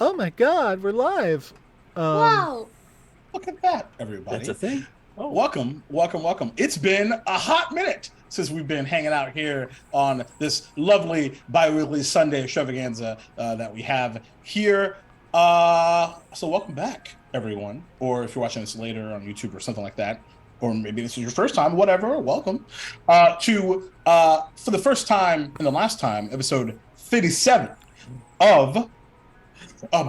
Oh my God, we're live. Wow. Look at that, everybody. That's a thing. Oh. Welcome. It's been a hot minute since we've been hanging out here on this lovely bi-weekly Sunday extravaganza that we have here. So welcome back, everyone. Or if you're watching this later on YouTube or something like that, or maybe this is your first time, whatever, welcome. For the first time and the last time, episode 57 of and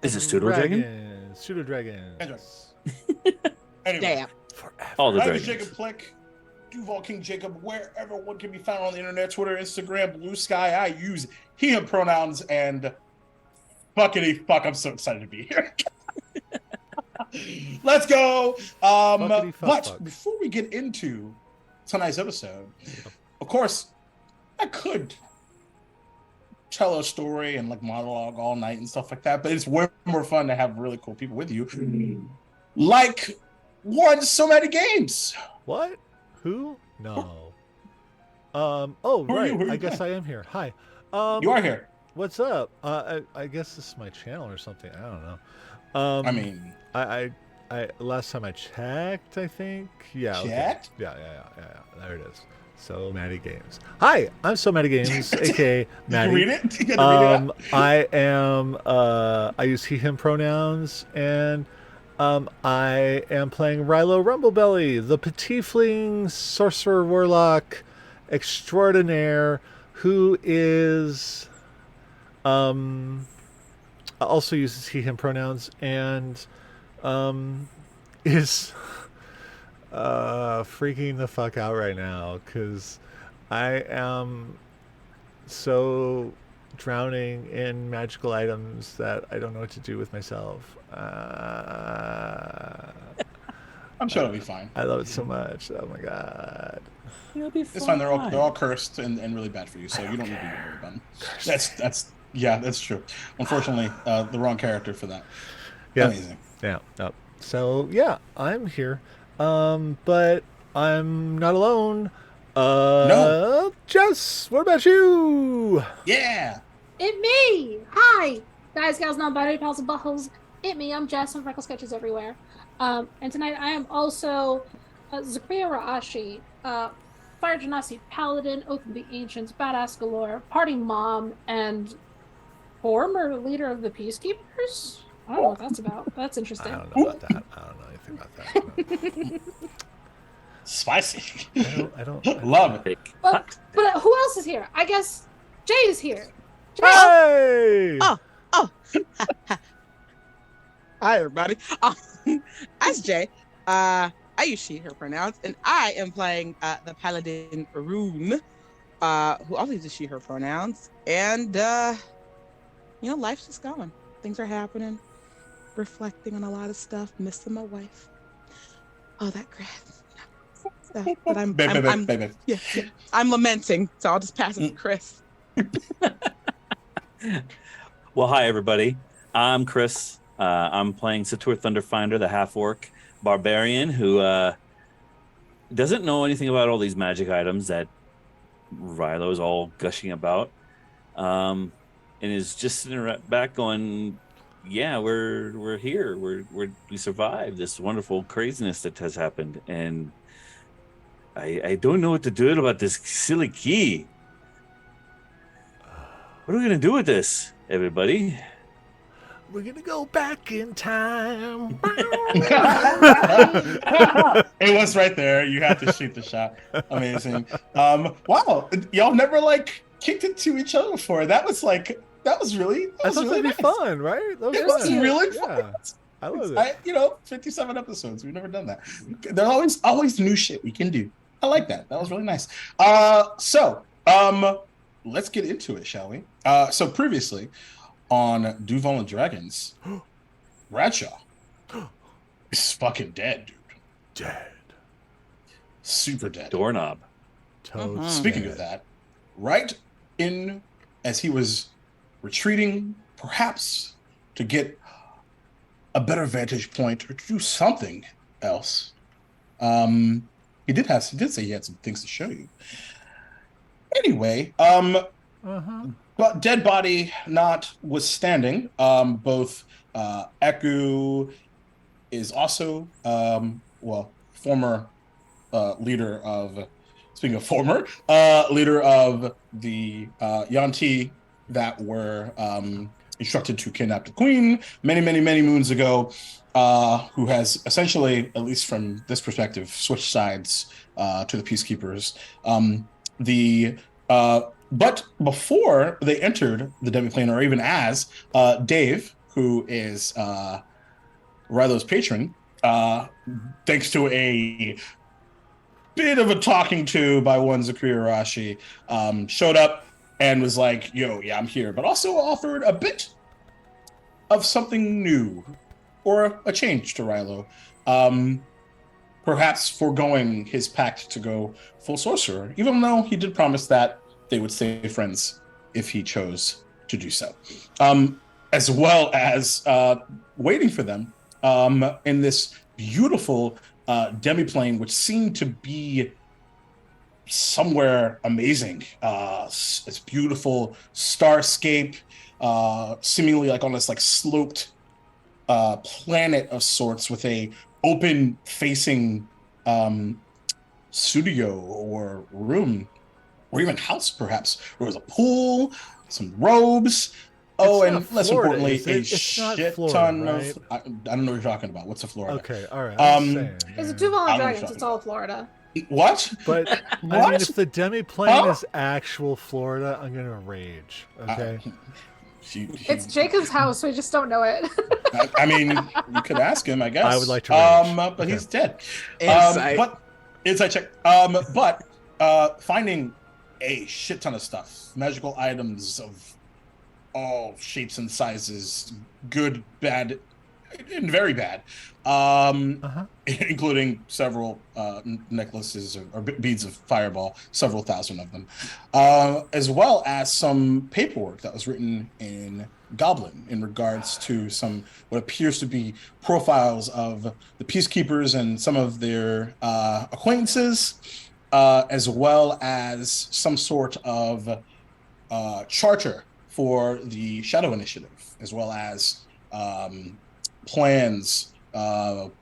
Is it Studio Dragon? Pseudo Dragons. Anyway, Damn. Forever. All the I'm dragons. Jacob Plick, Duval King Jacob, wherever one can be found on the internet, Twitter, Instagram, Blue Sky. I use he, him pronouns, and fuckity fuck, I'm so excited to be here. Let's go. Fuckity fuck But fuck. before we get into tonight's episode, of course, I could tell a story and like monologue all night and stuff like that, but it's way more fun to have really cool people with you. Like so many games. What? Who? No. Oh, Who are right. you? Who are I you guess playing? I am here. Hi. You are here. What's up? I guess this is my channel or something. I don't know. I mean, I last time I checked, I think. Yeah. Okay. checked? Yeah. There it is. So Maddie Games. Hi, I'm So Maddie Games, aka Maddie. Did you read it? Did you get to read it? I am. I use he/him pronouns, and I am playing Rilo Rumblebelly, the Petitfling sorcerer warlock extraordinaire, who is also uses he/him pronouns and is freaking the fuck out right now because I am so drowning in magical items that I don't know what to do with myself. I'm sure it'll be fine. I love it so much. Oh my God. It'll be It's fine. They're all cursed and really bad for you, so you don't need to be worried about them. That's true. Unfortunately, the wrong character for that. Yeah. Amazing. Yeah. No. So yeah, I'm here. But I'm not alone. No. Jess, what about you? Yeah. It me. Hi. Guys, gals, non-binary pals and buttholes. It me. I'm Jess from Freckle Sketches Everywhere. And tonight I am also Zakria Raashi, Fire Genasi Paladin, Oath of the Ancients, Badass Galore, Party Mom, and former leader of the Peacekeepers? I don't know what that's about. That's interesting. I don't know about that. I don't know anything about that. Spicy. I don't Love it. But who else is here? I guess Jay is here. Jay, Hey! Oh. Hi, everybody. That's Jay. I use she, her pronouns, and I am playing the Paladin Rune, who also uses she, her pronouns. And, life's just going. Things are happening. Reflecting on a lot of stuff. Missing my wife. Oh, that crap. But I'm yeah, I'm lamenting, so I'll just pass it to Chris. Well, hi, everybody. I'm Chris. I'm playing Satur Thunderfinder, the half-orc barbarian who doesn't know anything about all these magic items that Rilo is all gushing about, and is just sitting back going, yeah, we're here. We survived this wonderful craziness that has happened, and I don't know what to do about this silly key. What are we gonna do with this, everybody? We're gonna go back in time. It was right there. You had to shoot the shot. Amazing. Wow, y'all never like kicked it to each other before. That was really I thought really that'd be nice. fun, right? That It was cute. really fun. Yeah, I love it. 57 episodes. We've never done that. There's always new shit we can do. I like that. That was really nice. So let's get into it, shall we? So previously on Duval Dragons, Bradshaw is fucking dead, dude. Dead. Super dead. Doorknob. Toad. Mhm. Speaking of that, right in as he was retreating, perhaps to get a better vantage point or to do something else. He did say he had some things to show you. Anyway, but dead body notwithstanding, both Eku is also former leader of, speaking of former, leader of the Yanti that were instructed to kidnap the queen many, many, many moons ago, who has essentially, at least from this perspective, switched sides to the peacekeepers. But before they entered the demiplane, or even as Dave, who is Rilo's patron, thanks to a bit of a talking to by one Zakria Arashi, showed up and was like, yo, yeah, I'm here, but also offered a bit of something new or a change to Rilo. Perhaps foregoing his pact to go full sorcerer, even though he did promise that they would stay friends if he chose to do so. As well as waiting for them in this beautiful demiplane, which seemed to be somewhere amazing. This beautiful starscape, seemingly like on this like sloped planet of sorts with a open facing studio or room or even house, perhaps. There was a pool, some robes. Oh, and less Florida, importantly, is a it? It's shit not Florida, ton right? of. I don't know what you're talking about. What's a Florida? Okay, all right. I'm just saying. It's a man. Duval I don't know what Dragons. you're It's talking all Florida. What? But I What? mean, if the demiplane Huh? is actual Florida, I'm gonna rage. Okay. It's Jacob's house. We just don't know it. I mean, you could ask him, I guess. I would like to rage. But Okay. he's dead. Insight. But inside check. But finding a shit ton of stuff, magical items of all shapes and sizes, good, bad, and very bad, including several necklaces or beads of fireball, several thousand of them, as well as some paperwork that was written in Goblin in regards to some what appears to be profiles of the peacekeepers and some of their acquaintances, as well as some sort of charter for the Shadow Initiative, as well as plans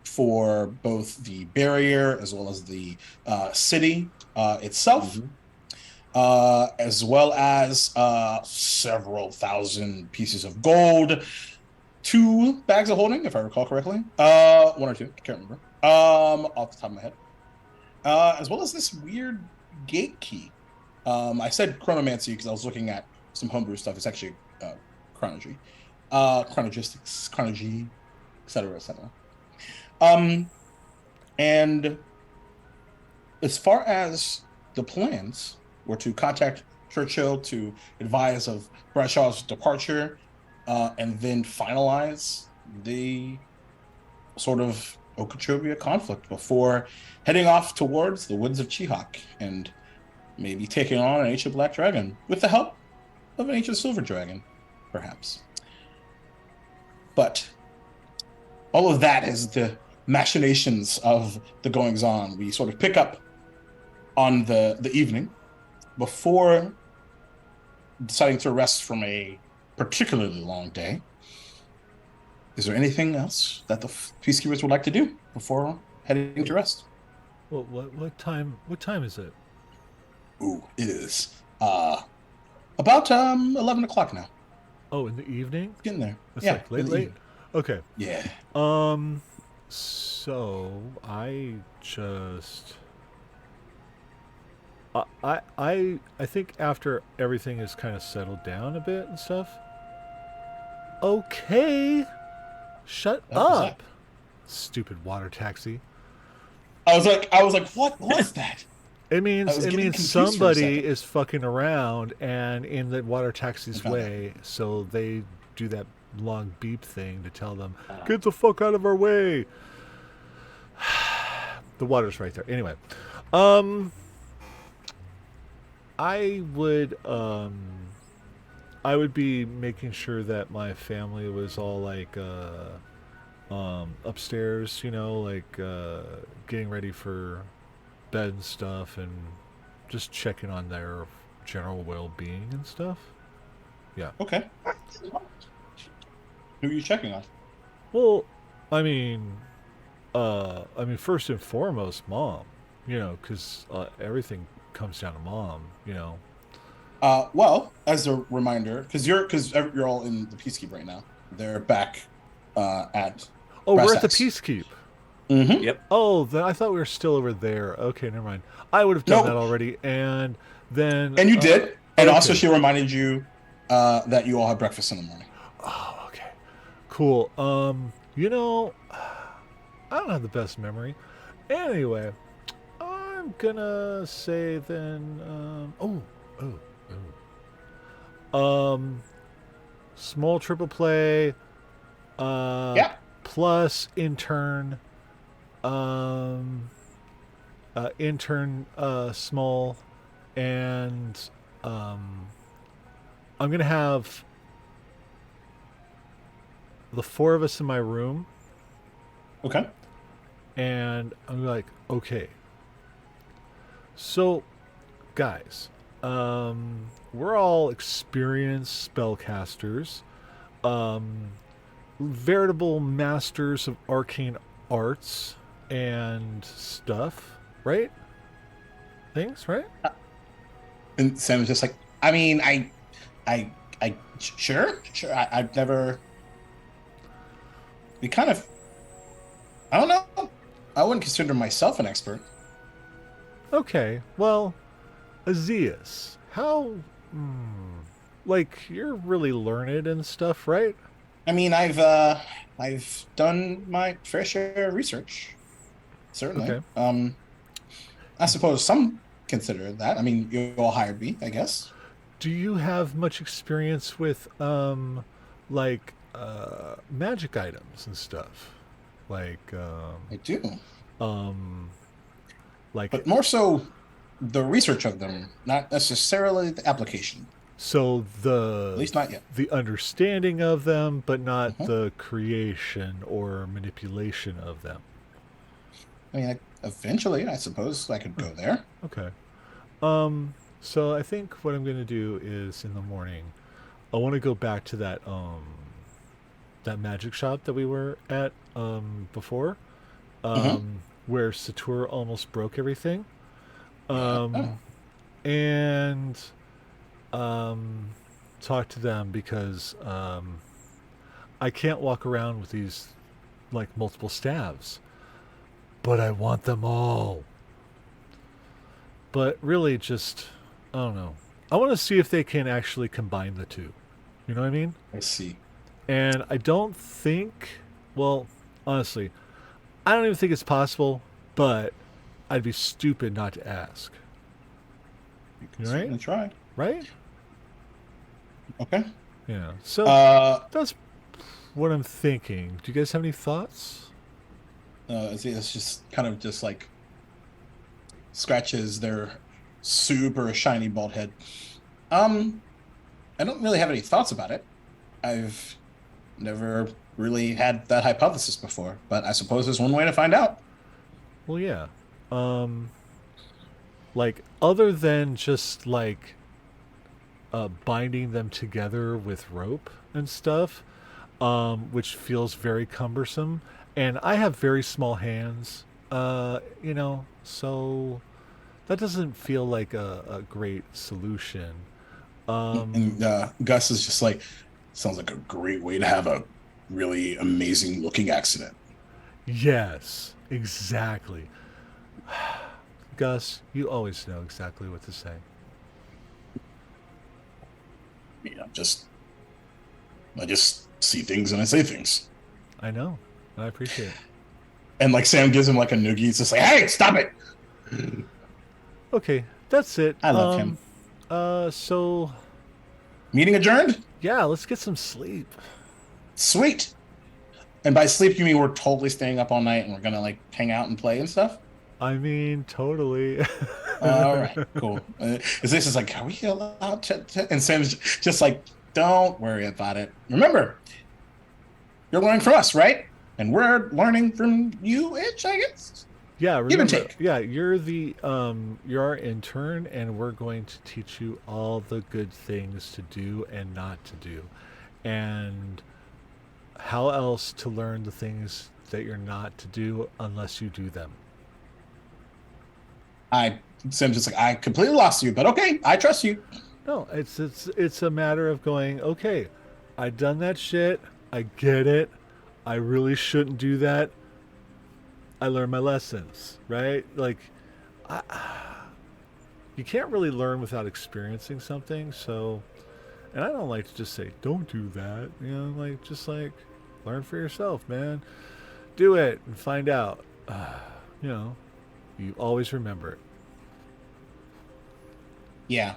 for both the barrier as well as the city itself, as well as several thousand pieces of gold, 2 bags of holding, if I recall correctly, 1 or 2, I can't remember, off the top of my head, as well as this weird gate key. I said chronomancy because I was looking at some homebrew stuff. It's actually chronology, chronogistics, chronology, etc., etc. And as far as the plans were to contact Churchill to advise of Bradshaw's departure, and then finalize the sort of Okeechobee conflict before heading off towards the woods of Chihak and maybe taking on an ancient black dragon with the help of an ancient silver dragon, perhaps. But all of that is the machinations of the goings on. We sort of pick up on the evening before deciding to rest from a particularly long day. Is there anything else that the peacekeepers would like to do before heading to rest? Well, what time? What time is it? Ooh, it is about 11 o'clock now. Oh, in the evening? Getting there. It's Yeah, like late, in the late. evening. Okay. Yeah. So I just. I think after everything is kind of settled down a bit and stuff. Okay. Shut That was up. Stupid water taxi. I was like, what was that? It I means was it getting means confused for a somebody second. is fucking around and in the water taxi's found way, so they do that long beep thing to tell them, "Get the fuck out of our way." The water's right there. Anyway, I would I would be making sure that my family was all like upstairs, like getting ready for bed and stuff, and just checking on their general well-being and stuff. Yeah. Okay. Who are you checking on? Well, I mean, first and foremost, mom. Because everything comes down to mom. Well, as a reminder, because you're all in the Peacekeep right now. They're back at. Oh, Brass we're at the tacks. Peacekeep. Mm-hmm. Yep. Oh, I thought we were still over there. Okay, never mind. I would have done No. that already, and then. And you did, and also okay. she reminded you that you all had breakfast in the morning. Oh, okay. Cool. I don't have the best memory. Anyway, I'm gonna say then. Small triple play. Yeah. Plus intern. Intern. Small, and I'm gonna have the four of us in my room, Okay. and I'm like, okay. So, guys, we're all experienced spellcasters, veritable masters of arcane arts and stuff, right? Things, right? And Sam was just like, I mean, sure. I've never. We kind of. I don't know. I wouldn't consider myself an expert. Okay, well, Azias, how. Like, you're really learned and stuff, right? I mean, I've done my fair share of research. Certainly. Okay. I suppose some consider that. I mean, you all hired me, I guess. Do you have much experience with, magic items and stuff? Like, I do, like. but more so the research of them, not necessarily the application. So At least not yet. the understanding of them, but not Mhm. the creation or manipulation of them. I mean, eventually, I suppose I could go there. Okay. So I think what I'm going to do is in the morning, I want to go back to that magic shop that we were at before, Mhm. where Satur almost broke everything, Oh. and talk to them because I can't walk around with these like multiple staves, but I want them all. But really, just I don't know. I want to see if they can actually combine the two. You know what I mean? I see. And I don't think. Well, honestly, I don't even think it's possible. But I'd be stupid not to ask. You can Right? certainly try. Right? Okay. Yeah. So that's what I'm thinking. Do you guys have any thoughts? It's just kind of just like scratches their super shiny bald head. I don't really have any thoughts about it. I've never really had that hypothesis before, but I suppose there's one way to find out. Well, yeah. Like other than just like binding them together with rope and stuff, which feels very cumbersome. And I have very small hands, so that doesn't feel like a great solution. And Gus is just like, sounds like a great way to have a really amazing looking accident. Yes, exactly. Gus, you always know exactly what to say. I just see things and I say things. I know. I appreciate it. And like Sam gives him like a noogie. It's just like, hey, stop it. Okay, that's it. I love him. So Meeting adjourned? yeah, let's get some sleep. Sweet. And by sleep, you mean we're totally staying up all night and we're gonna like hang out and play and stuff? I mean, totally. All right, cool. Is this is like, are we allowed to? And Sam's just like Don't worry about it. Remember, you're learning from us, right? And we're learning from you-ish, I guess. Yeah, Give and remember. take. Yeah, you're our intern, and we're going to teach you all the good things to do and not to do, and how else to learn the things that you're not to do unless you do them. Sim's just like, I completely lost you, but okay, I trust you. No, it's a matter of going. Okay, I done that shit. I get it. I really shouldn't do that. I learned my lessons, right? Like, I, you can't really learn without experiencing something. So, and I don't like to just say, "Don't do that." You know, like just like learn for yourself, man. Do it and find out. You know, you always remember it. Yeah.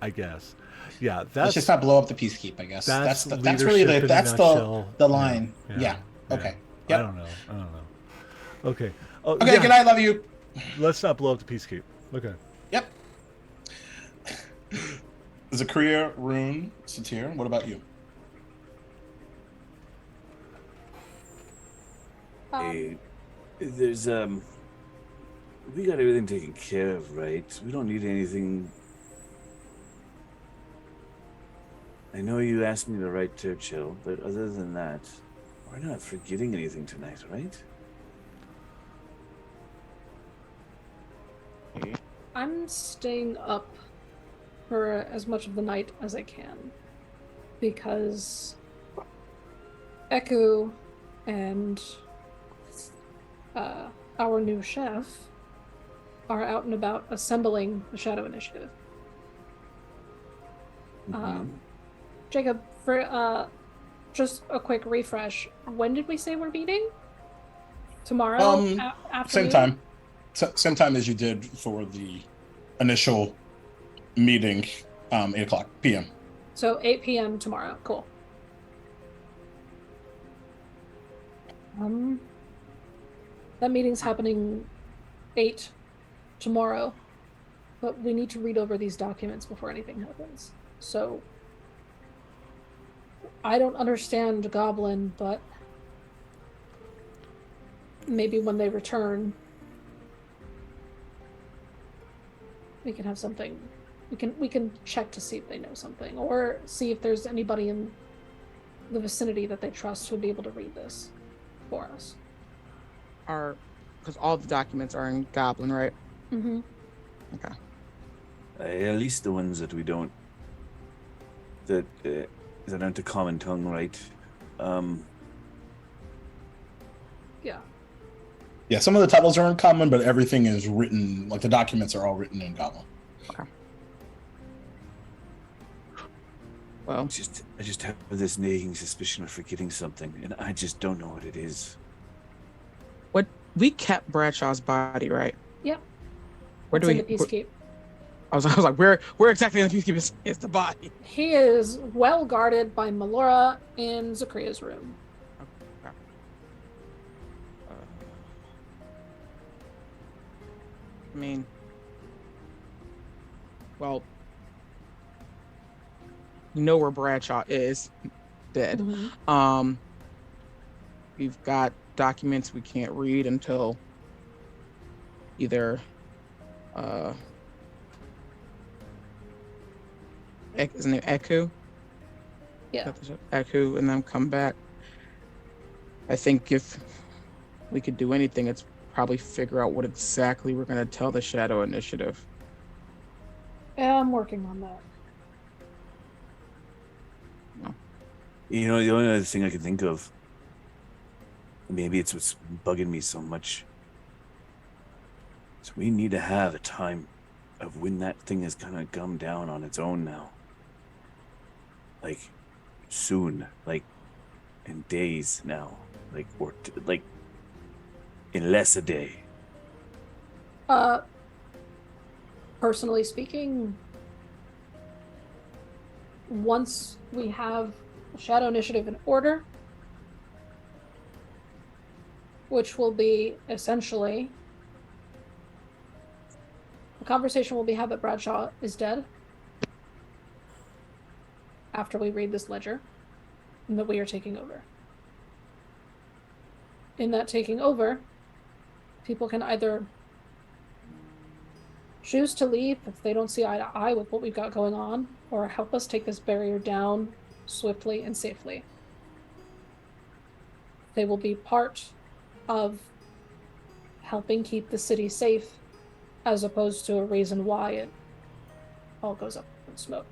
I guess. Yeah, Let's just not blow up the peacekeep, I guess. That's really leadership in a that's nutshell. the Yeah, line. Yeah. yeah. Okay. I Yep. don't know. I don't know. Okay. Oh, Okay, yeah. good night, love you. Let's not blow up the peacekeep. Okay. Yep. Zakaria, Rune, Satir, what about you? Hey, there's we got everything taken care of, right? We don't need anything. I know you asked me to write Churchill, but other than that, we're not forgetting anything tonight, right? I'm staying up for as much of the night as I can because Echo and our new chef are out and about assembling the Shadow Initiative. Jacob, for just a quick refresh, when did we say we're meeting? Tomorrow afternoon? Same time. Same time as you did for the initial meeting, 8:00 p.m. So 8 p.m. tomorrow. Cool. That meeting's happening 8 tomorrow, but we need to read over these documents before anything happens. So I don't understand Goblin, but maybe when they return, we can have something. We can check to see if they know something, or see if there's anybody in the vicinity that they trust who would be able to read this for us. Because all the documents are in Goblin, right? Mm-hmm. Okay. At least the ones that we don't that aren't a common tongue, right? Yeah. Yeah, some of the titles are in common, but everything is written, like the documents are all written in Goblin. Okay. Well, I just have this nagging suspicion of forgetting something, and I just don't know what it is. we kept Bradshaw's body, right? Yep. Where do It's we? in the Peacekeep. I was like, where exactly in the Peacekeep is the body? He is well guarded by Melora in Zakria's room. Okay. I mean, well, you know where Bradshaw is, dead. Mm-hmm. We've got documents we can't read until either isn't it Echo? Yeah. Echo, and then come back. I think if we could do anything, it's probably figure out what exactly we're going to tell the Shadow Initiative. Yeah, I'm working on that. You know, the only other thing I can think of, maybe it's what's bugging me so much, so we need to have a time of when that thing is kind of gummed down on its own now. Like, soon. Like, in days now. Like, or, like, in less a day. Personally speaking, once we have the Shadow Initiative in order, which will be essentially the conversation will be had that Bradshaw is dead. after we read this ledger and that we are taking over. In that taking over, people can either choose to leave if they don't see eye to eye with what we've got going on, or help us take this barrier down swiftly and safely. They will be part of helping keep the city safe, as opposed to a reason why it all goes up in smoke.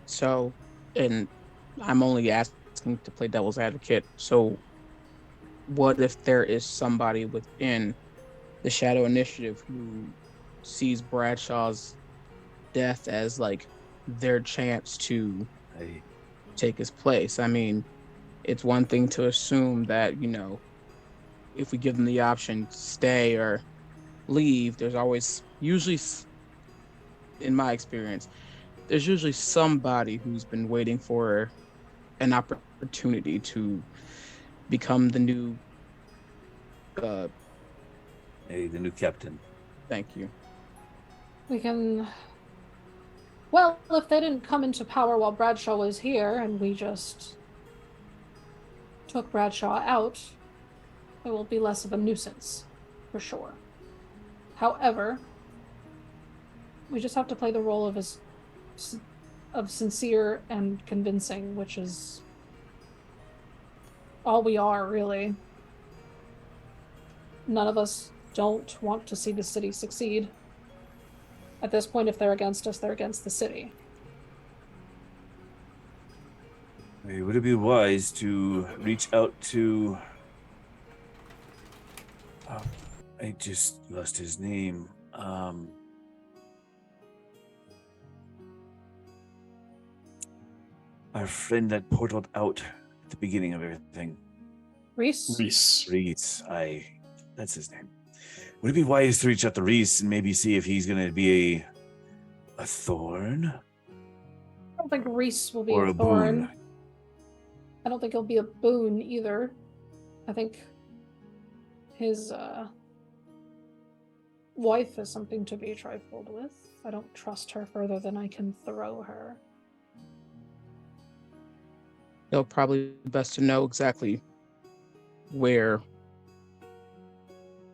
So, and I'm only asking to play devil's advocate. So, what if there is somebody within the Shadow Initiative who sees Bradshaw's death as like their chance to take his place? I mean, it's one thing to assume that, if we give them the option to stay or leave, there's always, usually, in my experience, there's usually somebody who's been waiting for an opportunity to become the new the new captain. thank you. We can... Well, if they didn't come into power while Bradshaw was here, and we just took Bradshaw out, it will be less of a nuisance, for sure. However, we just have to play the role of sincere and convincing, which is all we are, really. None of us don't want to see the city succeed. At this point, if they're against us, they're against the city. Would it be wise to reach out to... I just lost his name. Our friend that portaled out at the beginning of everything. Reese? Reese. That's his name. Would it be wise to reach out to Reese and maybe see if he's going to be a thorn? I don't think Reese will be Or a a thorn. boon? I don't think he'll be a boon either. I think his wife is something to be trifled with. I don't trust her further than I can throw her. It'll probably be best to know exactly where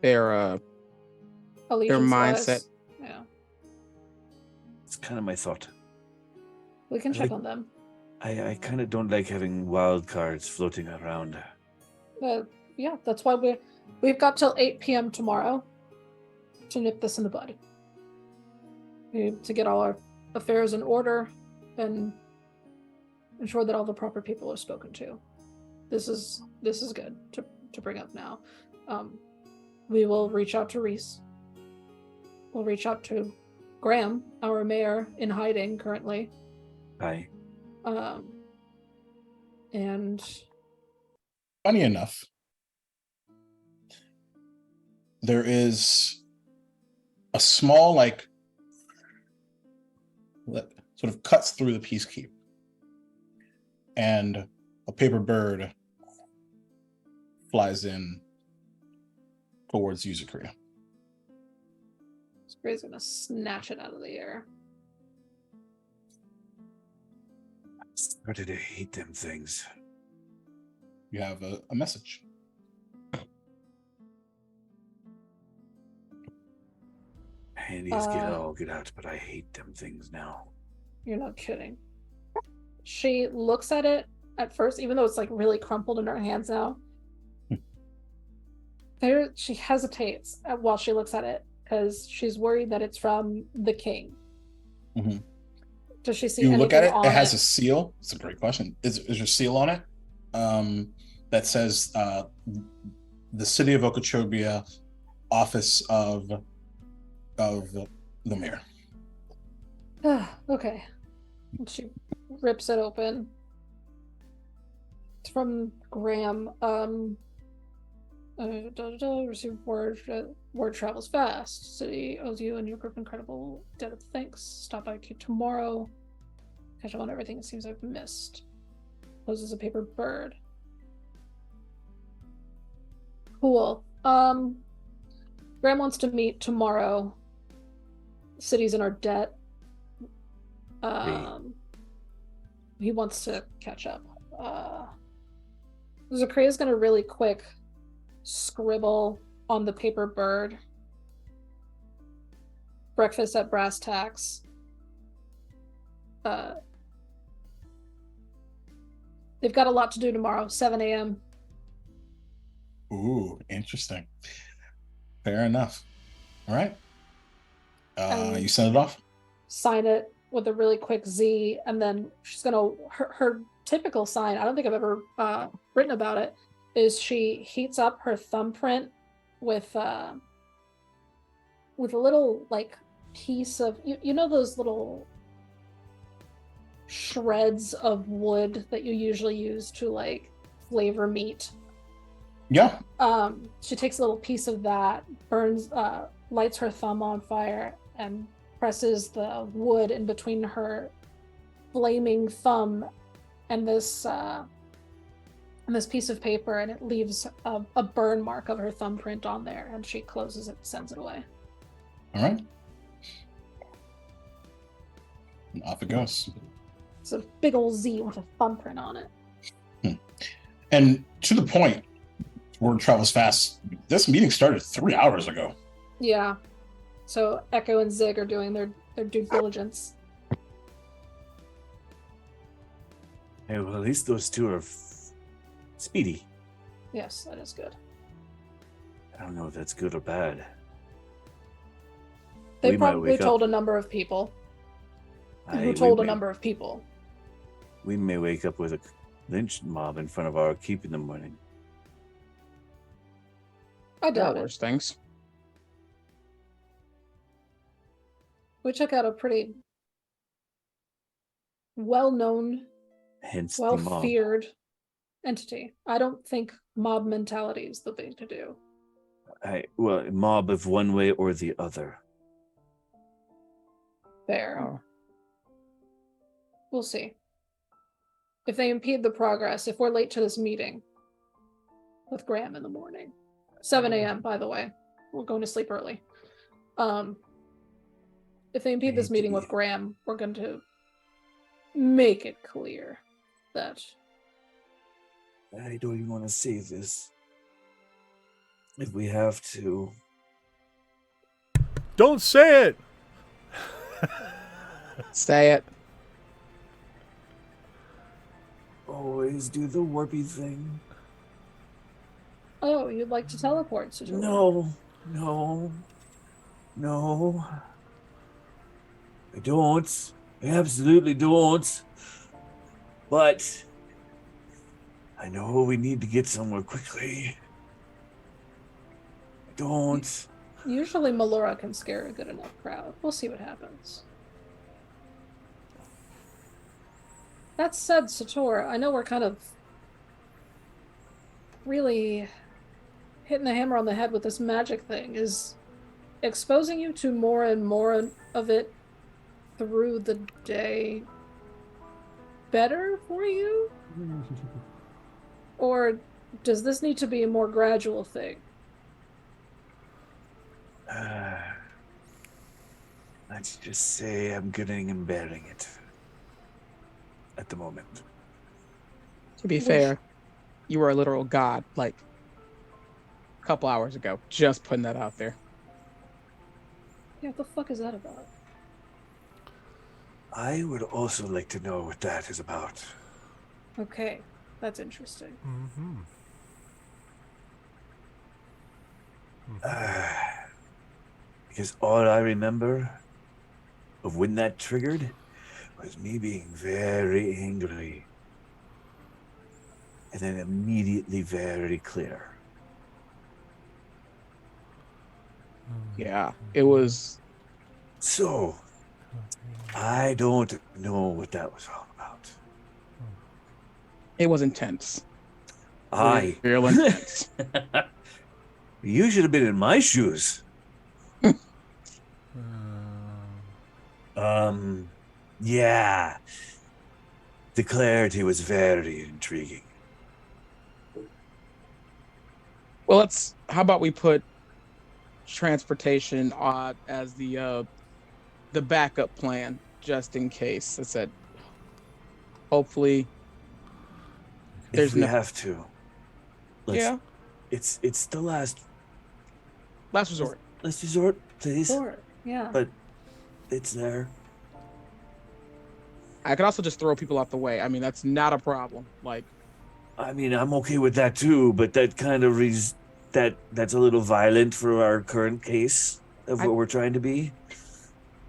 their Allegiance mindset. lies. Yeah. It's kind of my thought. We can I check like- on them. I kind of don't like having wild cards floating around. Yeah, that's why we've got till 8 p.m. tomorrow to nip this in the bud. To get all our affairs in order and ensure that all the proper people are spoken to. This is good to bring up now. We will reach out to Reese. We'll reach out to Graham, our mayor, in hiding currently. Aye. And Funny enough, there is a small, that sort of cuts through the peacekeep, and a paper bird flies in towards Yuzakria. Spray's gonna snatch it out of the air. I started to hate them things. You have a message. Handy's get out, but I hate them things now. You're not kidding. She looks at it at first, even though it's like really crumpled in her hands now. She hesitates while she looks at it because she's worried that it's from the king. Mm-hmm. Does she see You anything look at it, on it has a seal. It's a great question. Is your seal on it? That says the city of Okeechobee, office of the mayor. Okay. She rips it open. It's from Graham. Receive word. Word travels fast. City owes you and your group incredible debt of thanks. Stop by queue tomorrow. Catch up on everything it seems I've missed. Poses a paper bird. Cool. Graham wants to meet tomorrow. City's in our debt. He wants to catch up. Zakria's gonna really quick scribble on the paper bird. Breakfast at Brass Tacks. They've got a lot to do tomorrow, 7 a.m. Ooh, interesting. Fair enough. All right. You send it off? Sign it with a really quick Z, and then she's gonna her typical sign, I don't think I've ever written about it, is she heats up her thumbprint with a little like piece of you know those little shreds of wood that you usually use to like flavor meat. Yeah. She takes a little piece of that, burns, lights her thumb on fire, and presses the wood in between her flaming thumb and this piece of paper, and it leaves a burn mark of her thumbprint on there, and she closes it and sends it away. All right. And off it goes. It's a big old Z with a thumbprint on it. And to the point, word travels fast. This meeting started 3 hours ago. Yeah. So Echo and Zig are doing their due diligence. Hey, well, at least those two are speedy. Yes, that is good. I don't know if that's good or bad. They We might probably wake told up- a number of people. Hey, Who told a number of people. We may wake up with a lynch mob in front of our keep in the morning. I There are doubt it. worse things. We took out a pretty well-known, Hence the mob. well-feared entity. I don't think mob mentality is the thing to do. Well, mob of one way or the other. There. Oh. We'll see. If they impede the progress, if we're late to this meeting with Graham in the morning. 7 a.m., by the way. We're going to sleep early. If they impede this meeting with Graham, we're going to make it clear that I don't even want to say this. If we have to. Don't say it. Say it. Always do the warpy thing. oh, you'd like to teleport to No. I don't. I absolutely don't. But I know we need to get somewhere quickly. I don't. Usually Melora can scare a good enough crowd. We'll see what happens. That said, Sator, I know we're kind of really hitting the hammer on the head with this magic thing. Is exposing you to more and more of it through the day better for you? Or does this need to be a more gradual thing? Let's just say I'm getting and bearing it at the moment. To be fair, you were a literal god like a couple hours ago. Just putting that out there. Yeah, what the fuck is that about? I would also like to know what that is about. Okay, that's interesting. Mm-hmm. Because all I remember of when that triggered was me being very angry. And then immediately very clear. Yeah, it was. So, I don't know what that was all about. It was intense. I. Real intense. You should have been in my shoes. Yeah. The clarity was very intriguing. Well, how about we put transportation as the backup plan, just in case. I said, hopefully, If there's we no. have to, let's. Yeah, It's the last last resort. last resort, please. Sure. Yeah. But it's there. I could also just throw people out the way. I mean, that's not a problem. Like, I mean, I'm okay with that too, but that kind of that's a little violent for our current case of I what we're trying to be.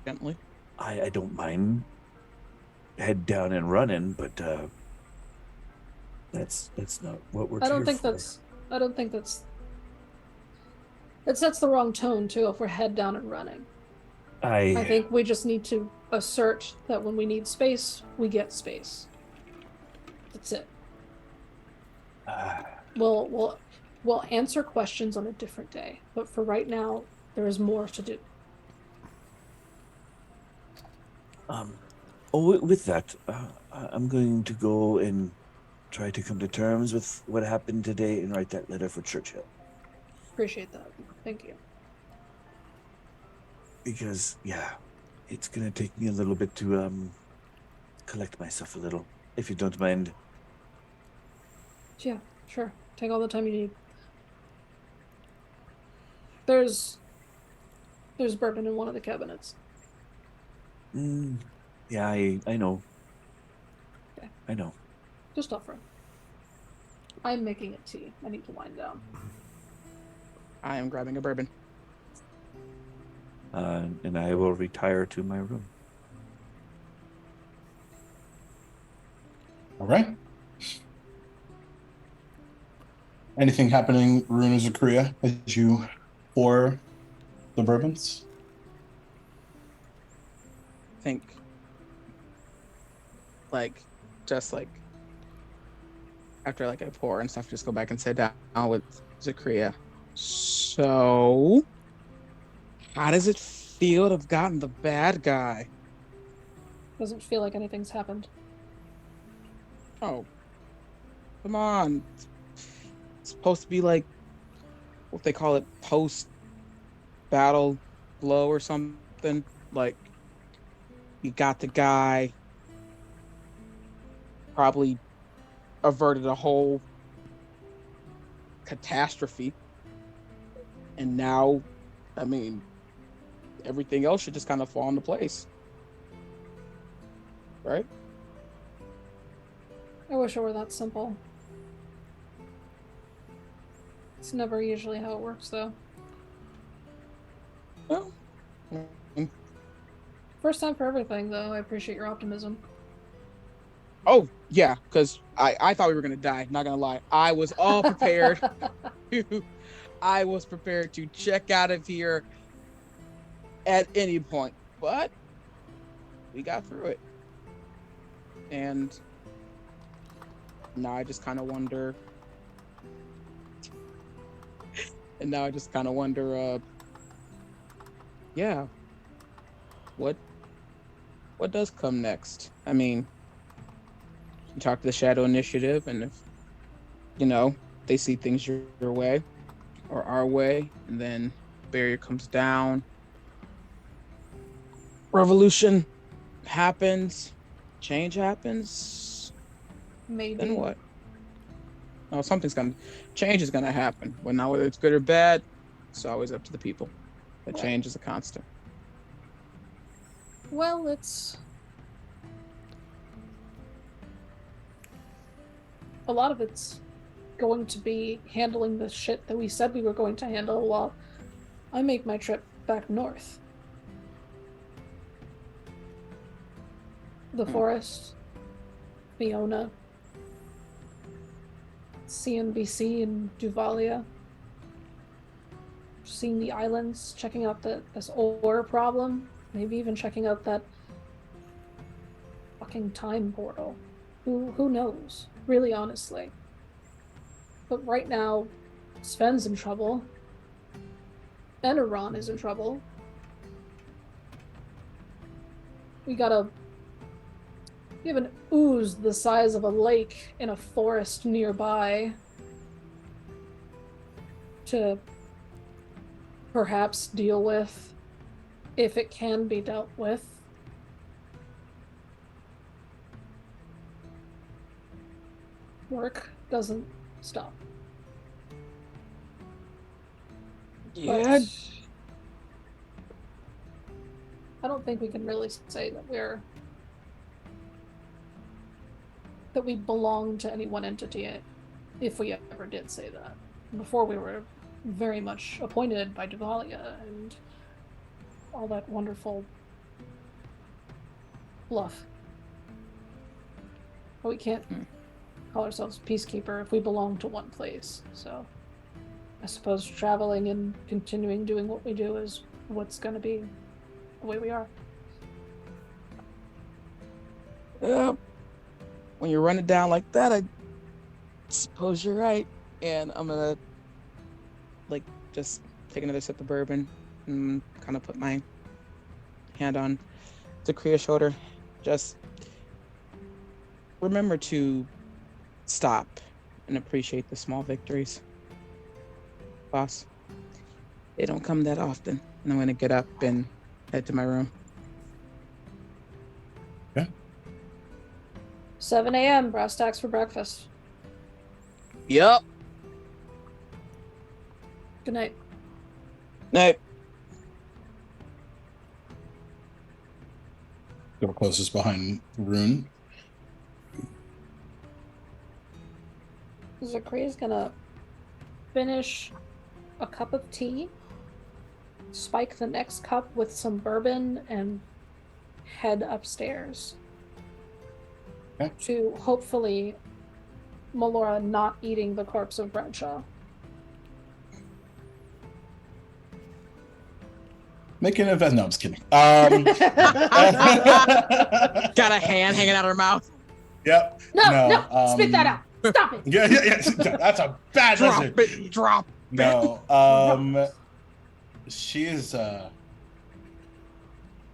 gently. I don't mind head down and running, but that's not what we're I don't here think for. that's. I don't think that's. It sets the wrong tone too if we're head down and running. I think we just need to assert that when we need space, we get space. That's it. uh, We'll answer questions on a different day, but for right now, there is more to do. um. With that, I'm going to go and try to come to terms with what happened today and write that letter for Churchill. Appreciate that. Thank you. Because yeah, it's gonna take me a little bit to collect myself a little, if you don't mind. Yeah, sure. Take all the time you need. There's bourbon in one of the cabinets. Mm, yeah, I know. Okay. I know. Just offer. I'm making a tea. I need to wind down. I am grabbing a bourbon. And I will retire to my room. All right. Anything happening, Rune or Zakria, as you pour the bourbons? Think, like, just like after like I pour and stuff, just go back and sit down with Zakria. So, how does it feel to have gotten the bad guy? Doesn't feel like anything's happened. Oh, come on. It's supposed to be like what they call it, post battle glow or something. Like, you got the guy, probably averted a whole catastrophe. And now, I mean, everything else should just kind of fall into place. Right? I wish it were that simple. It's never usually how it works, though. Well, First time for everything, though. I appreciate your optimism. oh, yeah, because I thought we were going to die. Not going to lie. I was all prepared. I was prepared to check out of here at any point. But we got through it. And now I just kind of wonder. Yeah, what does come next? I mean, you talk to the Shadow Initiative, and if they see things your way or our way, and then barrier comes down, revolution happens, change happens, Maybe. then what? No, change is gonna happen. But now whether it's good or bad, it's always up to the people. But Right. change is a constant. Well, it's... A lot of it's going to be handling the shit that we said we were going to handle while I make my trip back north. The forest, Fiona, CNBC in Duvalia, seeing the islands, checking out this ore problem, maybe even checking out that fucking time portal. Who knows? Really, honestly. But right now, Sven's in trouble. And Iran is in trouble. We have an ooze the size of a lake in a forest nearby to perhaps deal with, if it can be dealt with. work doesn't stop. Yeah. But I don't think we can really say that we belong to any one entity, if we ever did say that. Before we were very much appointed by Duvalia and all that wonderful bluff. But we can't call ourselves peacekeeper if we belong to one place. So I suppose traveling and continuing doing what we do is what's going to be the way we are. Yeah. When you run it down like that, I suppose you're right. And I'm gonna just take another sip of bourbon and kind of put my hand on Zakria's shoulder. Just remember to stop and appreciate the small victories, boss. They don't come that often. And I'm gonna get up and head to my room. 7 a.m. brass tacks for breakfast. Yep. Good night. Night. Door closes behind Rune. Zakria's gonna finish a cup of tea, spike the next cup with some bourbon, and head upstairs. Okay. To hopefully Melora not eating the corpse of Bradshaw. Making an investment. No, I'm just kidding. Got a hand hanging out her mouth. Yep. No, spit that out. Stop it. Yeah. That's a bad Drop message. it. Drop. No. She is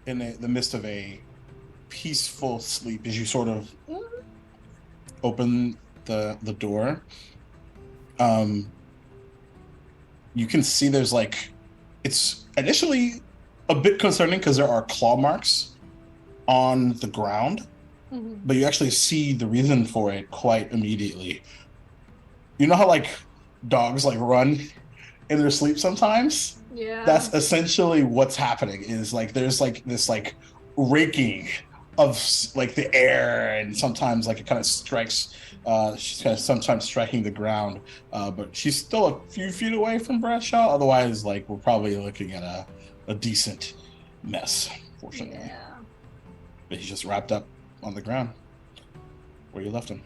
in the midst of a peaceful sleep as you sort of open the door. You can see there's it's initially a bit concerning because there are claw marks on the ground, but you actually see the reason for it quite immediately. You know how dogs run in their sleep sometimes? Yeah. That's essentially what's happening. Is there's this raking of the air, and sometimes it kind of strikes. She's kind of sometimes striking the ground, but she's still a few feet away from Bradshaw. Otherwise, we're probably looking at a decent mess, fortunately. Yeah. But he's just wrapped up on the ground where you left him.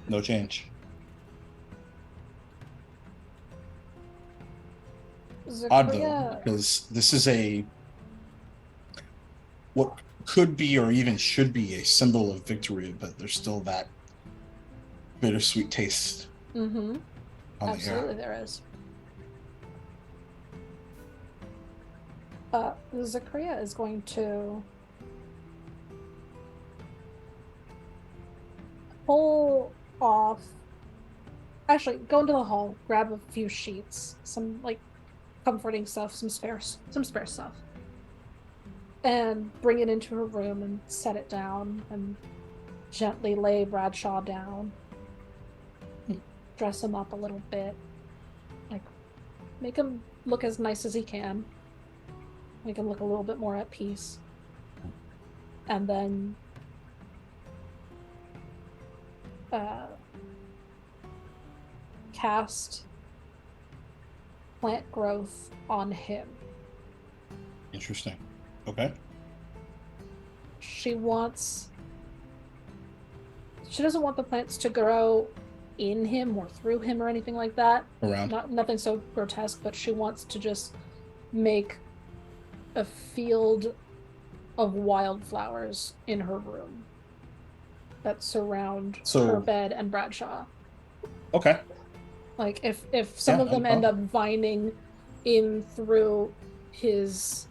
No change. Odd though, because this is what could be or even should be a symbol of victory, but there's still that bittersweet taste on Absolutely the air. there is. Zakria is going to pull off. Actually, go into the hall, grab a few sheets, some comforting stuff, some spare stuff, and bring it into her room and set it down and gently lay Bradshaw down, dress him up a little bit, make him look as nice as he can, make him look a little bit more at peace, and then cast plant growth on him. Interesting. Okay. She doesn't want the plants to grow in him or through him or anything like that. Around. Nothing so grotesque, but she wants to just make a field of wildflowers in her room that surround her bed and Bradshaw. Okay. If some of them end up vining in through his,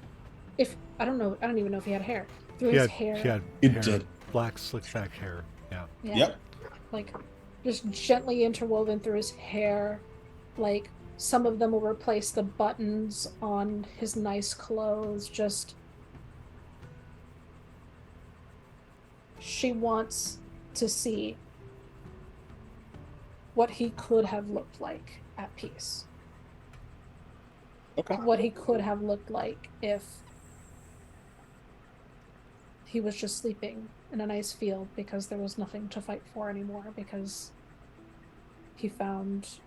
I don't even know if he had hair. Through his hair. He did. Black slick back hair. Yeah. Yep. Just gently interwoven through his hair. Some of them will replace the buttons on his nice clothes. She wants to see what he could have looked like at peace. Okay. What he could have looked like if he was just sleeping in a nice field because there was nothing to fight for anymore, because he found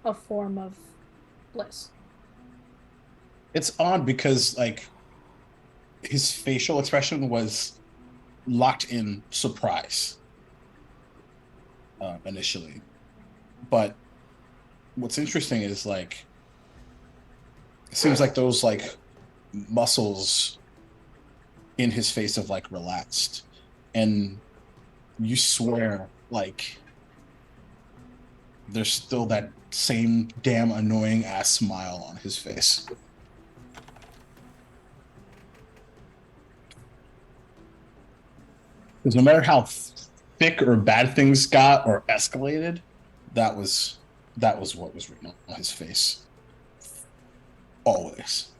a form of bliss. It's odd because like his facial expression was locked in surprise initially, but what's interesting is like it seems like those like muscles in his face have like relaxed, and you swear like there's still that same damn annoying ass smile on his face. Because no matter how thick or bad things got or escalated, that was what was written on his face. Always.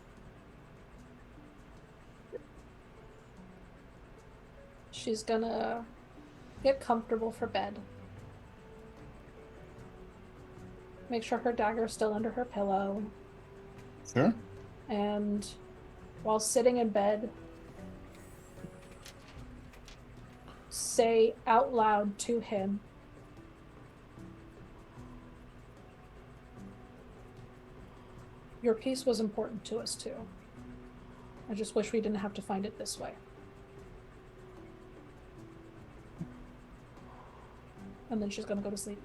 She's gonna get comfortable for bed. Make sure her dagger's still under her pillow. Sure. And while sitting in bed, say out loud to him, "Your peace was important to us too. I just wish we didn't have to find it this way." And then she's gonna go to sleep.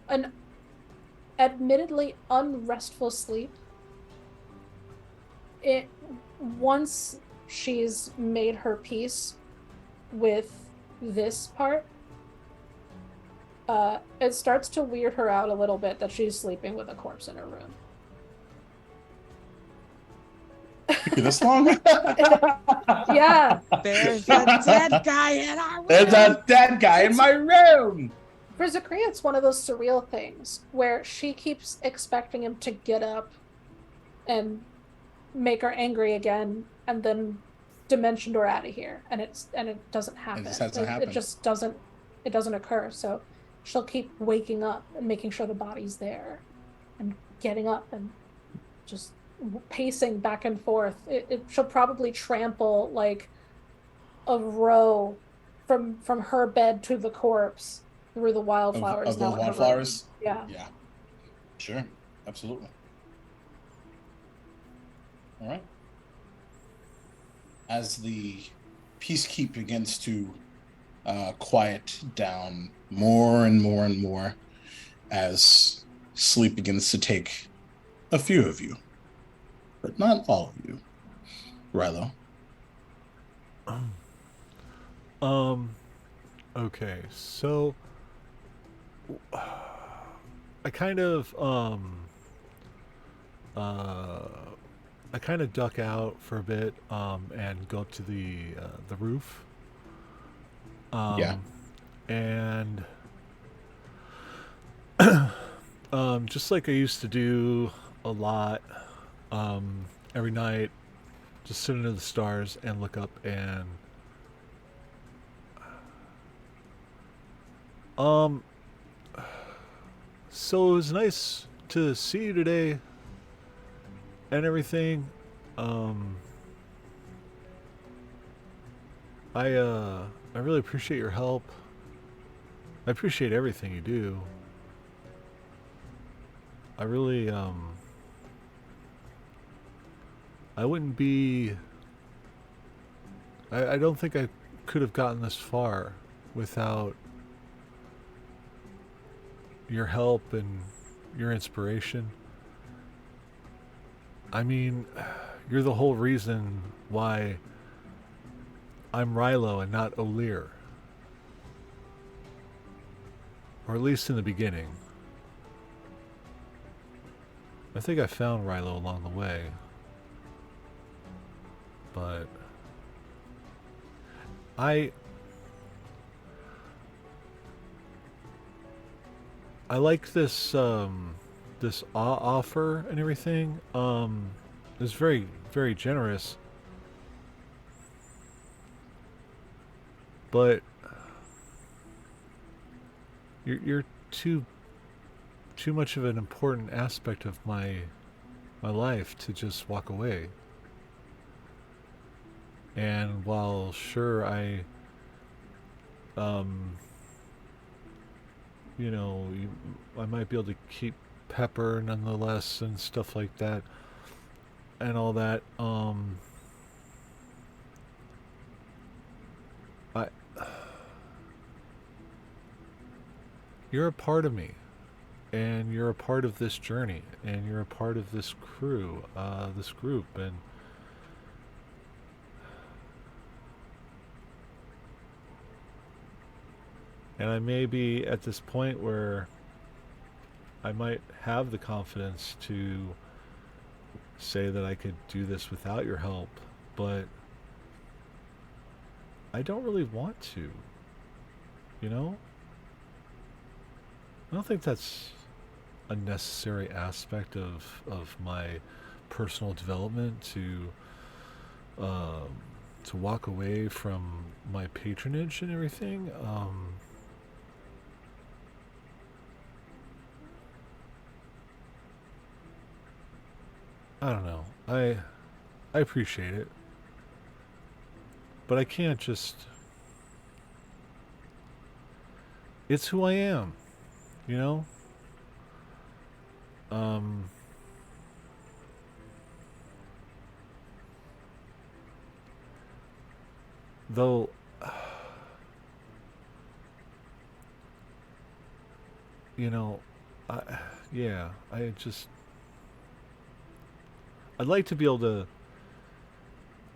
An admittedly unrestful sleep. Once she's made her peace with this part, it starts to weird her out a little bit that she's sleeping with a corpse in her room. This long? Yeah. There's a dead guy in our room. There's a dead guy in my room. For Zakria, it's one of those surreal things where she keeps expecting him to get up and make her angry again, and then dimension door out of here, and it doesn't happen. It just doesn't occur. So she'll keep waking up and making sure the body's there, and getting up and just pacing back and forth. She'll probably trample like a row from her bed to the corpse through the wildflowers. Of the wildflowers? Yeah. Yeah. Sure. Absolutely. All right. As the peacekeep begins to quiet down more and more and more, as sleep begins to take a few of you, but not all of you, Rilo. Okay, so I kind of duck out for a bit and go up to the roof. Yeah. And just like I used to do a lot, every night, just sit under the stars and look up and so it was nice to see you today and everything. I really appreciate your help. I appreciate everything you do. I really I wouldn't be I don't think I could have gotten this far without your help and your inspiration. I mean, you're the whole reason why I'm Rilo and not O'Lear. Or at least in the beginning. I think I found Rilo along the way. But I like this this offer and everything. It's very, very generous. But you're too much of an important aspect of my life to just walk away. And while sure um you know you, I might be able to keep Pepper nonetheless and stuff like that and all that, I you're a part of me, and you're a part of this journey, and you're a part of this crew, this group, and I may be at this point where I might have the confidence to say that I could do this without your help, but I don't really want to, you know? I don't think that's a necessary aspect of my personal development um, to walk away from my patronage and everything. I don't know. I appreciate it, but I can't just. It's who I am, you know. Um, though, you know, I, yeah, I just I'd like to be able to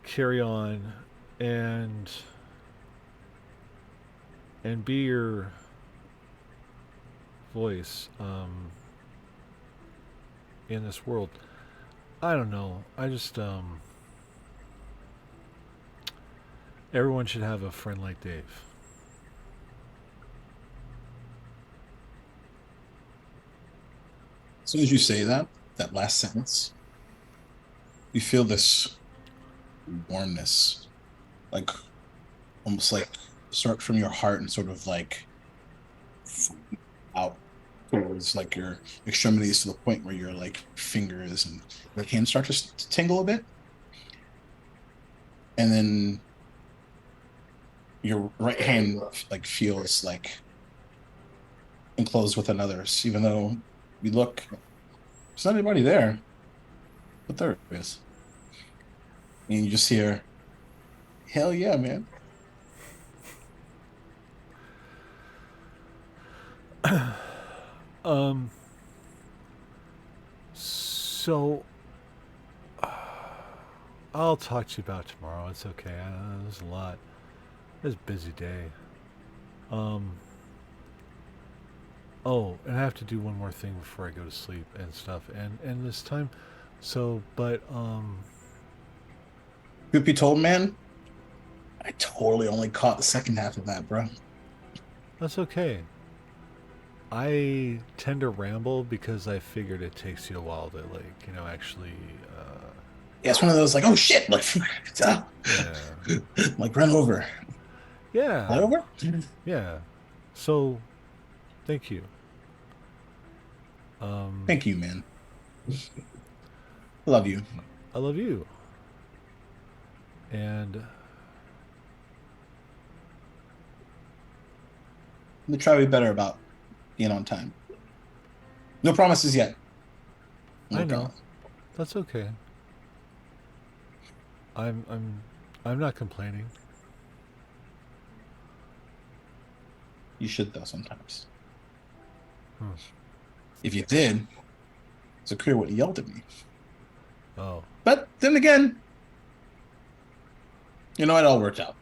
carry on and be your voice in this world. I don't know. I just everyone should have a friend like Dave. As soon as you say that last sentence, you feel this warmness, like almost like start from your heart and sort of like out towards like your extremities to the point where your like fingers and your hands start to tingle a bit, and then your right hand like feels like enclosed with another's, even though you look, there's not anybody there, but there is, and you just hear, "Hell yeah, man!" Um. So I'll talk to you about tomorrow. It's okay. There's a lot. It's a busy day. Um. Oh, and I have to do one more thing before I go to sleep and stuff. And this time, so but Truth be told, man, I totally only caught the second half of that, bro. that's okay. I tend to ramble because I figured it takes you a while to actually Yeah, it's one of those like, oh shit, like, yeah. like run over, fly Yeah. over. Yeah. So, thank you. Um Thank you, man. Love you. I love you. And Let me try to be better about being on time. No promises yet. I Work on know. it. That's okay. I'm I'm I'm not complaining. You should though sometimes. Hmm. If you did, Zakir would have yelled at me. Oh, But then again, it all worked out.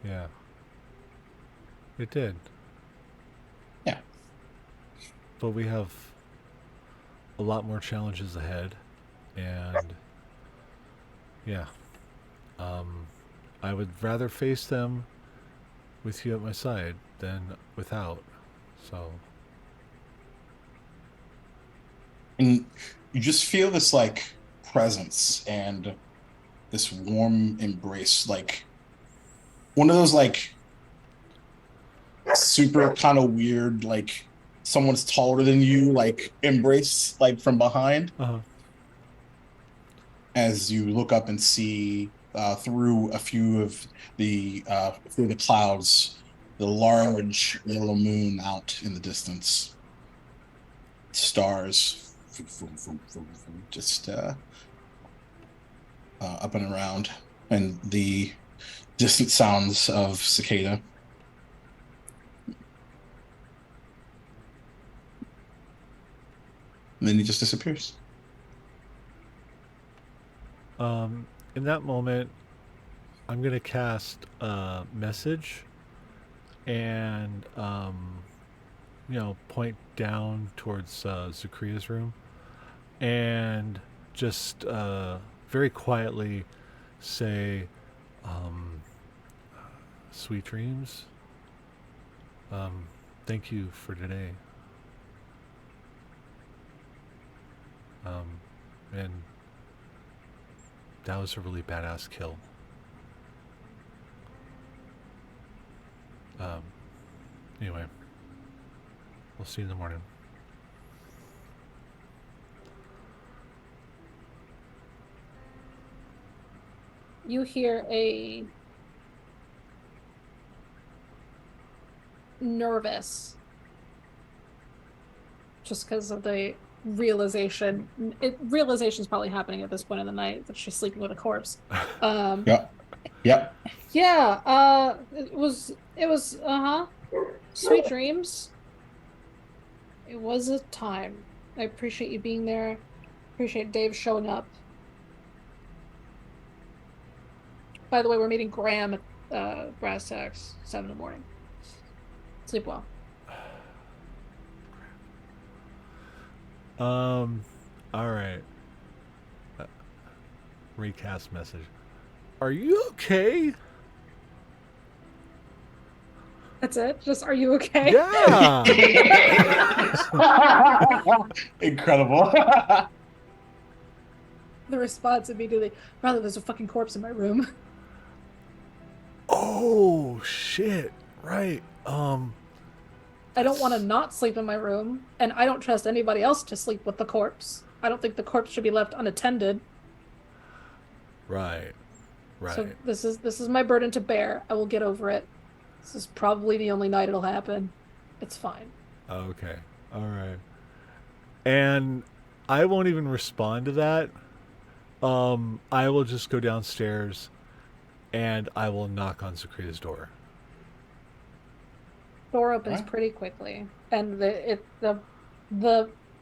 yeah. It did. Yeah. But we have a lot more challenges ahead, and yeah. Um I would rather face them with you at my side than without. So, And you just feel this like presence and this warm embrace, like one of those like super kind of weird, like someone's taller than you, like embrace like from behind Uh-huh. as you look up and see through a few of the through the clouds the large yellow moon out in the distance. Stars just up and around, and the distant sounds of cicada. And then he just disappears. In that moment, I'm gonna cast a message and point down towards Zakria's room and just very quietly say, um, "Sweet dreams. Thank you for today." And that was a really badass kill. Um, anyway, we'll see you in the morning. You hear a nervous, just because of the realization. Realization is probably happening at this point in the night that she's sleeping with a corpse. Yep. Yep. Yeah. It was. Sweet dreams. It was a time. I appreciate you being there. Appreciate Dave showing up. By the way, we're meeting Graham at Brass Tacks, 7 in the morning. Sleep well. All right. Recast message. Are you okay? That's it? Just, are you okay? Yeah. Incredible. The response immediately, rather, there's a fucking corpse in my room. Oh shit. Right. I don't want to not sleep in my room, and I don't trust anybody else to sleep with the corpse. I don't think the corpse should be left unattended. Right. Right. So this is my burden to bear. I will get over it. This is probably the only night it'll happen. It's fine. Okay. All right. And I won't even respond to that. I will just go downstairs and I will knock on Zakria's door. Door opens pretty quickly, and the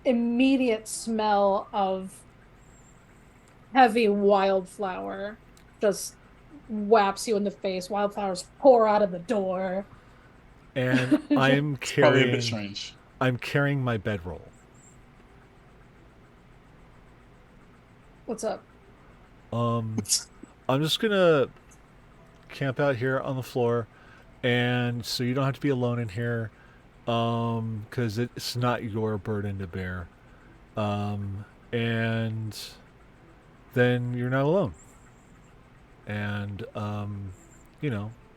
immediate smell of heavy wildflower just whaps you in the face. Wildflowers pour out of the door. And I'm Probably a bit carrying strange. I'm carrying my bedroll. What's up? I'm just gonna camp out here on the floor, and so you don't have to be alone in here, because it's not your burden to bear, and then you're not alone, and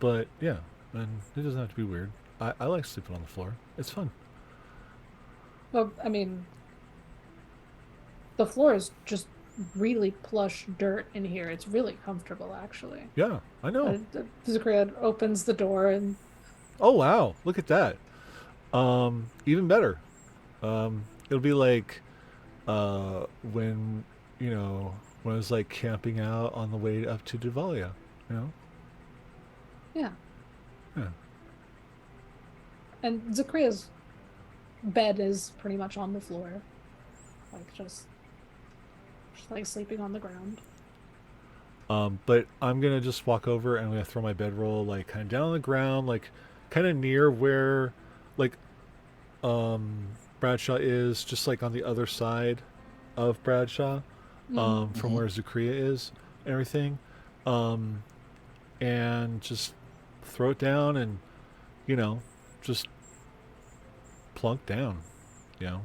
but yeah, and it doesn't have to be weird. I like sleeping on the floor. It's fun. Well, I mean, the floor is just really plush dirt in here. It's really comfortable, actually. Yeah, I know. Zakria opens the door and Oh wow, look at that. Even better. It'll be like when when I was like camping out on the way up to Duvalia, you know? yeah. Yeah. And Zakria's bed is pretty much on the floor. Like just like sleeping on the ground. But I'm gonna just walk over and I'm gonna throw my bedroll like kind of down on the ground, like kind of near where like Bradshaw is, just like on the other side of Bradshaw, from where Zakria is and everything. And just throw it down and just plunk down, you know.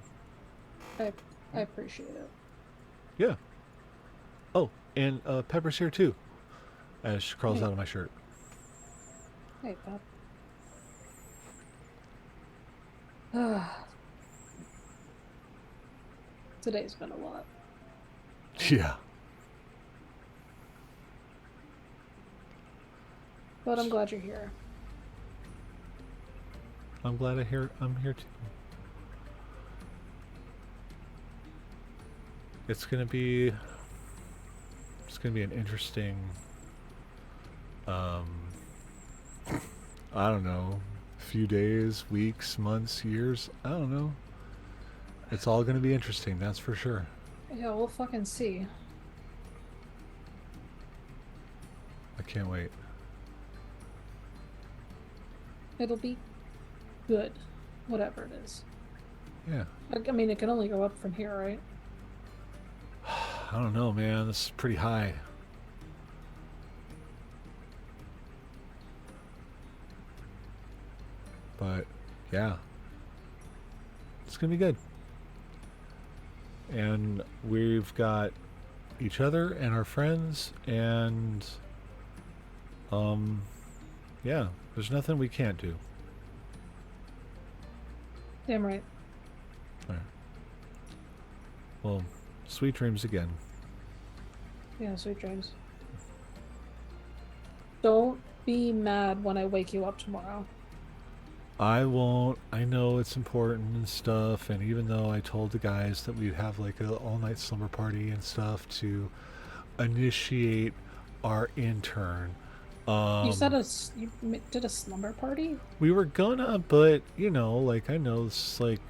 I appreciate it. Yeah. Oh, and Pepper's here too, as she crawls out of my shirt. Hey, Pep. Today's been a lot. Yeah. But I'm glad you're here. I'm glad I'm here too. It's gonna be an interesting um I don't know, few days, weeks, months, years. I don't know. It's all gonna be interesting, that's for sure. Yeah, we'll fucking see. I can't wait. It'll be good. Whatever it is. Yeah. I mean, it can only go up from here, right? I don't know, man. This is pretty high. But yeah, it's gonna be good. And we've got each other and our friends, and yeah, there's nothing we can't do. Damn right. All right. Well, sweet dreams again. Yeah, sweet dreams. Don't be mad when I wake you up tomorrow. I won't. I know it's important and stuff, and even though I told the guys that we'd have like a all-night slumber party and stuff to initiate our intern. You said you did a slumber party? We were gonna, but you know, like I know it's like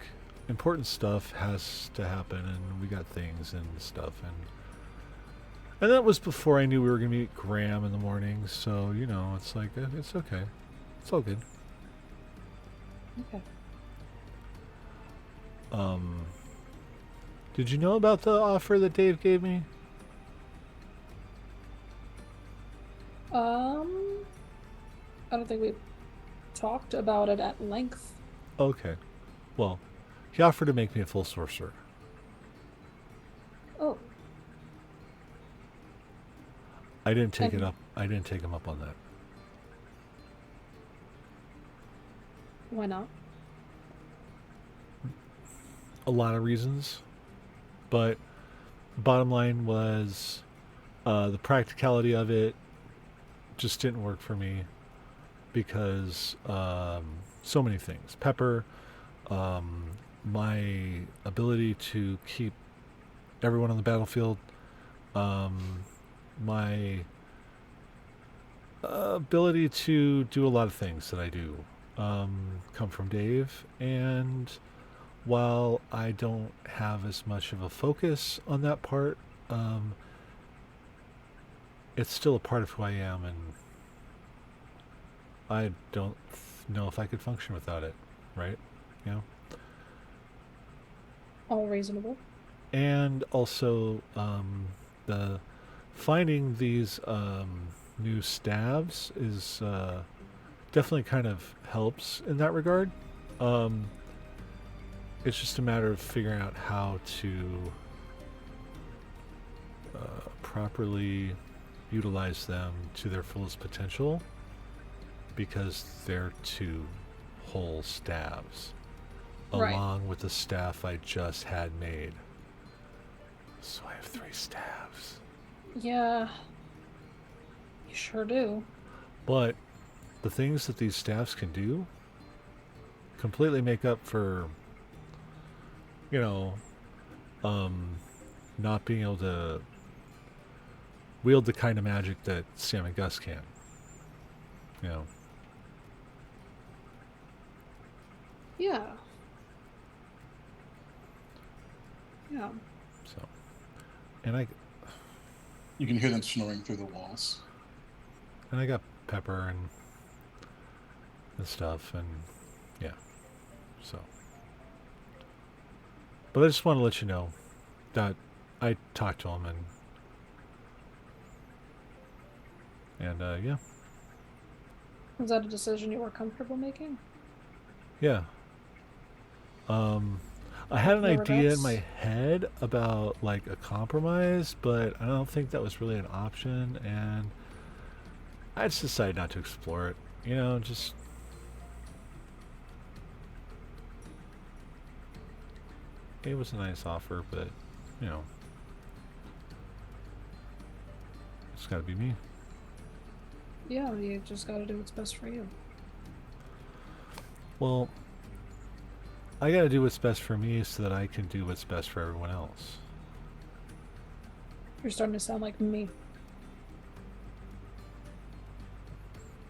important stuff has to happen, and we got things and stuff, and that was before I knew we were gonna meet Graham in the morning. So you know, it's like it's okay, it's all good. Okay. Did you know about the offer that Dave gave me? I don't think we talked about it at length. Okay. Well, he offered to make me a full sorcerer. Oh, I didn't take it And- up. I didn't take him up on that. why not? A lot of reasons, but the bottom line was the practicality of it just didn't work for me because so many things. Pepper, my ability to keep everyone on the battlefield, my ability to do a lot of things that I do come from Dave, and while I don't have as much of a focus on that part, it's still a part of who I am, and I don't know if I could function without it, right? You know? All reasonable. And also, the finding these new stabs is definitely kind of helps in that regard. It's just a matter of figuring out how to properly utilize them to their fullest potential, because they're two whole stabs Right. along with the staff I just had made. So I have 3 staves. Yeah. You sure do. But the things that these staffs can do completely make up for, you know, not being able to wield the kind of magic that Sam and Gus can. You know. Yeah. Yeah. So, and I You can hear them snoring through the walls. got Pepper and stuff, and yeah. So, but I just want to let you know that I talked to him, and yeah, Was that a decision you were comfortable making? yeah. I had an No idea in regrets? my head about like a compromise, but I don't think that was really an option, and I just decided not to explore it. You know, just it was a nice offer, but you know, it's got to be me. Yeah, you just gotta do what's best for you. Well, I got to do what's best for me so that I can do what's best for everyone else. You're starting to sound like me.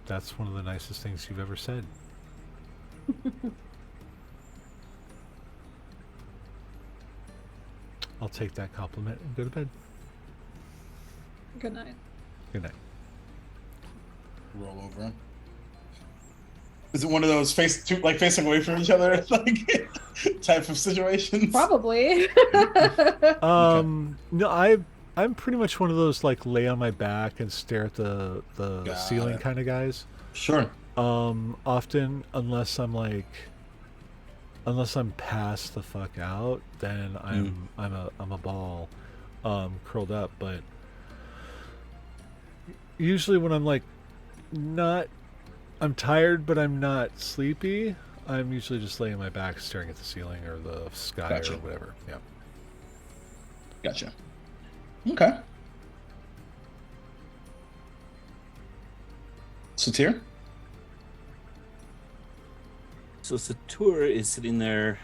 That's one of the nicest things you've ever said. I'll take that compliment and go to bed. Good night. Good night. Roll over. Is it one of those facing away from each other like type of situations? Probably. No, I'm pretty much one of those like lay on my back and stare at the Got ceiling it. kind of guys. Sure. Often unless I'm passed the fuck out, then I'm a ball curled up, but usually when I'm like not I'm tired but I'm not sleepy, I'm usually just laying on my back staring at the ceiling or the sky Gotcha. or whatever. Yeah. Gotcha. Okay. Satir? So Satur is sitting there,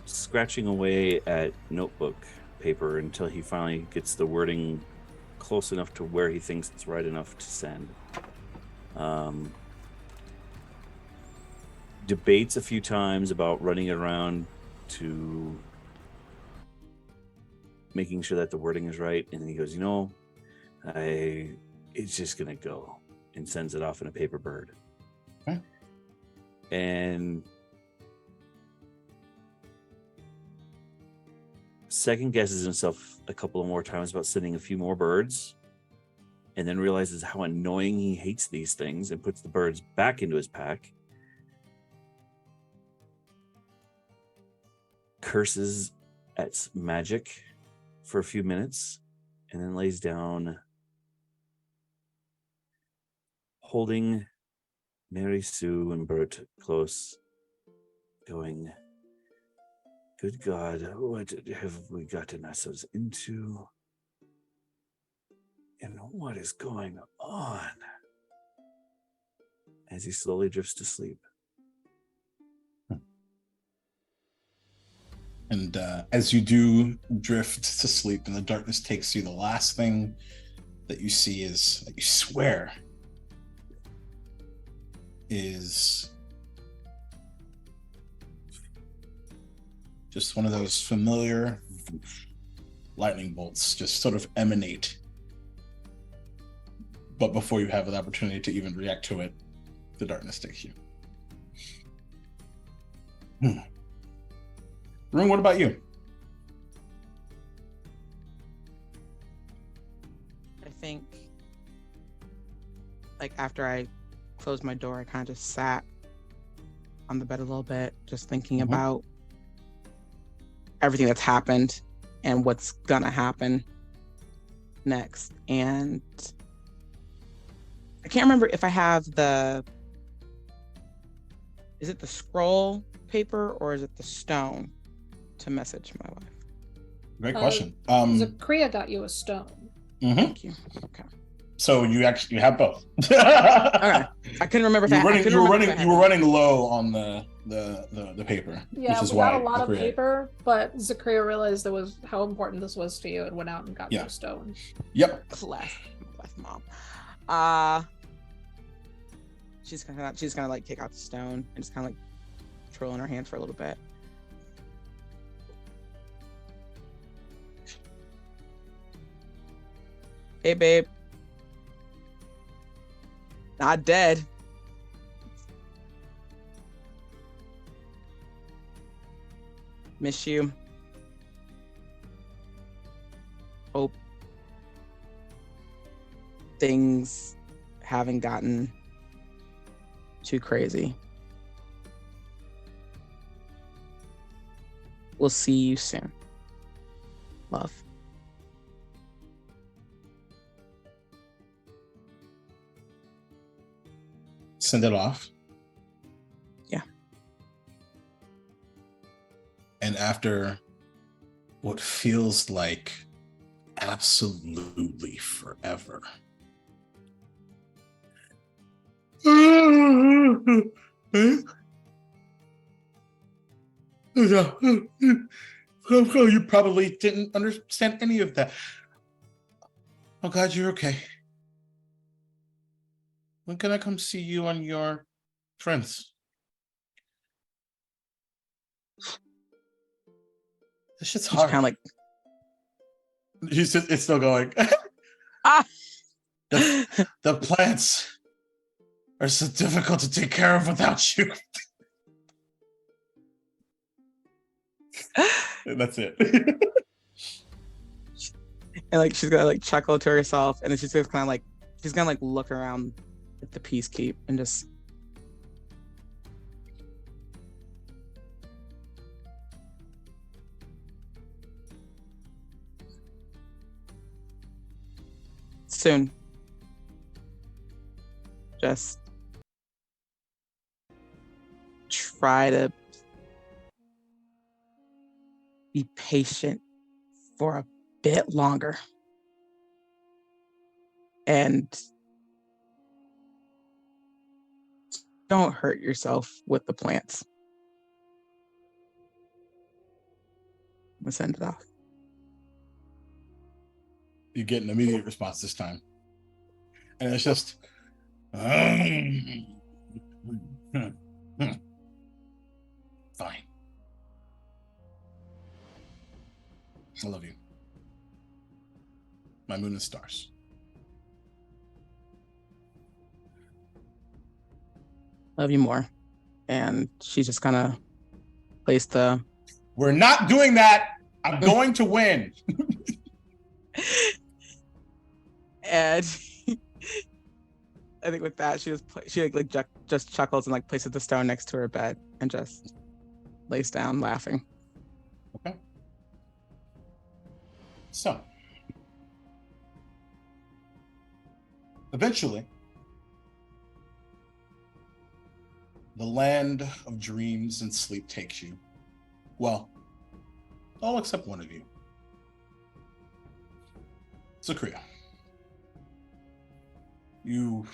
scratching away at notebook paper until he finally gets the wording close enough to where he thinks it's right enough to send. Debates a few times about running it around to making sure that the wording is right, and then he goes, it's just gonna go, and sends it off in a paper bird. Okay. And second guesses himself a couple of more times about sending a few more birds, and then realizes how annoying he hates these things and puts the birds back into his pack. Curses at magic for a few minutes, and then lays down, holding Mary Sue and Bert close, going, "Good God, what have we gotten ourselves into? And what is going on?" As he slowly drifts to sleep. And as you do drift to sleep and the darkness takes you, the last thing that you see is, that you swear, is just one of those familiar lightning bolts just sort of emanate. But before you have an opportunity to even react to it, the darkness takes you. Rune, what about you? I think, like, after I closed my door, I kind of just sat on the bed a little bit, just thinking about everything that's happened and what's gonna happen next. And I can't remember if I have is it the scroll paper or is it the stone to message my wife? Great question. Zakria got you a stone. Thank you. Okay. So you have both. Okay. I couldn't remember if you were running low on the paper. Yeah, which is we why got a lot of Zakria- paper, but Zakria realized how important this was to you and went out and got you a stone. Yep. Bless mom. She's gonna like take out the stone and just kind of like twirl in her hand for a little bit. Hey, babe. Not dead. Miss you. Hope things haven't gotten too crazy. We'll see you soon. Love. Send it off. Yeah. after what feels like absolutely forever, you probably didn't understand any of that. I'm glad you're okay. When can I come see you and your friends? This shit's She hard. kind of like, It's still going. ah. The plants are so difficult to take care of without you. That's it. And like she's gonna like chuckle to herself, and then she's just kind of like she's gonna like look around at the Peacekeep and just soon. Just try to be patient for a bit longer. And don't hurt yourself with the plants. Let's send it off. You get an immediate response this time. And it's just fine. I love you. My moon and stars. Love you more. And she's just gonna place the We're not doing that. I'm going to win. and I think with that she just chuckles and like places the stone next to her bed and just lays down laughing. Okay. So, eventually, the land of dreams and sleep takes you. Well, all except one of you. Zakria. You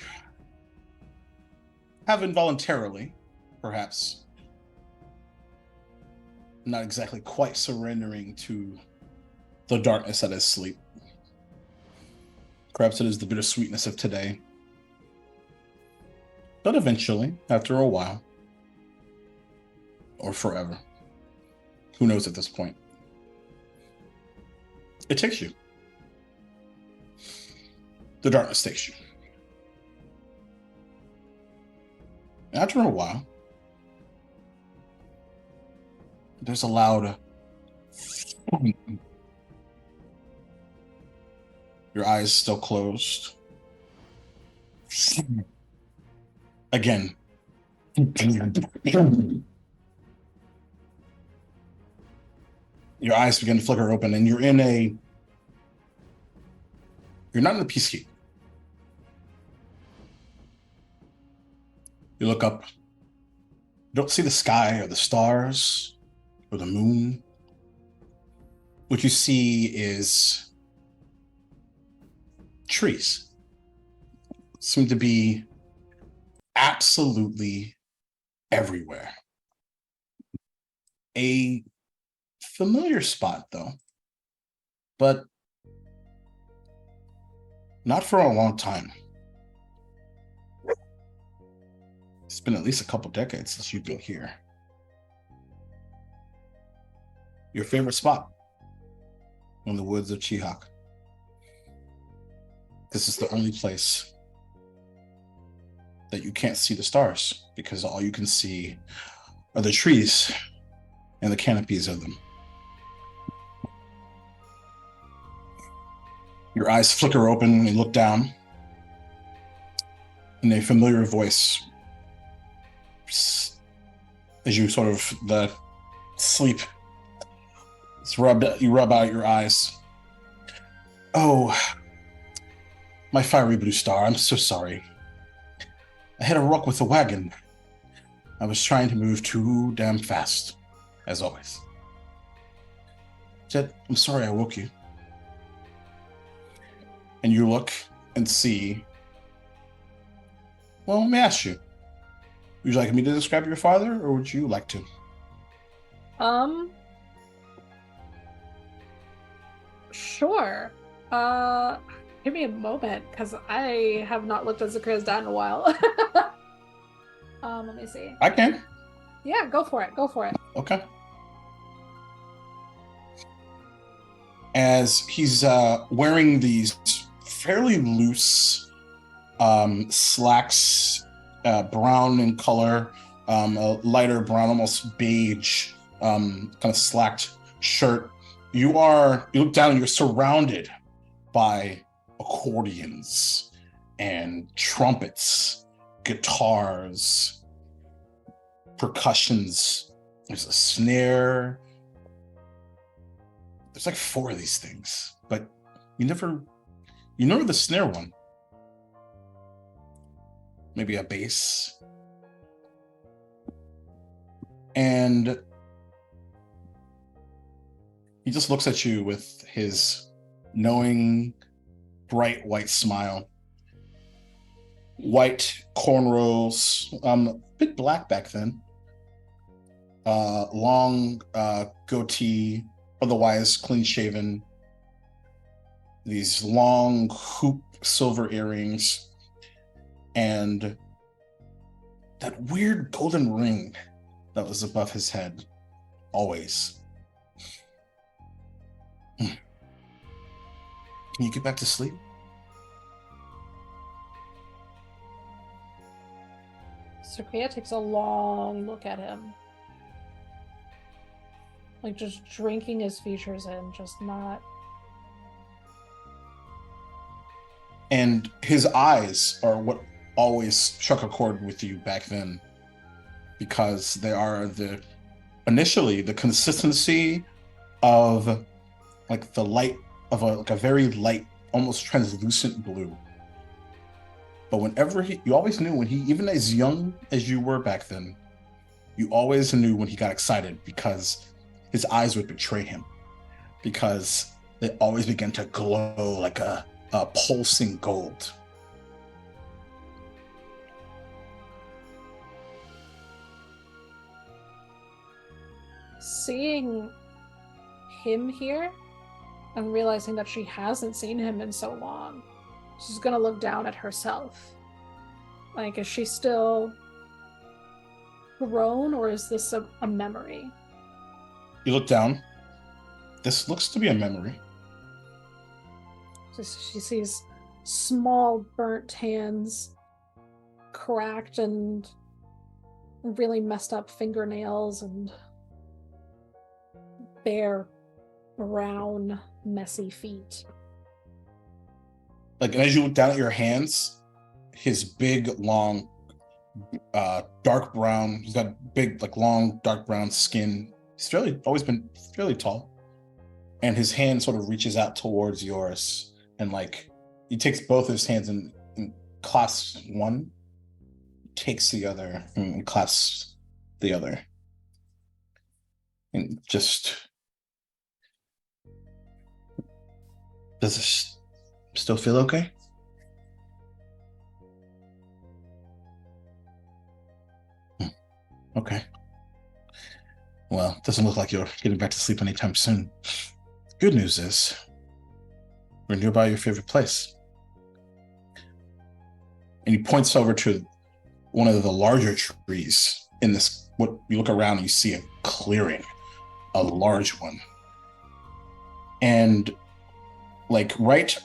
have involuntarily, perhaps, not exactly quite surrendering to the darkness that is sleep. Perhaps it is the bittersweetness of today. But eventually, after a while, or forever, who knows at this point, it takes you. The darkness takes you. After a while, there's a loud your eyes still closed. Again. Your eyes begin to flicker open and you're not in the Peacekeep. You look up. You don't see the sky or the stars or the moon. What you see is trees. Seem to be absolutely everywhere. A familiar spot, though, but not for a long time. It's been at least a couple decades since you've been here. Your favorite spot in the woods of Chihak. This is the only place that you can't see the stars because all you can see are the trees and the canopies of them. Your eyes flicker open and look down, and a familiar voice, as you sort of the sleep, you rub out your eyes. Oh, my fiery blue star, I'm so sorry. I hit a rock with a wagon. I was trying to move too damn fast, as always. Said, I'm sorry I woke you. And you look and see. Well, let me ask you. Would you like me to describe your father, or would you like to? Sure. Uh, Give me a moment, because I have not looked at Zakria's dad in a while. Let me see. I can. Yeah, go for it. Go for it. Okay. As he's wearing these fairly loose slacks, brown in color, a lighter brown, almost beige, kind of slacked shirt. You look down and you're surrounded by accordions and trumpets, guitars, percussions. There's a snare. There's like 4 of these things, but you know the snare one. Maybe a bass. And he just looks at you with his knowing, bright white smile. White cornrows, a bit black back then. Long goatee, otherwise clean shaven. These long hoop silver earrings. And that weird golden ring that was above his head, always. Can you get back to sleep? Zakria takes a long look at him. Like, just drinking his features in, just not... And his eyes are what always struck a chord with you back then, because they are initially the consistency of like the light of a very light, almost translucent blue. But whenever you always knew when he, even as young as you were back then, you always knew when he got excited, because his eyes would betray him, because they always began to glow like a pulsing gold. Seeing him here and realizing that she hasn't seen him in so long, she's gonna look down at herself. Like, is she still grown, or is this a memory? You look down. This looks to be a memory. So she sees small burnt hands, cracked and really messed up fingernails, and bare, brown, messy feet. Like, and as you look down at your hands, his big, long, dark brown, he's got big, like, long, dark brown skin. He's always been fairly tall. And his hand sort of reaches out towards yours, and like, he takes both his hands and clasps one, takes the other, and clasps the other. And just... Does this still feel okay? Okay. Well, it doesn't look like you're getting back to sleep anytime soon. Good news is, we're nearby your favorite place. And he points over to one of the larger trees in this, what you look around and you see a clearing, a large one. And like right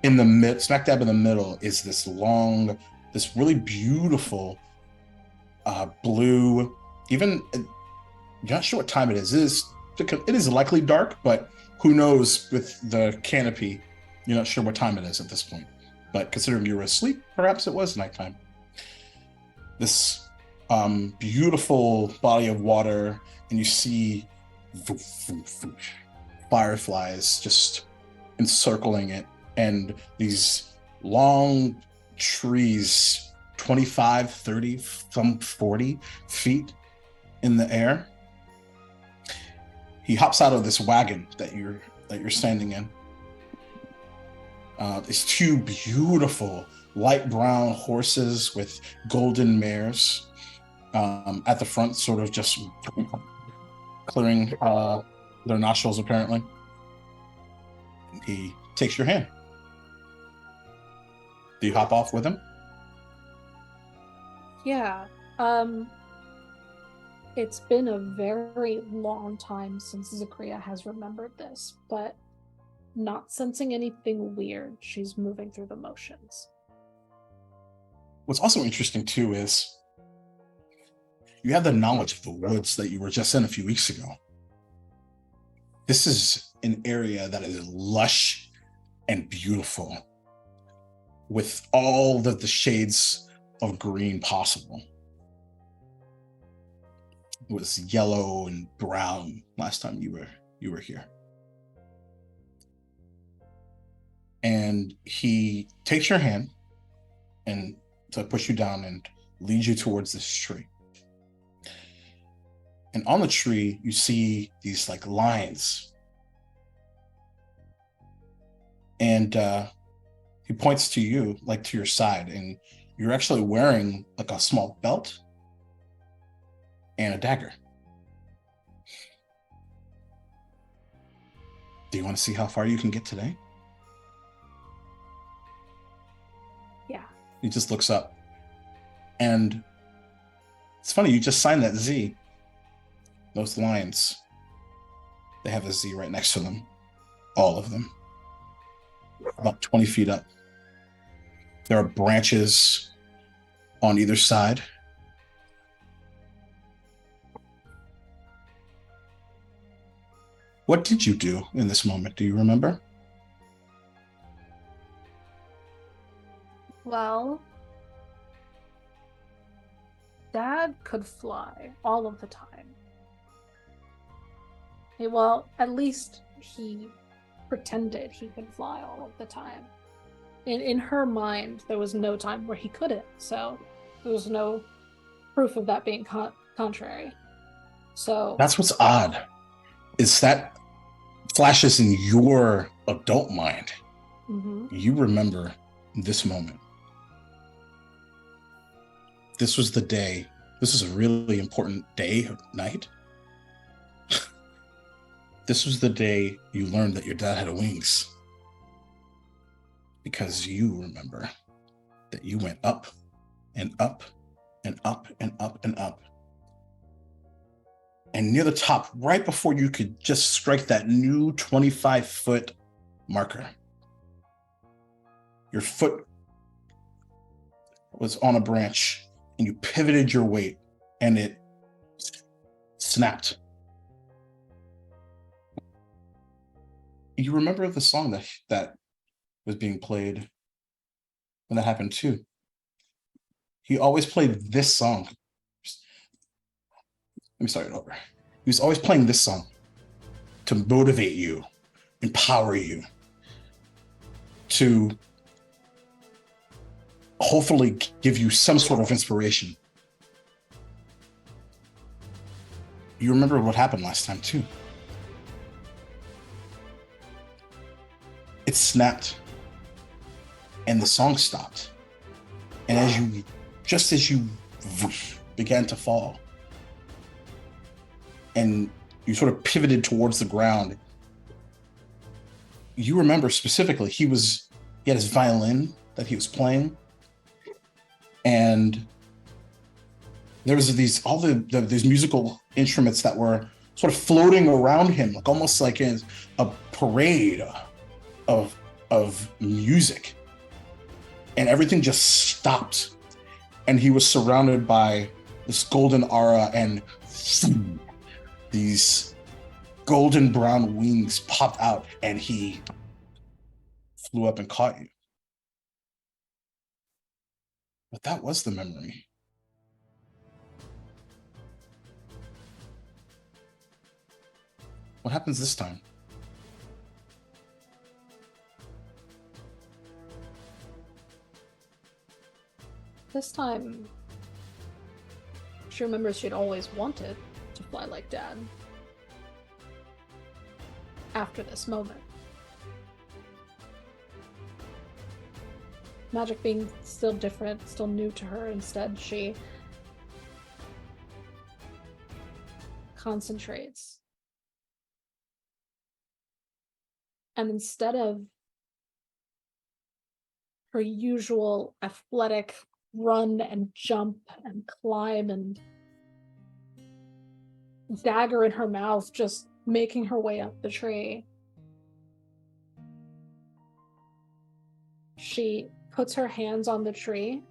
in the mid, smack dab in the middle, is this long, this really beautiful blue, even, you're not sure what time it is. It is likely dark, but who knows with the canopy, you're not sure what time it is at this point. But considering you were asleep, perhaps it was nighttime. This beautiful body of water, and you see fireflies just encircling it, and these long trees, 25, 30, some 40 feet in the air. He hops out of this wagon that you're standing in. These two beautiful light brown horses with golden mares at the front, sort of just clearing their nostrils, apparently. He takes your hand. Do you hop off with him? Yeah. It's been a very long time since Zakria has remembered this, but not sensing anything weird, she's moving through the motions. What's also interesting, too, is you have the knowledge of the woods that you were just in a few weeks ago. This is an area that is lush and beautiful, with all of the shades of green possible. It was yellow and brown last time you were here. And he takes your hand and to push you down and leads you towards this tree. And on the tree, you see these like lines. And he points to you, like to your side, and you're actually wearing like a small belt and a dagger. Do you want to see how far you can get today? Yeah. He just looks up. And it's funny, you just signed that Z. Those lines, they have a Z right next to them. All of them. About 20 feet up. There are branches on either side. What did you do in this moment? Do you remember? Well, Dad could fly all of the time. Well, at least he pretended he could fly all of the time. In her mind, there was no time where he couldn't, so there was no proof of that being contrary. So that's what's odd, is that flashes in your adult mind. Mm-hmm. You remember this moment. This was the day. This was a really important day or night. This was the day you learned that your dad had wings. Because you remember that you went up and up and up and up and up. And near the top, right before you could just strike that new 25-foot marker, your foot was on a branch and you pivoted your weight and it snapped. You remember the song that was being played when that happened too. He always played this song. Let me start it over. He was always playing this song to motivate you, empower you, to hopefully give you some sort of inspiration. You remember what happened last time too. It snapped and the song stopped. And just as you began to fall and you sort of pivoted towards the ground, you remember specifically he had his violin that he was playing, and there was these musical instruments that were sort of floating around him, like almost like in a parade of music, and everything just stopped, and he was surrounded by this golden aura, and these golden brown wings popped out, and he flew up and caught you. But that was the memory. What happens this time? This time, she remembers she'd always wanted to fly like Dad. after this moment. Magic being still different, still new to her, instead she concentrates. And instead of her usual athletic run and jump and climb and dagger in her mouth, just making her way up the tree, she puts her hands on the tree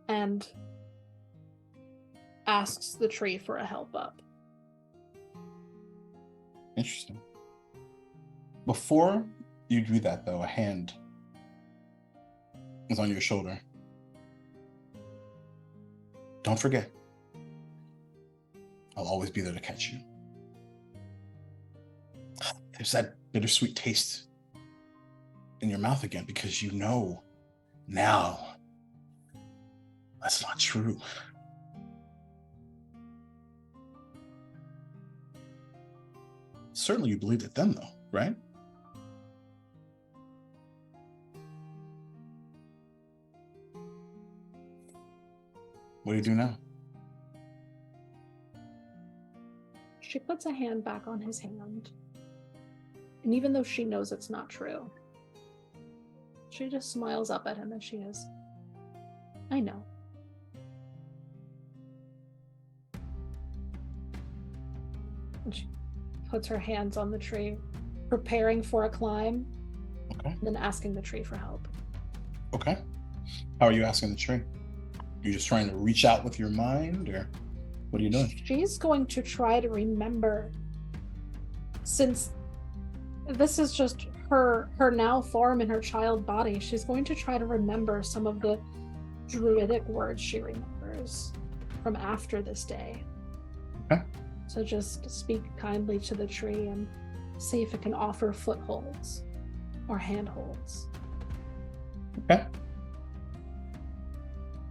and asks the tree for a help up. Interesting. Before you do that, though, a hand is on your shoulder. Don't forget, I'll always be there to catch you. There's that bittersweet taste in your mouth again, because you know now that's not true. Certainly you believed it then, though, right? What do you do now? She puts a hand back on his hand. And even though she knows it's not true, she just smiles up at him and she goes, I know. And she puts her hands on the tree, preparing for a climb, Okay. and then asking the tree for help. Okay. How are you asking the tree? You're just trying to reach out with your mind, or what are you doing? She's going to try to remember, since this is just her now form in her child body, she's going to try to remember some of the druidic words she remembers from after this day. Okay. So just speak kindly to the tree and see if it can offer footholds or handholds. Okay.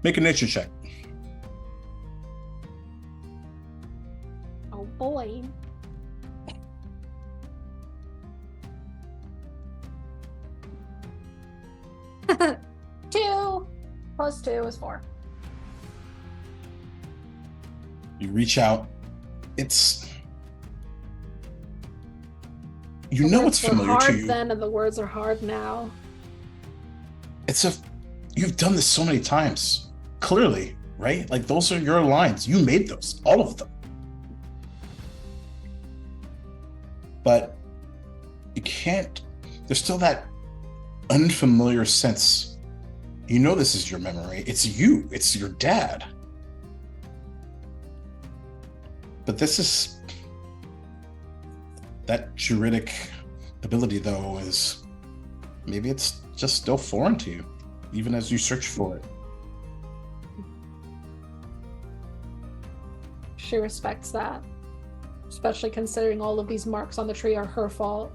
Make a nature check. Oh boy. Two plus 2 is 4. You reach out. You know it's familiar hard to you. then, and the words are hard now. You've done this so many times. Clearly, right? Like, those are your lines. You made those, all of them. But you can't, there's still that unfamiliar sense. You know this is your memory. It's you. It's your dad. But this is, that druidic ability, though, is, maybe it's just still foreign to you, even as you search for it. She respects that, especially considering all of these marks on the tree are her fault.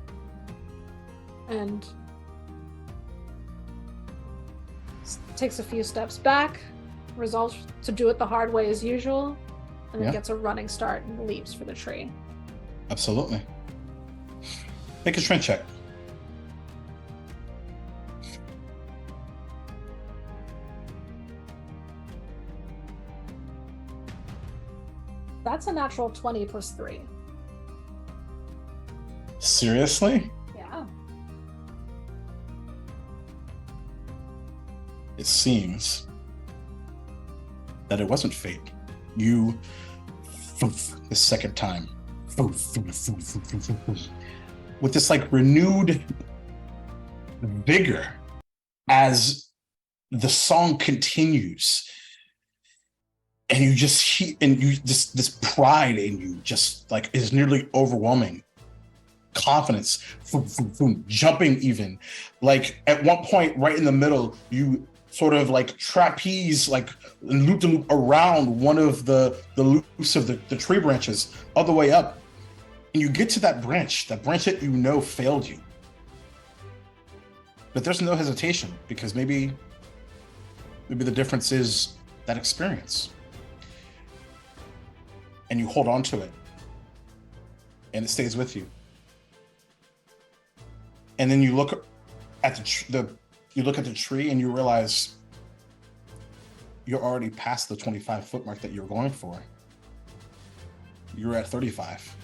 And takes a few steps back, resolves to do it the hard way as usual, and then gets a running start and leaps for the tree. Absolutely. Make a strength check. That's a natural 20 plus 3. Seriously? Yeah. It seems that it wasn't fate. You, the second time, with this like renewed vigor as the song continues, and you just this pride in you just like is nearly overwhelming. Confidence, jumping even. Like at one point, right in the middle, you sort of like trapeze, like loop to loop around one of the loops of the tree branches, all the way up, and you get to that branch that you know failed you. But there's no hesitation, because maybe the difference is that experience. And you hold on to it, and it stays with you. And then you look at you look at the tree and you realize you're already past the 25-foot mark that you're going for. You're at 35.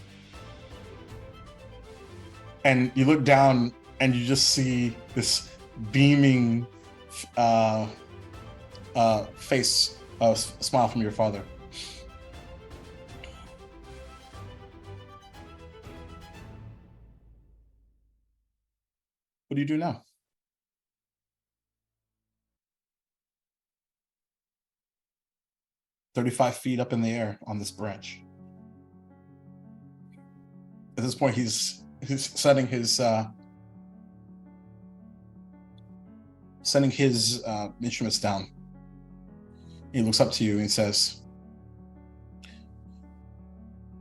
And you look down and you just see this beaming face, smile from your father. What do you do now? "35 feet up in the air on this branch." At this point, he's setting his instruments down. He looks up to you and says,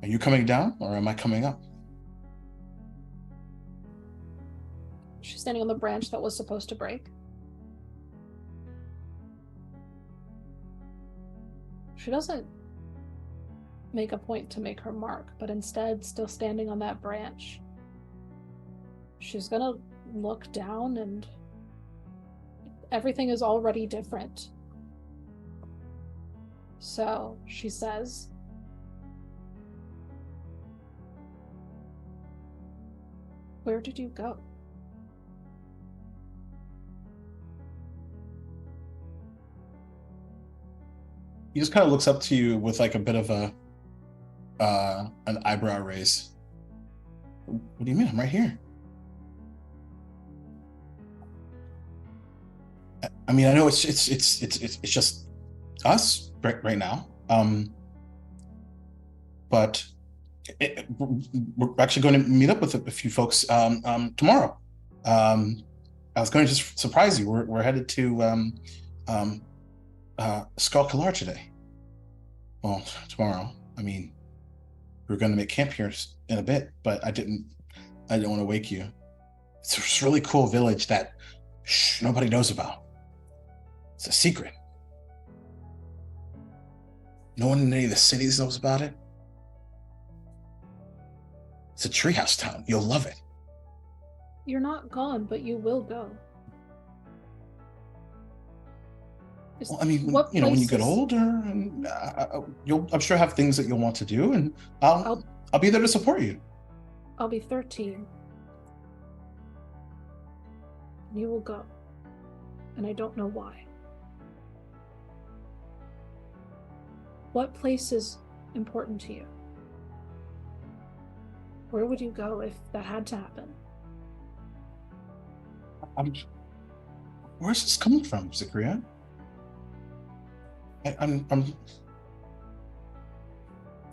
"Are you coming down or am I coming up?" She's standing on the branch that was supposed to break. She doesn't make a point to make her mark, but instead, still standing on that branch, she's gonna look down and everything is already different. So she says, "Where did you go?" He just kind of looks up to you with like a bit of an eyebrow raise. "What do you mean? I'm right here." I mean, I know it's just us right now. But we're actually going to meet up with a few folks tomorrow. I was going to just surprise you. We're headed to Skull Kalar today. Well, tomorrow. I mean, we're going to make camp here in a bit, but I didn't want to wake you. It's this really cool village that nobody knows about. It's a secret. No one in any of the cities knows about it. It's a treehouse town. You'll love it. You're not gone, but you will go. Well, I mean, when you get older, and you'll, I'm sure, have things that you'll want to do, and I'll be there to support you. I'll be 13. And you will go. And I don't know why. What place is important to you? Where would you go if that had to happen? Where's this coming from, Zikria? I'm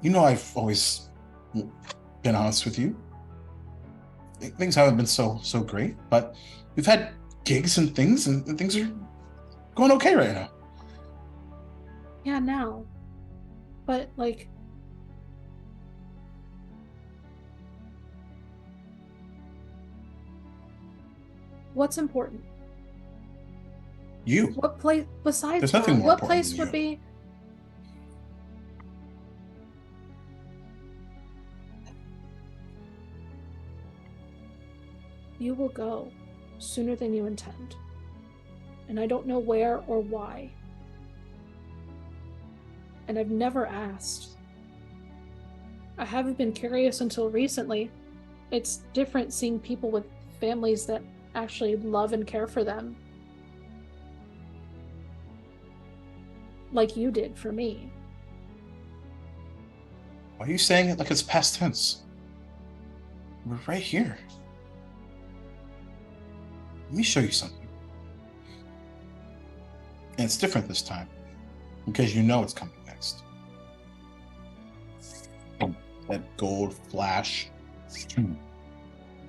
I've always been honest with you. Things haven't been so great, but we've had gigs and things, and things are going okay right now. Yeah, now. But, like, what's important? You. What place besides There's nothing that, more what important place than would you. be? You will go sooner than you intend. And I don't know where or why. And I've never asked. I haven't been curious until recently. It's different seeing people with families that actually love and care for them. Like you did for me. Why are you saying it like it's past tense? We're right here. Let me show you something. And it's different this time, because you know it's coming next. That gold flash.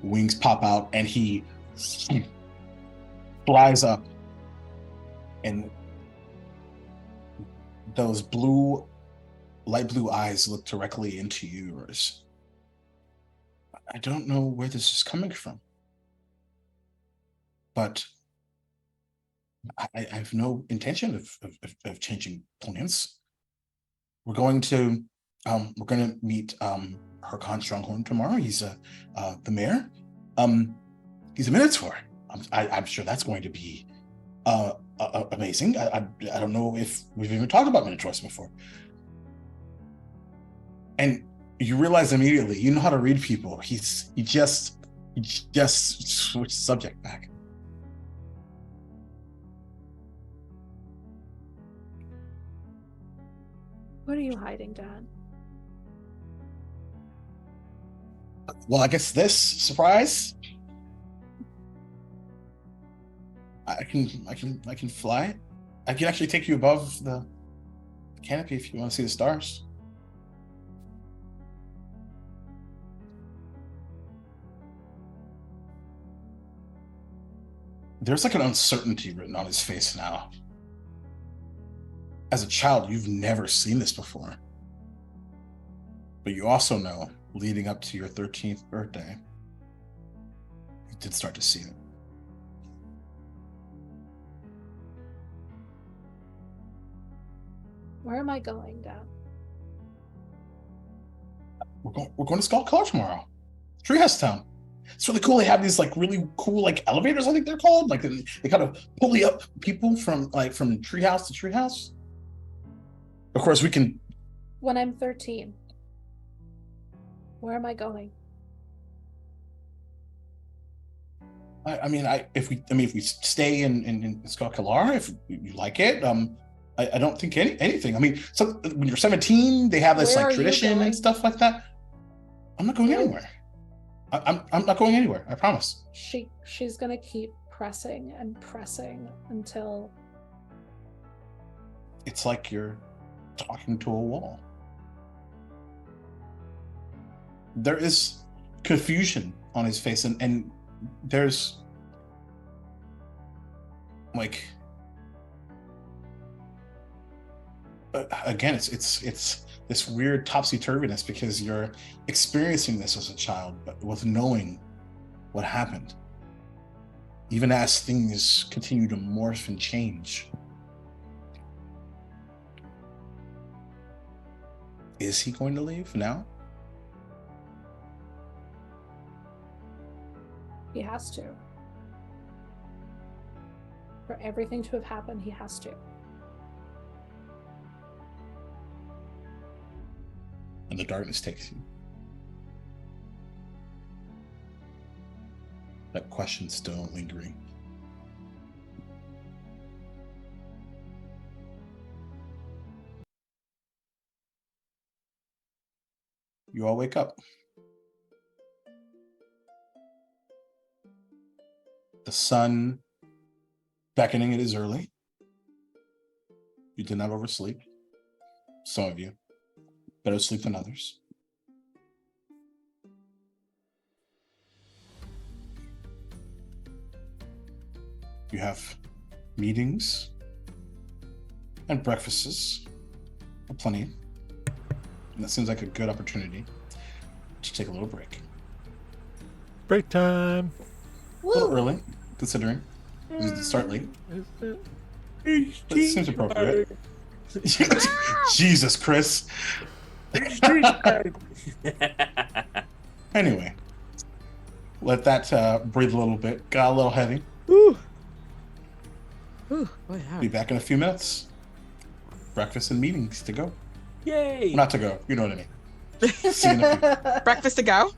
Wings pop out, and he flies up. And those light blue eyes look directly into yours. I don't know where this is coming from, but I have no intention of changing plans. We're going to meet Harkon Stronghorn tomorrow. He's the mayor. he's a Minotaur. I'm sure that's going to be amazing. I don't know if we've even talked about Minotaurs before. And you realize immediately, you know how to read people. He just switched the subject back. What are you hiding, Dad? Well, I guess this surprise. I can fly. I can actually take you above the canopy if you want to see the stars. There's like an uncertainty written on his face now. As a child, you've never seen this before. But you also know, leading up to your 13th birthday, you did start to see it. Where am I going, Dad? We're going to Skull Color tomorrow. Treehouse Town. It's really cool. They have these like really cool like elevators, I think they're called. Like they kind of pulley up people from treehouse to treehouse. Of course, we can. When I'm 13, where am I going? If we stay in Skull Color, if you like it, I don't think anything. I mean, so when you're 17, they have this Where like are you tradition going? and stuff like that. I'm not going anywhere. I'm not going anywhere. I promise. She's gonna keep pressing and pressing until It's like you're talking to a wall. There is confusion on his face, and there's like again, it's this weird topsy-turviness because you're experiencing this as a child, but with knowing what happened, even as things continue to morph and change. Is he going to leave now? he has to. For everything to have happened, he has to. And the darkness takes you. That question still lingering. You all wake up. The sun beckoning, it is early. You did not oversleep. Some of you. Better sleep than others. You have meetings and breakfasts, plenty. And that seems like a good opportunity to take a little break. Break time. A little early, considering we did start late. But it seems appropriate. Jesus, Chris. Anyway, let that breathe a little bit. Got a little heavy. Ooh. Ooh, boy, Be back in a few minutes. Breakfast and meetings to go. Yay! Not to go. You know what I mean. See you in a few. Breakfast to go.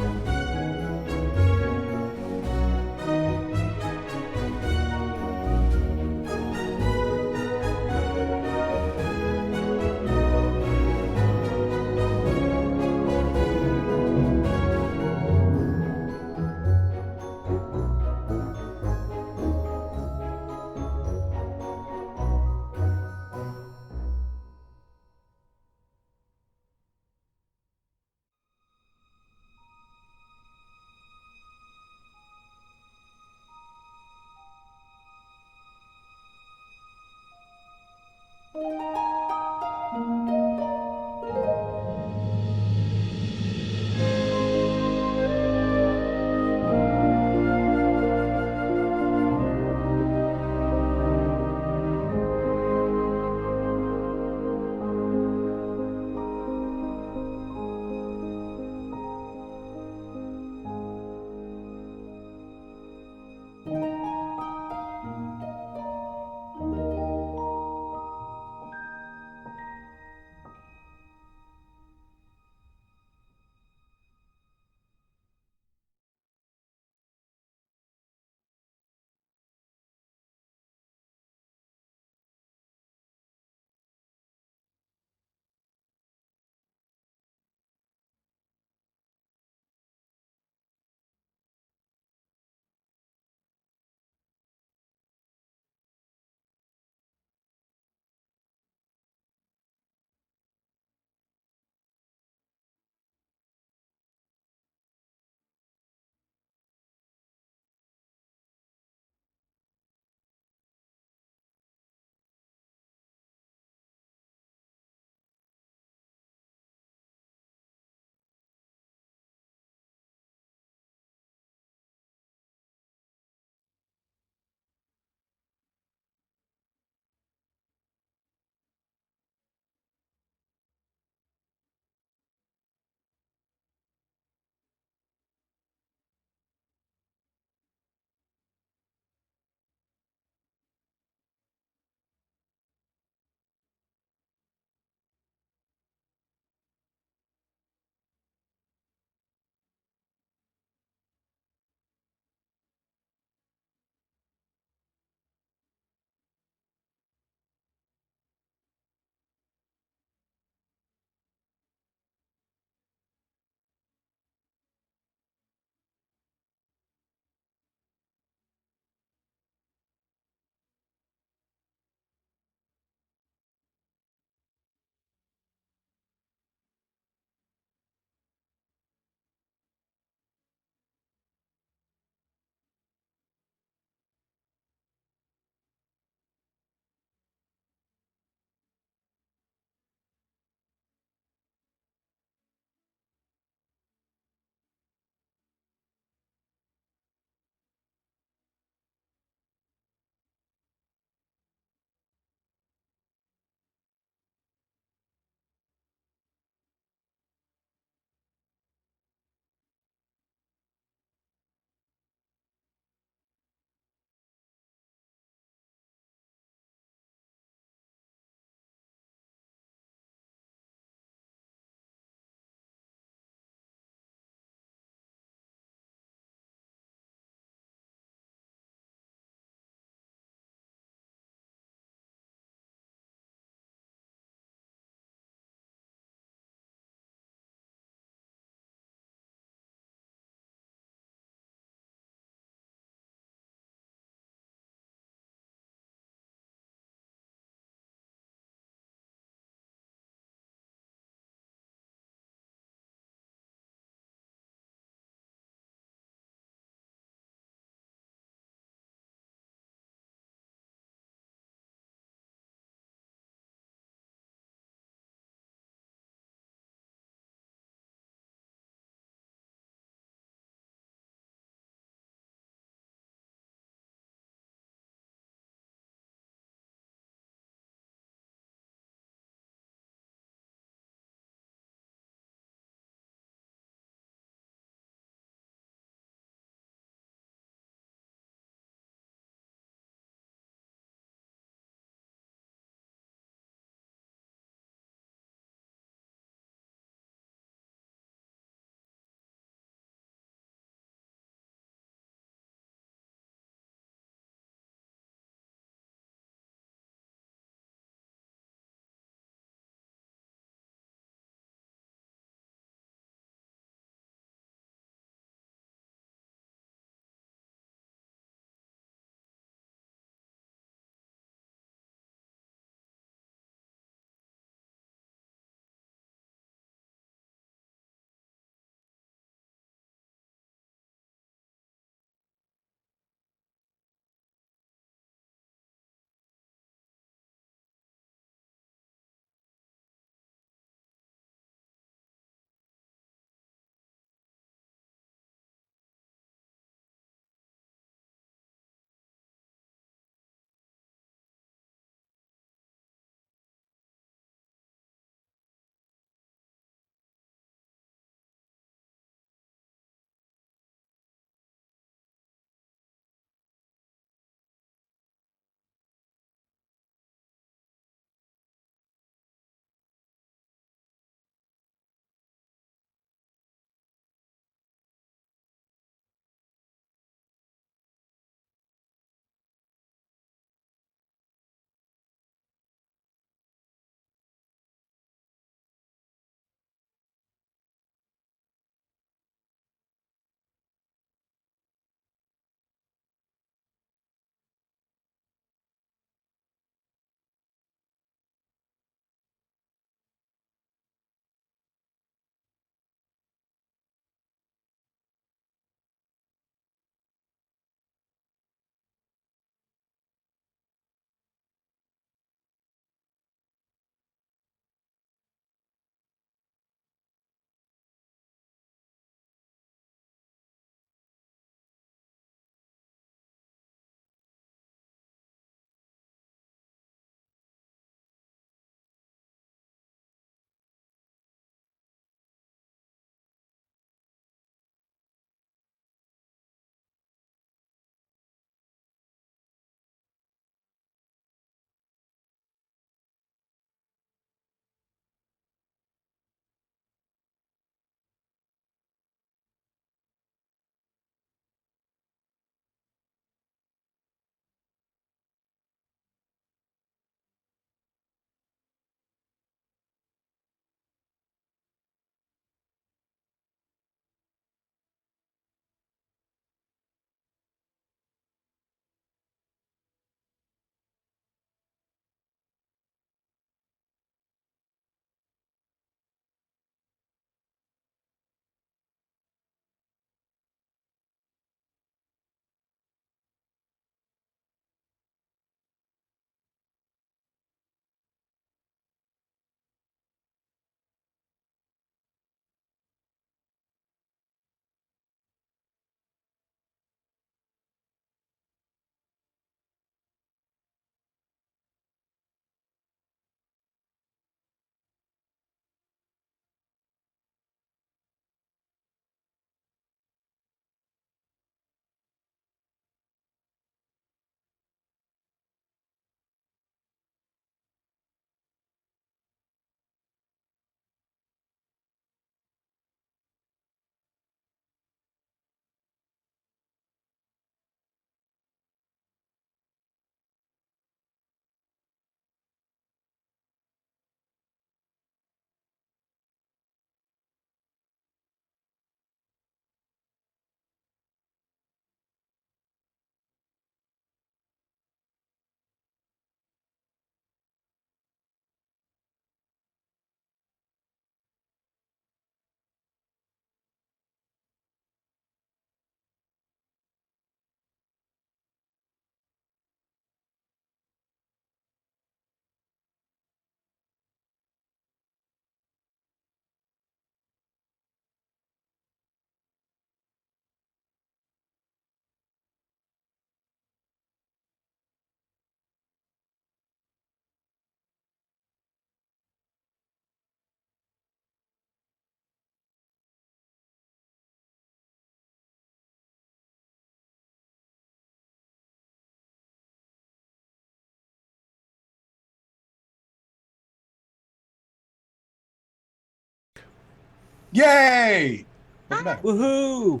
Yay! Welcome back. Woohoo!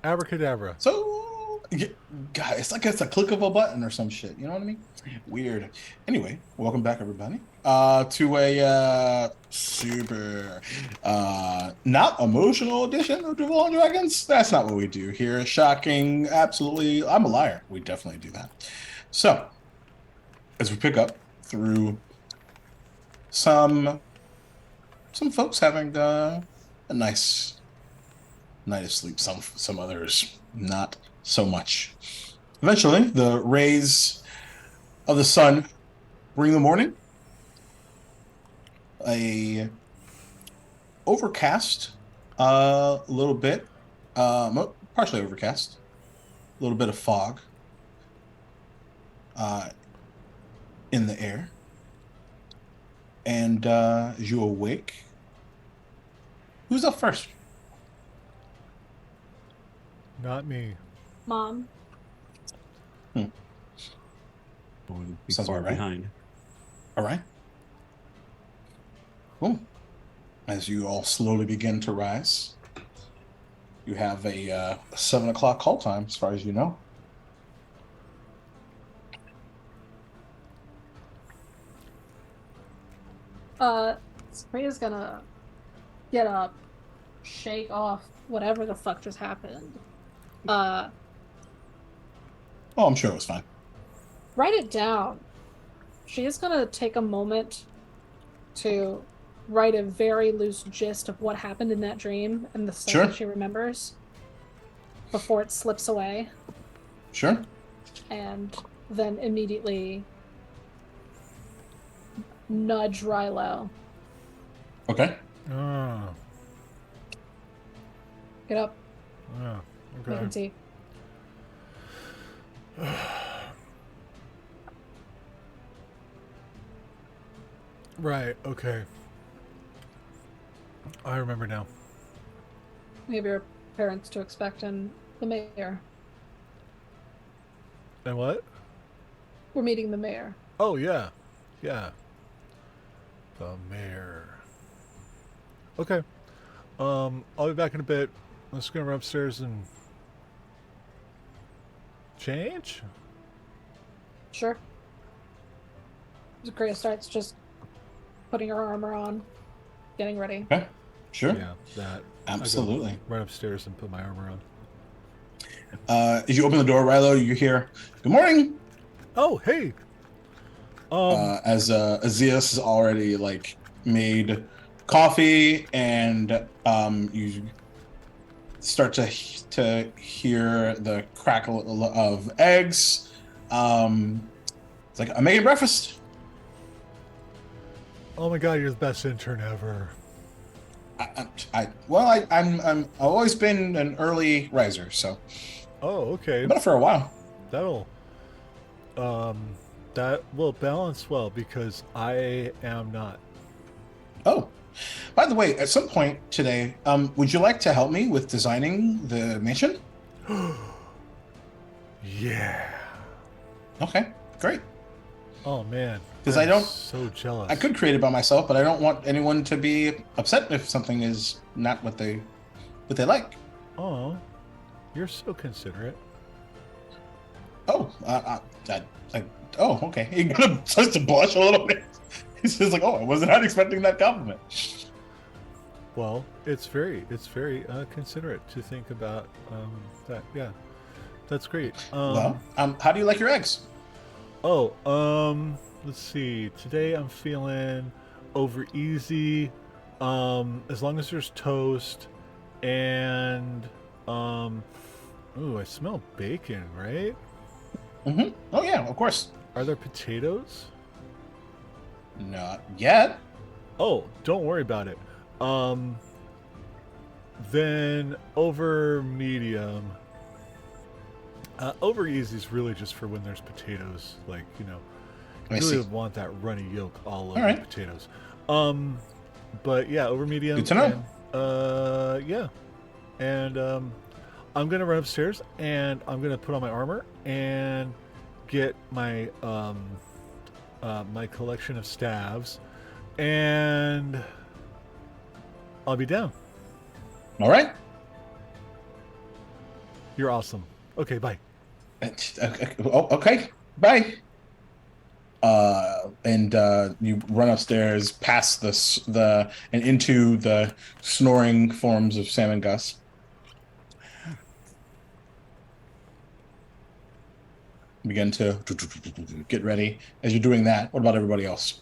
Abracadabra. So, yeah, God, it's a click of a button or some shit. You know what I mean? Weird. Anyway, welcome back, everybody. To a super not emotional edition of Duval Dragons. That's not what we do here. Shocking. Absolutely. I'm a liar. We definitely do that. So, as we pick up through some folks having a nice night of sleep. Some others not so much. Eventually, the rays of the sun bring the morning. A overcast, a little bit, partially overcast, a little bit of fog uh, in the air. And as you awake, who's up first? Not me. Mom. Going to be Sounds far about right. behind. All right. Cool. As you all slowly begin to rise, you have a 7 o'clock call time, as far as you know. Sabria's gonna get up, shake off whatever the fuck just happened. Oh, I'm sure it was fine. Write it down. She is gonna take a moment to write a very loose gist of what happened in that dream and the stuff Sure. that she remembers before it slips away, Sure. and then immediately nudge Rilo. Okay. Oh, Get up, oh, make him okay. tea. Right, okay. I remember now. We have your parents to expect and the mayor. And what? We're meeting the mayor. Oh, yeah. Yeah. The mayor. Okay. I'll be back in a bit. I'm just gonna run upstairs and change? Sure. Zakria starts just putting her armor on, getting ready. Okay. Sure. Yeah, that. Absolutely. I go run upstairs and put my armor on. As you open the door, Rilo, you hear, "Good morning." Oh, hey. As Azias has already like made coffee, and you start to hear the crackle of eggs. It's like, I'm making breakfast. Oh my god, you're the best intern ever. I've always been an early riser, so Oh, okay. I've been up for a while. That'll that will balance well because I am not. Oh, by the way, at some point today, would you like to help me with designing the mansion? Yeah. Okay, great. Oh man. 'Cause I'm I don't- so jealous. I could create it by myself, but I don't want anyone to be upset if something is not what they like. Oh, you're so considerate. Oh, oh, okay. He kind of starts to blush a little bit. He's just like, oh, I was not expecting that compliment. Well, it's very considerate to think about that. Yeah, that's great. Well, how do you like your eggs? Oh, let's see. Today I'm feeling over easy. As long as there's toast and ooh, I smell bacon, right? Mm-hmm. Oh yeah, of course. Are there potatoes? Not yet. Oh, don't worry about it. Then over medium. Over easy is really just for when there's potatoes. Like, you know, I you really see. want that runny yolk all over right. the potatoes. But yeah, over medium. Good to know. And, yeah. And I'm gonna run upstairs and I'm gonna put on my armor and get my my collection of staves and I'll be down. All right. You're awesome. Okay, bye. Okay. Bye. And you run upstairs past the and into the snoring forms of Sam and Gus. Begin to get ready. As you're doing that, what about everybody else?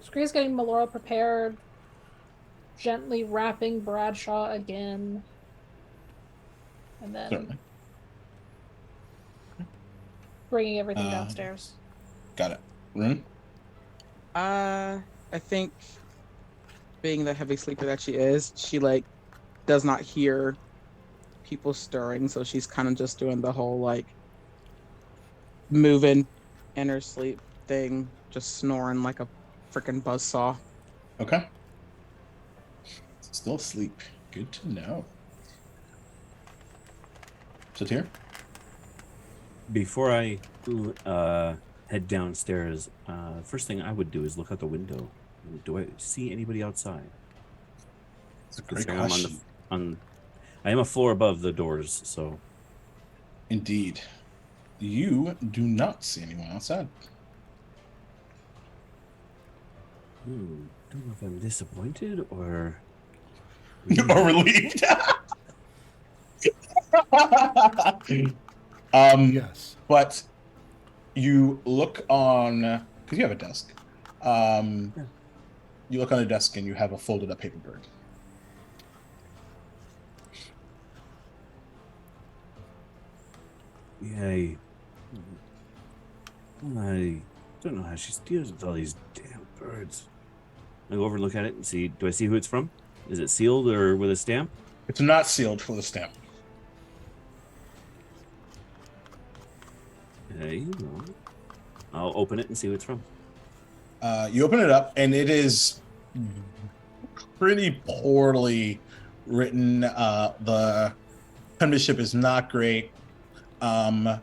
Scree's getting Melora prepared, gently wrapping Bradshaw again. And then Certainly. bringing everything downstairs. Got it. Rune? I think being the heavy sleeper that she is, she like does not hear people stirring, so she's kind of just doing the whole like moving in her sleep thing, just snoring like a freaking buzzsaw. Okay. Still asleep. Good to know. Sit here. Before I head downstairs, first thing I would do is look out the window. Do I see anybody outside? It's a great Considering question. I am a floor above the doors, so Indeed. You do not see anyone outside. don't know if I'm disappointed or Or relieved. Yes. But you look on, because you have a desk. You look on a desk and you have a folded up paper bird. Yeah, I don't know how she deals with all these damn birds. I go over and look at it and see. Do I see who it's from? Is it sealed or with a stamp? It's not sealed with a stamp. Hey, well, I'll open it and see who it's from. You open it up and it is pretty poorly written. The penmanship is not great. But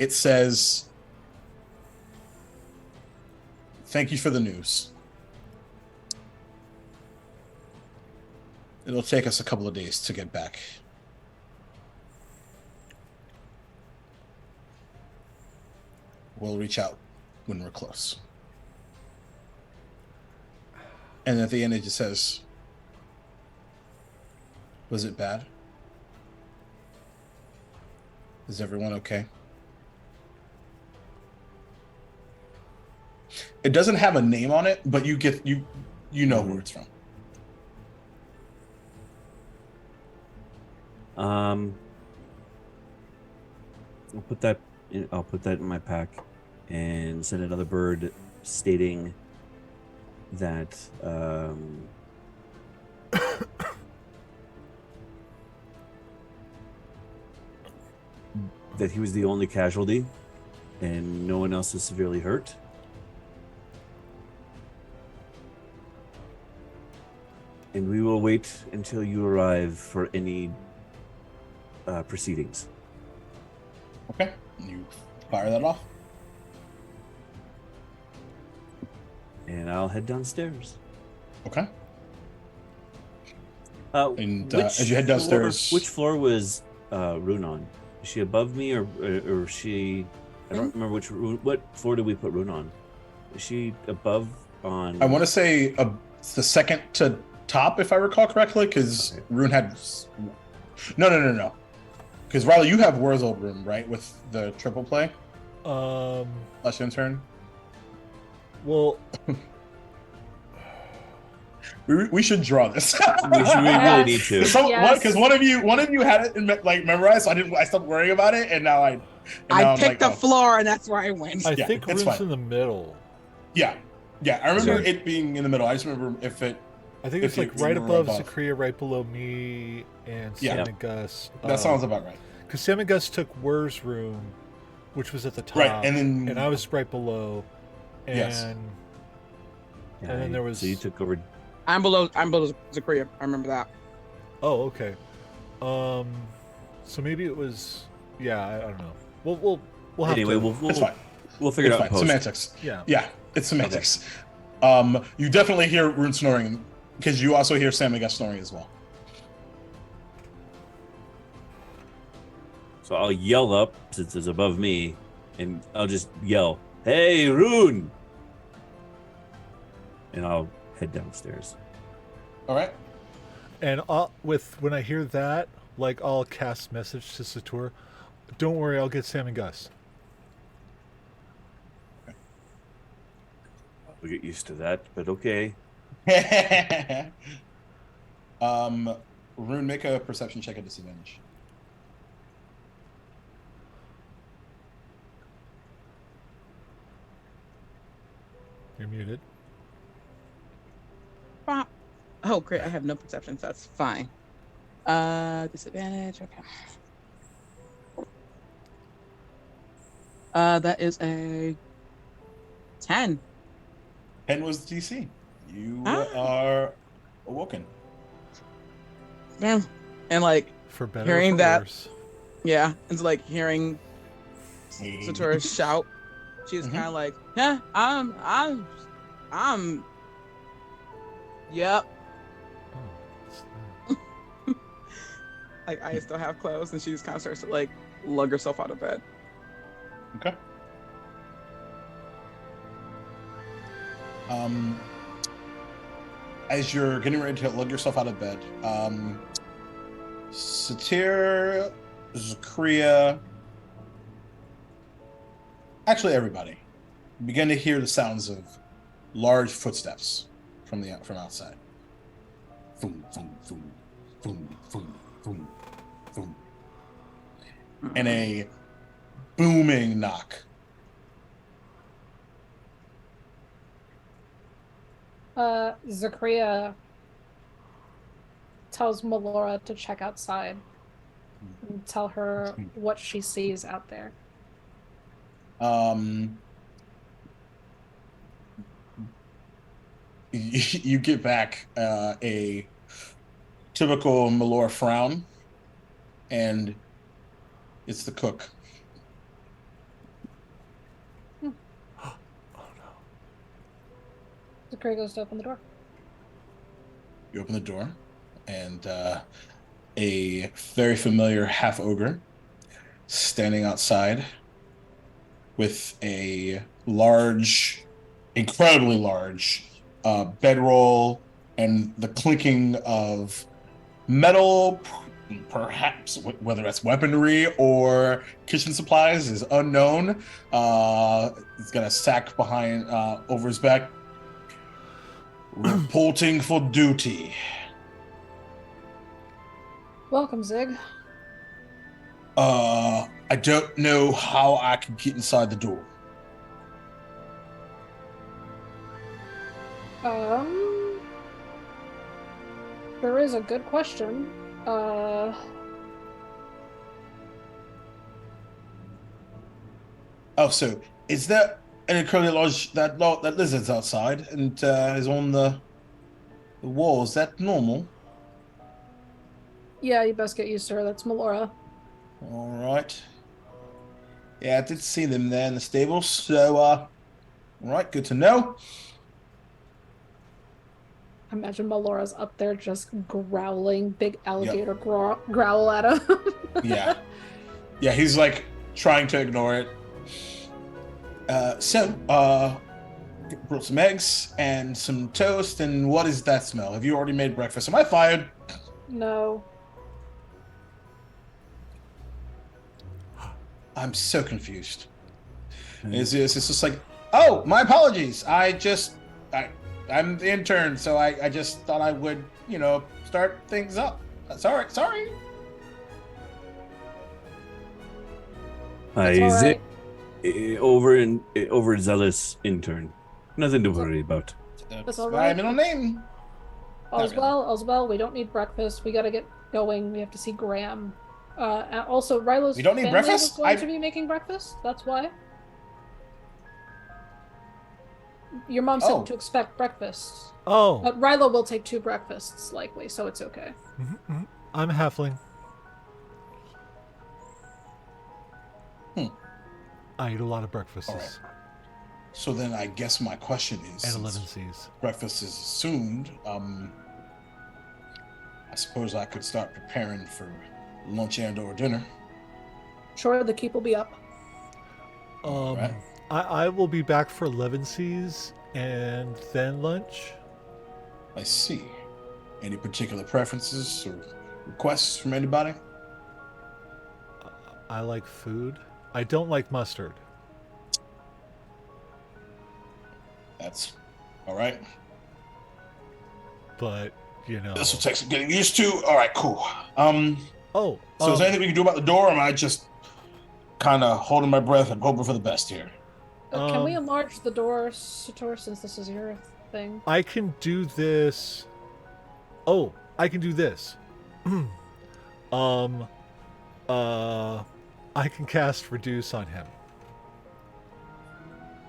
it says, "Thank you for the news. It'll take us a couple of days to get back. We'll reach out when we're close." And at the end, it just says, "Was it bad? Is everyone okay?" It doesn't have a name on it, but you know who it's from. I'll put that in my pack and send another bird stating that that he was the only casualty and no one else is severely hurt. And we will wait until you arrive for any proceedings. Okay, you fire that off. And I'll head downstairs. Okay. And As you head downstairs, which floor was Rune on? Is she above me or she? I don't remember what floor did we put Rune on? Is she above on? I want to say it's the second to top, if I recall correctly, because Okay. Rune had. No. Because Riley, you have Wurzel room, right, with the triple play last intern. Well, We should draw this. we really need to. Because one of you had it memorized. So I stopped worrying about it, and now I I'm picked like, the floor, and that's where I went. I Yeah, think it's Rune's fine. in the middle. Yeah. I remember Okay. it being in the middle. I just remember if it. I think it's If like you right were above above. Zakria, right below me, and Sam Yeah. and Gus. That sounds about right. Because Sam and Gus took Wur's room, which was at the top, Right, and I was right below, and Yes. Yeah, and then there was. So you took over. I'm below Zakria. I remember that. Oh, okay. So maybe it was. Yeah, I don't know. We'll We'll have Anyway, to. we'll It's fine. we'll figure It's it out fine. in post. Semantics. Yeah. Yeah, it's semantics. You definitely hear Rune snoring because you also hear Sam and Gus snoring as well. So I'll yell up since it's above me, and I'll just yell, "Hey, Rune!" And I'll head downstairs. All right. And when I hear that, like I'll cast message to Sator. Don't worry, I'll get Sam and Gus. I'll get used to that, but okay. Rune, make a perception check at disadvantage. You're muted. Bop. Oh, great. I have no perception, so that's fine. Disadvantage. Okay. That is a 10. 10 was the DC. You Ah. are awoken. Yeah. And like, For better Hearing or for that- worse. yeah, it's like hearing Satora shout. She's Mhm. kind of like, yeah, yep. Oh, Like, I still have clothes, and she just kind of starts to like lug herself out of bed. Okay. As you're getting ready to lug yourself out of bed, Satir, Zakria, actually everybody, begin to hear the sounds of large footsteps from outside. Boom, boom, boom, boom, boom, boom, boom, and a booming knock. Zakria tells Melora to check outside and tell her what she sees out there. You get back a typical Malor frown, and it's the cook. Zakria goes to open the door. You open the door, and a very familiar half ogre standing outside with a large, incredibly large bedroll and the clinking of metal, perhaps whether it's weaponry or kitchen supplies is unknown. He's got a sack behind over his back. Reporting for duty. Welcome, Zig. I don't know how I can get inside the door. There is a good question. Oh, so is there an incredibly large that lizard's outside and is on the wall? Is that normal? Yeah, you best get used to her. That's Melora. All right. Yeah, I did see them there in the stables. So, all right, good to know. Imagine Melora's up there just growling, big alligator growl at him. Yeah, yeah, he's like trying to ignore it. Brought some eggs and some toast. And what is that smell? Have you already made breakfast? Am I fired? No. I'm so confused. It's just like, oh, my apologies. I'm the intern, so I just thought I would, start things up. Sorry. That's all Zig, right. overzealous intern. Nothing to worry about. That's all my right. middle name. All's Not really. all's well. We don't need breakfast. We gotta get going. We have to see Graham. And also, Rylo's We don't need family breakfast? was going to be making breakfast. That's why. Your mom said Oh. to expect breakfast. Oh, But Rylo will take 2 breakfasts, likely, so it's okay. I'm a halfling. I eat a lot of breakfasts. All right. So then I guess my question is, And since 11 C's. breakfast is assumed, I suppose I could start preparing for lunch and/or dinner. Sure, the keep will be up. Right. I will be back for 11 C's and then lunch. I see. Any particular preferences or requests from anybody? I like food. I don't like mustard. That's all right. But, you know. This will take some getting used to. All right, cool. Oh, So is there anything we can do about the door, or am I just kind of holding my breath and hoping for the best here? Can we enlarge the door, Sator, since this is your thing? I can do this. Oh, I can do this. I can cast Reduce on him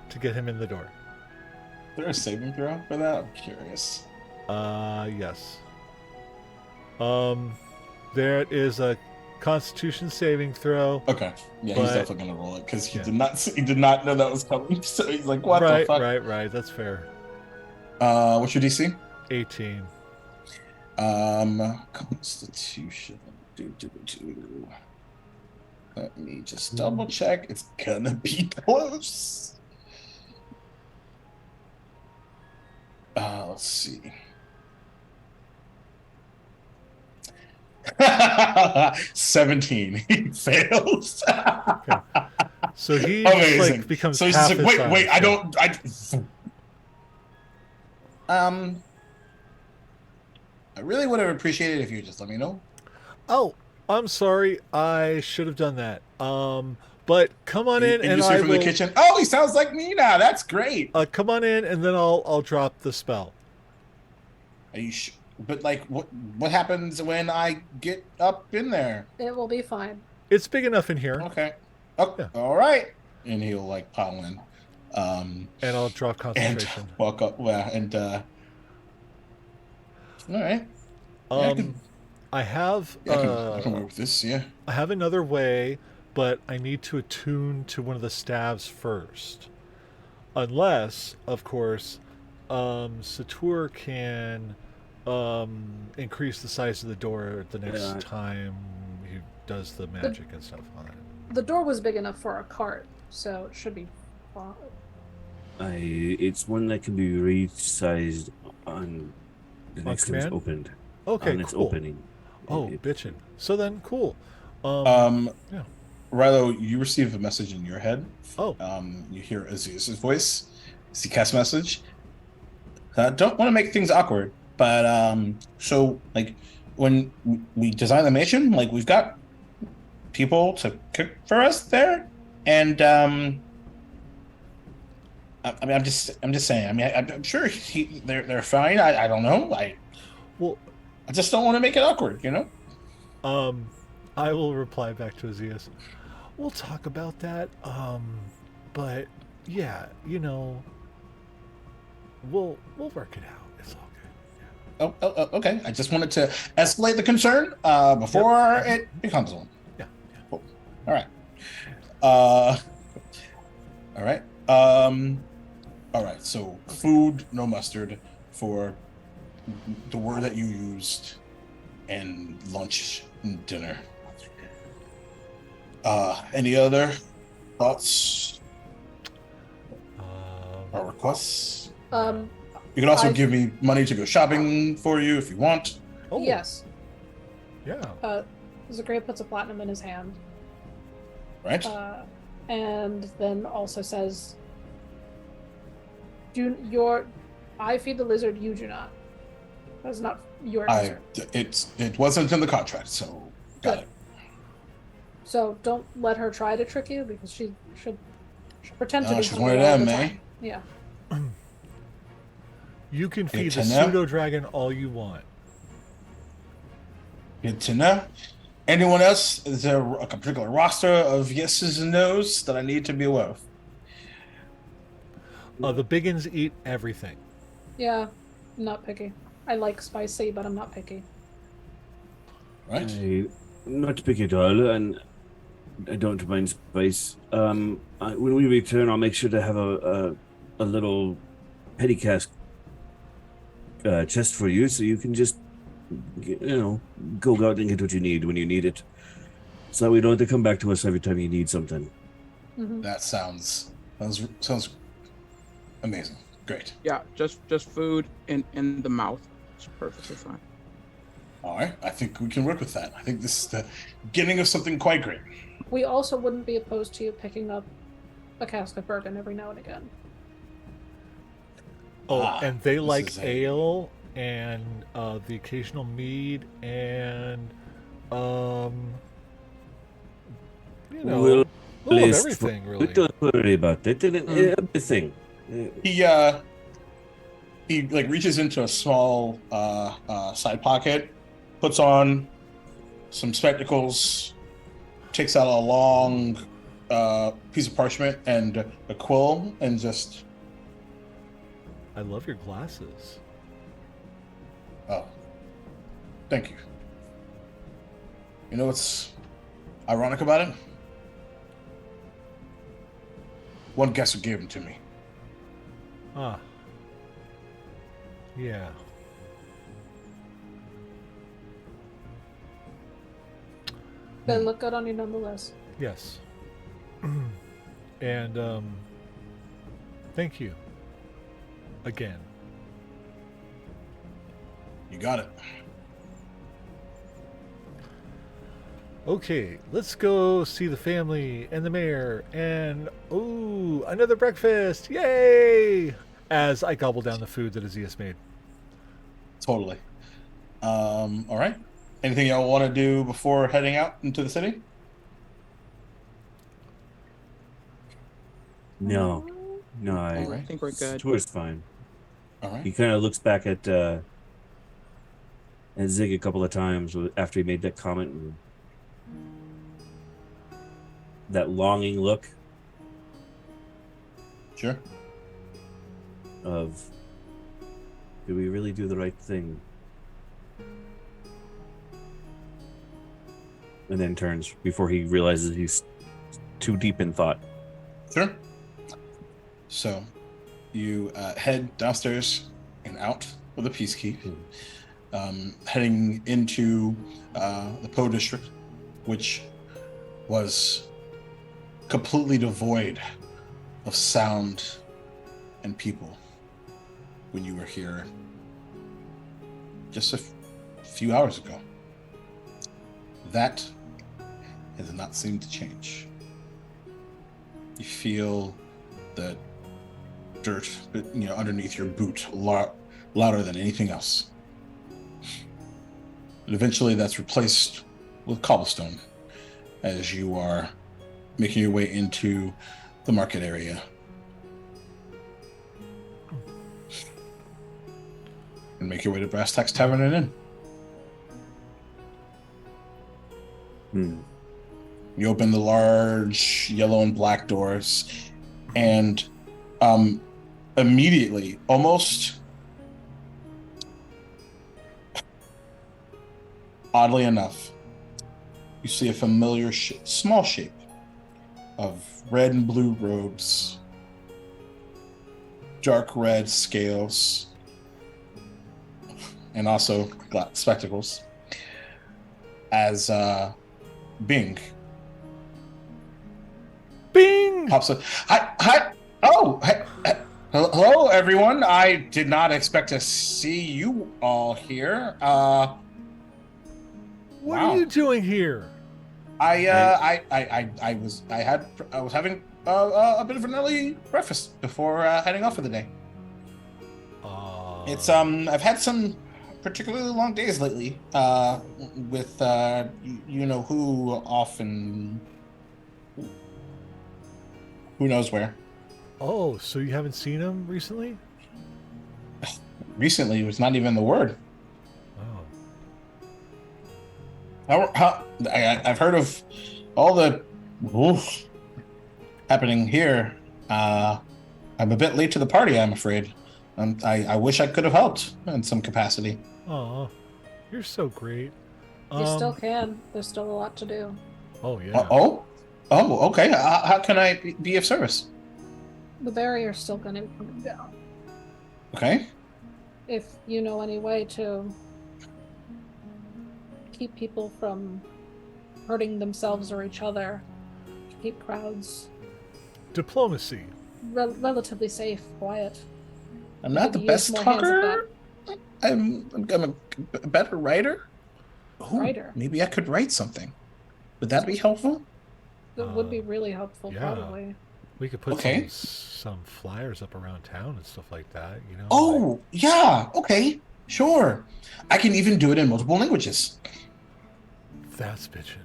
to get him in the door. Is there a saving throw for that? I'm curious. Yes. There is a Constitution saving throw. Okay. Yeah, But- he's definitely gonna roll it because he Yeah. did not know that was coming. So he's like, what right, the fuck? right. That's fair. What's your DC? 18. Constitution. Do. Let me just double check. It's gonna be close. Let's see. 17. He fails. So he Amazing. just, like, becomes so he's half just like, his wait, size, I yeah. don't. I really would have appreciated if you just let me know. Oh, I'm sorry. I should have done that. But come on in, and you see I from will. the kitchen. Oh, he sounds like me now. That's great. Come on in, and then I'll drop the spell. Are you sure? But like, what happens when I get up in there? It will be fine. It's big enough in here, Okay. Oh, Yeah. all right. And he'll like pile in. and I'll drop And concentration. walk up. Well, and all right. I can- I have I can work with this. Yeah. I have another way, but I need to attune to one of the staves first. Unless, of course, Satur can increase the size of the door the next Yeah. time he does the magic and stuff on it. The door was big enough for a cart, so it should be fine. It's one that can be resized on the On next time it's command? opened. Okay, On its cool. opening. Oh, bitchin'. So then, cool. Yeah. Rilo, you receive a message in your head. Oh. You hear Aziz's voice. It's the cast message. Don't want to make things awkward, but so like when we design the mission, like we've got people to cook for us there, and I mean, I'm just saying. I mean, I'm sure they're fine. I don't know. Well, I just don't want to make it awkward, you know. I will reply back to Aziz. We'll talk about that. But yeah, you know, we'll work it out. It's all good. Oh, okay. I just wanted to escalate the concern before it becomes one. Yeah. Cool. All right. All right. All right. So food, no mustard for the word that you used, and lunch and dinner. Any other thoughts or requests? You can also give me money to go shopping for you if you want. Oh, Yes. Yeah. Zachariah puts a platinum in his hand, Right? and then also says, I feed the lizard, you do not. That's not your lizard. It wasn't in the contract, so got Good. it. So don't let her try to trick you, because she'll pretend to Oh, be she's something one of all them, the eh? time. Yeah. You can feed Good the to know. pseudo dragon all you want. Good to know. Anyone else? Is there a particular roster of yeses and nos that I need to be aware of? The biggins eat everything. Yeah. I'm not picky. I like spicy, but I'm not picky. Right? Not picky at all, and I don't mind spice. When we return, I'll make sure to have a little petty cask chest for you, so you can just go out and get what you need when you need it. So we don't have to come back to us every time you need something. Mhm. That sounds amazing. Great. Yeah, just food in the mouth. It's perfectly fine. All right. I think we can work with that. I think this is the beginning of something quite great. We also wouldn't be opposed to you picking up a cask of bourbon every now and again. Oh, Ah, and they this like is ale and the occasional mead and um, you know, We'll a little of everything, really. Don't worry about it. Everything. He like reaches into a small side pocket, puts on some spectacles, takes out a long piece of parchment and a quill, and just I love your glasses. oh, thank you. You know what's ironic about it? One guest who gave them to me. Ah. Yeah. They look good on you nonetheless. Yes. And thank you. Again. You got it. Okay, let's go see the family and the mayor and ooh, another breakfast. Yay! As I gobble down the food that Azias made. Totally. All right. Anything y'all want to do before heading out into the city? No, All I right. think we're good. Tour's fine. All right. He kind of looks back at Zig a couple of times after he made that comment, and that longing look Sure. of, do we really do the right thing? And then turns before he realizes he's too deep in thought. Sure. So you head downstairs and out with a peace key, heading into the Poe district, which was completely devoid of sound and people when you were here just a few hours ago. That has not seemed to change. You feel the dirt, underneath your boot louder than anything else. And eventually that's replaced with cobblestone as you are making your way into the market area. And make your way to Brass Tack's Tavern and Inn. You open the large yellow and black doors, and immediately, almost oddly enough, you see a familiar small shape of red and blue robes, dark red scales, and also spectacles, as Bing pops up. Hi. Oh, hello, everyone. I did not expect to see you all here. What Wow. are you doing here? I was having a bit of an early breakfast before heading off for the day. It's I've had some particularly long days lately. With you know who off and who knows where. Oh, so you haven't seen him recently? Recently, it was not even the word. Oh. I've heard of all the happening here. I'm a bit late to the party, I'm afraid. I wish I could have helped in some capacity. Aw, you're so great. You still can. There's still a lot to do. Oh yeah. Oh, Oh, okay. How can I be of service? The barrier's still going to come down. Okay. If you know any way to keep people from hurting themselves or each other, keep crowds Diplomacy. relatively safe, quiet. I'm We not could the use best more hands at that. talker. I'm a better writer. Oh, Writer. maybe I could write something. Would that be helpful? That would be really helpful, yeah. probably. We could put Okay. some flyers up around town and stuff like that, you know? Oh, yeah. Okay. Sure. I can even do it in multiple languages. That's bitchin'.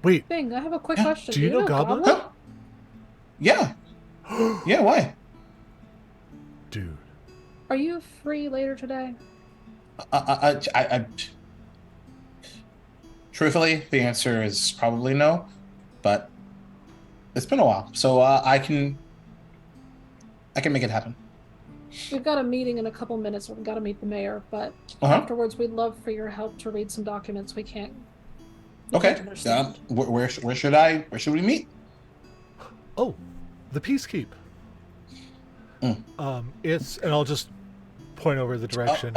Wait, Bing, I have a quick Yeah. question. do you know Goblin? Huh? Yeah. Yeah. Why? Dude. Are you free later today? Truthfully, the answer is probably no, but it's been a while, so I can make it happen. We've got a meeting in a couple minutes. We've got to meet the mayor, but Uh-huh. afterwards, we'd love for your help to read some documents we can't. Okay. Can't understand. Where should we meet? Oh, the Peacekeep. It's, and I'll just point over the direction.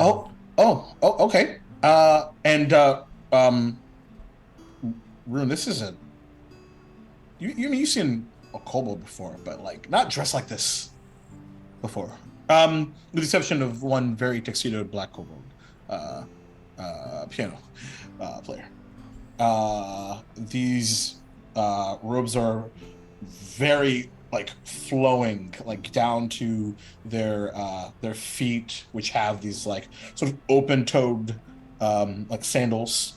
Okay. Rune, this is you've seen a kobold before, but like not dressed like this before. With the exception of one very tuxedoed black kobold, piano player. These robes are very like flowing, like down to their feet, which have these like sort of open-toed like sandals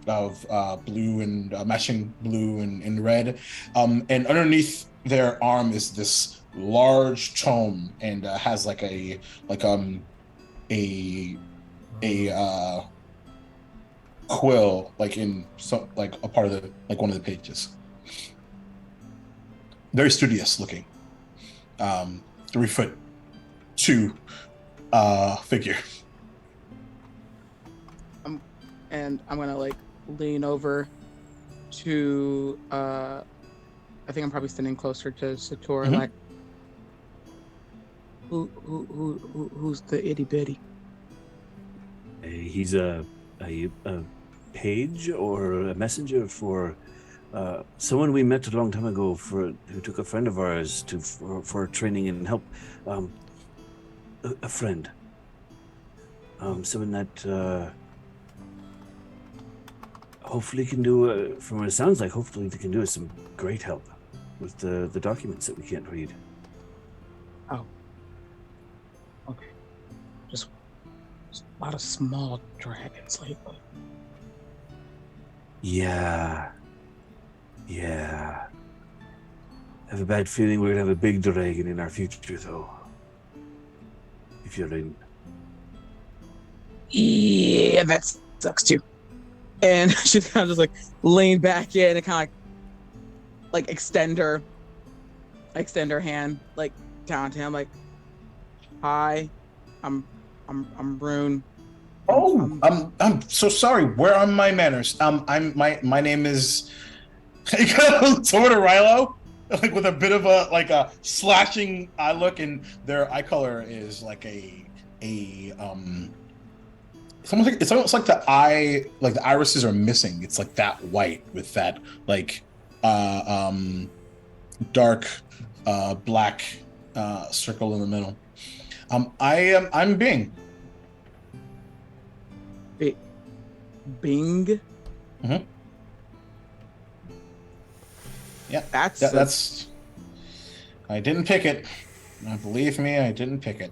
of blue and matching blue and red, and underneath their arm is this large tome, and has like a quill like in some like a part of the like one of the pages. Very studious looking. 3'2" figure. And I'm gonna like lean over to I think I'm probably standing closer to Sator, Mhm. like who's the itty bitty? He's a page or a messenger for someone we met a long time ago who took a friend of ours for training and help. A friend. Someone that hopefully can do, from what it sounds like, hopefully they can do us some great help with the documents that we can't read. Oh. Okay. Just a lot of small dragons lately. Yeah. I have a bad feeling we're gonna have a big dragon in our future, though. If you're in. Yeah, that sucks too. And she's kind of just like lean back in and kind of like extend her hand like down to him, like, "Hi, I'm Rune." I'm so sorry. Where are my manners? My name is sort of Rilo, like with a bit of a slashing eye look, and their eye color is like it's almost like the irises are missing. It's like that white with that like dark black circle in the middle. I'm Bing. Bing. Mhm. Yeah, that's. I didn't pick it. Believe me, I didn't pick it.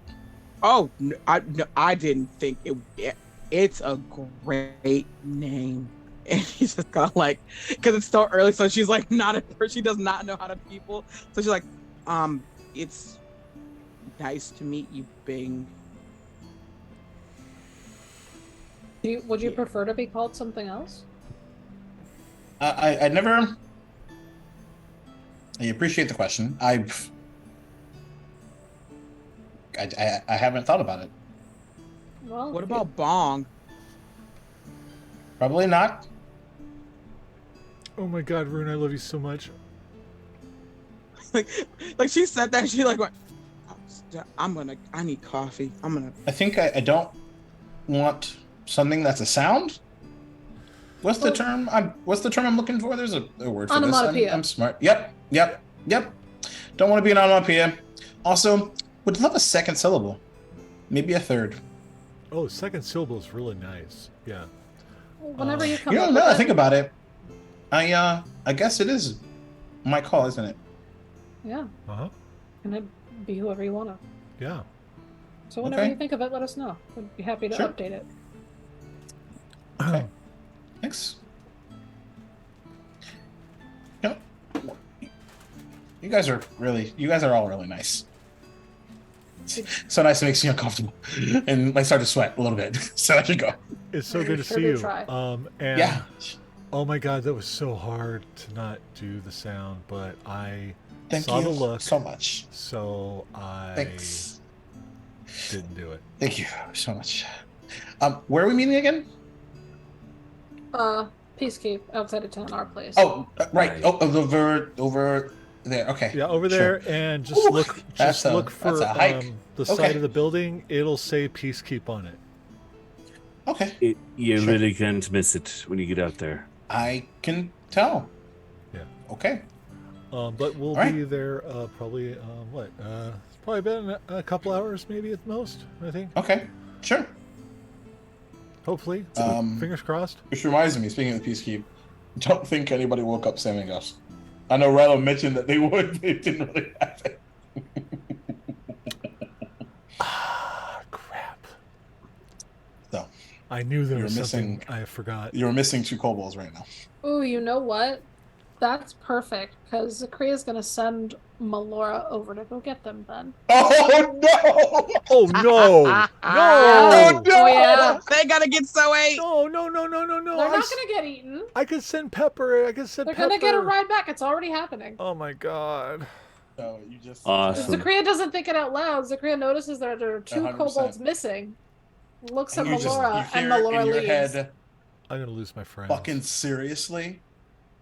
Oh, I didn't think it. It's a great name, and he's just kind of like, because it's so early, so she's like she does not know how to people, so she's like, it's nice to meet you, Bing. Would you prefer to be called something else? I never. I appreciate the question. I haven't thought about it. Well, What about Bong? Probably not. Oh my god, Rune, I love you so much. like she said that. She like went. I need coffee. I think I don't want something that's a sound. What's the term? What's the term I'm looking for? There's a word for this. Onomatopoeia. I'm smart. Yep. Don't want to be an onomatopoeia. Also, would love a second syllable, maybe a third. Oh, second syllable is really nice. Yeah. Whenever you come You know, up now that I with think it. about it, I guess it is my call, isn't it? Yeah. Uh-huh. And it be whoever you want to. Yeah. So whenever Okay. you think of it, let us know. We'd be happy to Sure. update it. Okay. Thanks. You know, you guys are all really nice. So nice, it makes me uncomfortable, and I start to sweat a little bit. So I should go. It's so good to Sure see do you. try. And Yeah. oh my god, that was so hard to not do the sound, but I Thank saw the you look, so much. so I Thanks. didn't do it. Thank you so much. Where are we meeting again? Peacekeep outside of town, our place. Oh, right. Right. Oh, over there. Okay. Yeah, over Sure. there, and just Ooh, look that's a for hike. the Okay. side of the building. It'll say Peacekeep on it. Okay. You Sure. really can't miss it when you get out there. I can tell. Yeah. Okay. But we'll All right. be there probably it's probably been a couple hours, maybe at most. I think. Okay. Sure. Hopefully. Um, Fingers crossed. Which reminds me, speaking of Peacekeep, don't think anybody woke up Sam and Gus. I know Rilo mentioned that they would, but it didn't really happen. Ah, crap. So I knew there You're was something missing- I forgot. you're missing 2 kobolds right now. Ooh, you know what? That's perfect, because Zakria's gonna send Melora over to go get them then. Oh no! Oh no! No! Oh, no! Oh yeah. They gotta get so ate. No! No! They're not gonna get eaten. I could send Pepper. I could send They're Pepper. gonna get a ride back. It's already happening. Oh my god. No, you just Awesome. Zakria doesn't think it out loud. Zakria notices there are 2 100%. kobolds missing. Looks at you just Melora, you and hear Melora in your leaves. head, I'm gonna lose my friends. fucking seriously,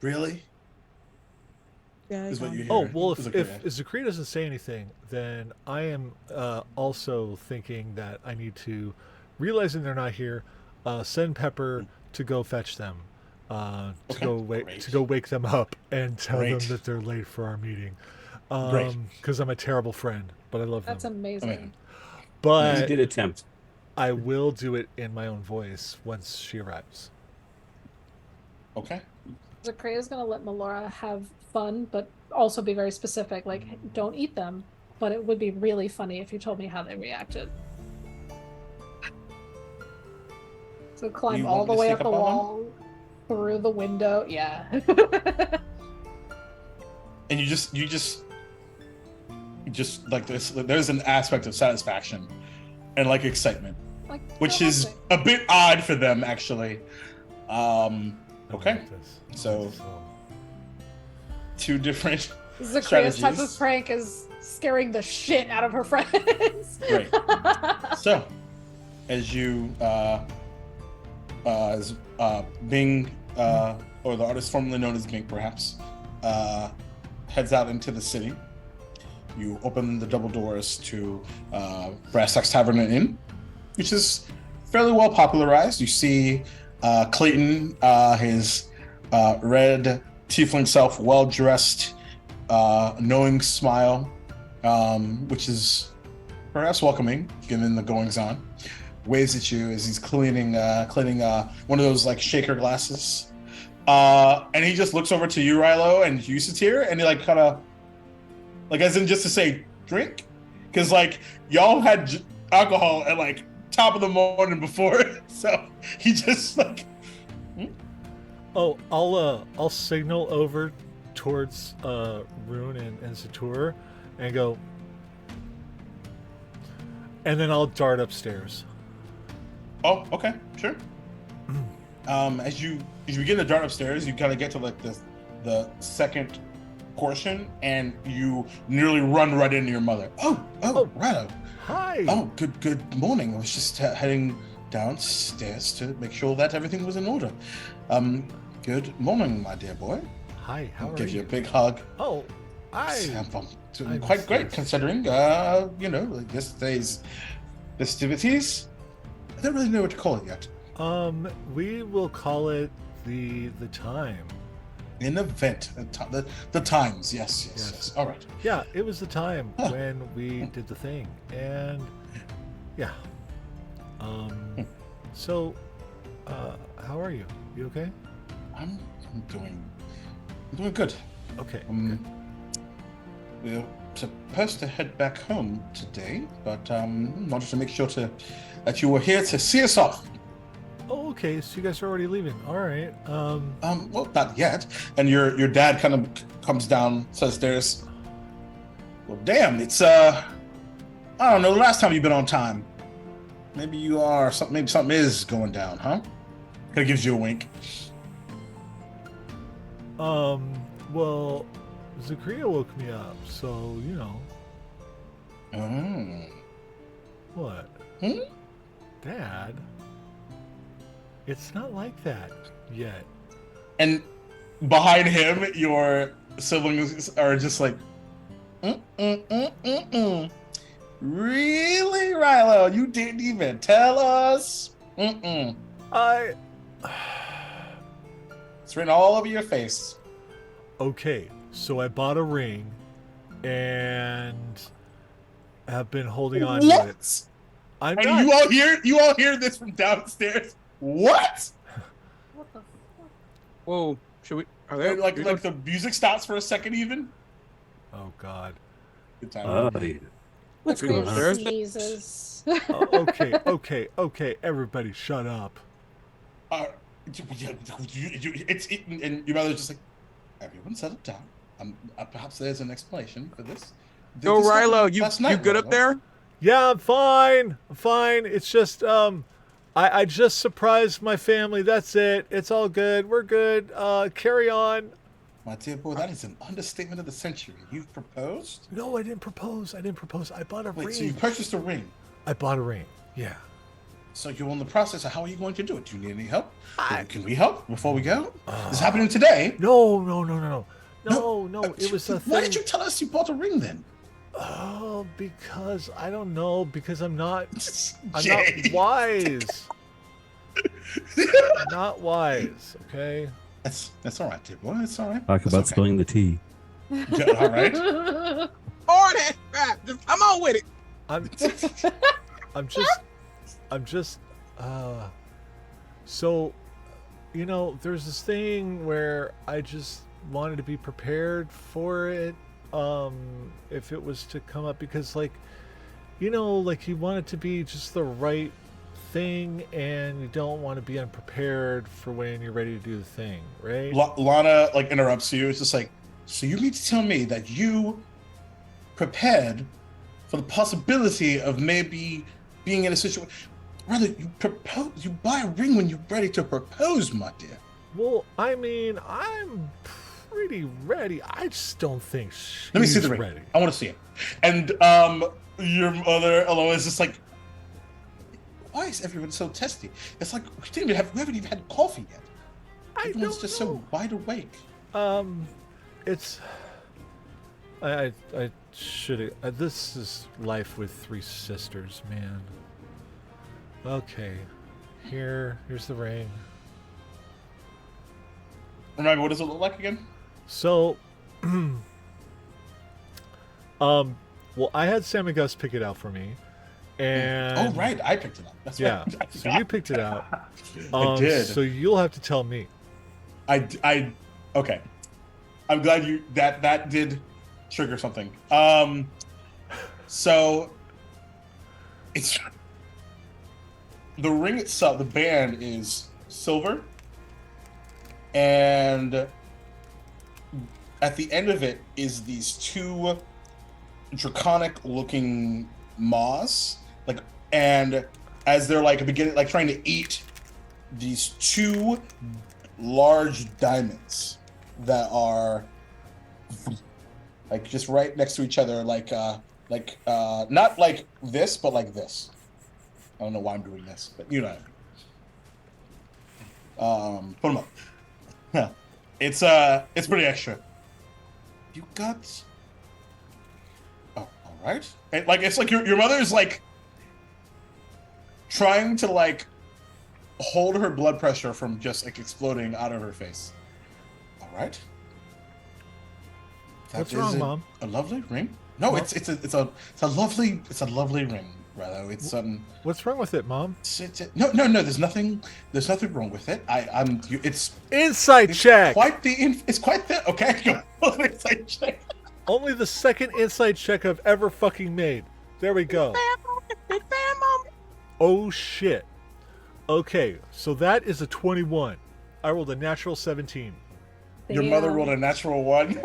really? Yeah, Is what you hear. Oh well, if Zakria. Zakria doesn't say anything, then I am also thinking that I need to, realizing they're not here, send Pepper to go fetch them, Okay, great. to go wake them up and tell Great. them that they're late for our meeting. Great. Because I'm a terrible friend, but I love That's them. amazing. Amazing. You But did attempt. I will do it in my own voice once she arrives. Okay. Zakria's gonna let Melora have fun, but also be very specific. Like, don't eat them. But it would be really funny if you told me how they reacted. So climb You all want the me to way sneak up the up on them? wall, through the window. Yeah. And you just like this. There's an aspect of satisfaction and like excitement, Like, which oh, is that's it. a bit odd for them actually. I Okay. like this. So- 2 different. Zakria's type of strategies. prank is scaring the shit out of her friends. Great. So, as you, as Bing, or the artist formerly known as Bing, perhaps, heads out into the city, you open the double doors to Brass Tacks Tavern and Inn, which is fairly well popularized. You see Clayton, his red tiefling self, well dressed, knowing smile, which is perhaps welcoming given the goings on. Waves at you as he's cleaning one of those like shaker glasses, and he just looks over to you, Rilo, and Usatir, and he like kind of like as in just to say drink, because like y'all had alcohol at like top of the morning before, so he just like. Oh, I'll signal over towards Rune and Satur and go, and then I'll dart upstairs. Oh, okay, sure. As you begin to dart upstairs, you kind of get to like the second portion, and you nearly run right into your mother. Oh, Rilo. Hi. Oh, good morning. I was just heading downstairs to make sure that everything was in order. Good morning, my dear boy. Hi. How are Give you? you a big hug. Oh, I'm doing I'm quite great serious. considering, like yesterday's festivities. I don't really know what to call it yet. We will call it the time. An event, the times. Yes. Yes. All right. Yeah, it was the time Huh. when we did the thing, and yeah. Um, so, how are you? You okay? I'm doing good. Okay. We're supposed to head back home today, but wanted to make sure that you were here to see us off. Oh, okay. So you guys are already leaving. All right. Well, not yet. And your dad kind of comes down, says there's. Well, damn, it's I don't know. The last time you've been on time, maybe you are something. Maybe something is going down, huh? Kind of gives you a wink. Well, Zakria woke me up, so you know Oh. what? Hmm? Dad, it's not like that yet. And behind him, your siblings are just like, Really, Rilo? You didn't even tell us? I. It's written all over your face. Okay, so I bought a ring, and have been holding on to it. What? I'm And not. you all hear this from downstairs. What? What the fuck? Whoa, should we? Are there Like the music stops for a second, even. Oh God. Good time. Aye. What's going going on? on? Jesus. Oh, okay. Everybody, shut up. And your mother's just like, everyone settle down. Perhaps there's an explanation for this. Yo, This happened Rilo, you last night, good up Rilo. there? Yeah, I'm fine. It's just I just surprised my family. That's it. It's all good. We're good. Carry on. My dear boy, that is an understatement of the century. You've proposed? No, I didn't propose. I bought a Wait, ring. so you purchased a ring. I bought a ring. Yeah. So you're in the process of how are you going to do it? Do you need any help? I- Can we help before we go? This is happening today. No. It was a Why thing. did you tell us you bought a ring then? Oh, because I don't know. Because I'm not Jay. wise. I'm not wise. Okay. That's all right, dear boy. It's all right. Talk That's about okay. spilling the tea. Yeah, all right. All that crap. Just come on with it. I'm just so there's this thing where I just wanted to be prepared for it if it was to come up, because you want it to be just the right thing, and you don't want to be unprepared for when you're ready to do the thing, right? Lana interrupts you. It's just like, so you mean to tell me that you prepared for the possibility of maybe being in a situation? Rather, you buy a ring when you're ready to propose, my dear. Well, I mean, I'm pretty ready. I just don't think she's Let me see the ring. ready. I want to see it. And your mother alone is just like, why is everyone so testy? It's like we haven't even had coffee yet. Everyone's just so wide awake. It's I should have. This is life with three sisters, man. Okay, here's the ring. Remember, what does it look like again? So, well, I had Sam and Gus pick it out for me, and Oh, right, I picked it up. That's yeah. right. I So you picked it out. I did. So you'll have to tell me. Okay. I'm glad that did trigger something. So it's the ring itself. The band is silver, and at the end of it is these two draconic-looking maws, and as they're beginning, trying to eat these two large diamonds that are just right next to each other, not like this, but like this. I don't know why I'm doing this, but you know. Put them up. Yeah, it's pretty extra. You got right. And like it's like your mother is like trying to like hold her blood pressure from just like exploding out of her face. All right. What's wrong, Mom? A lovely ring? No, Mom? it's a lovely ring. Rather, it's What's wrong with it, Mom? no. There's nothing wrong with it. It's Insight check. It's quite the okay. Insight check. Only the second insight check I've ever fucking made. There we go. Big fan moment. Oh shit. Okay, so that is a 21. I rolled a natural 17. Your mother rolled a natural 1.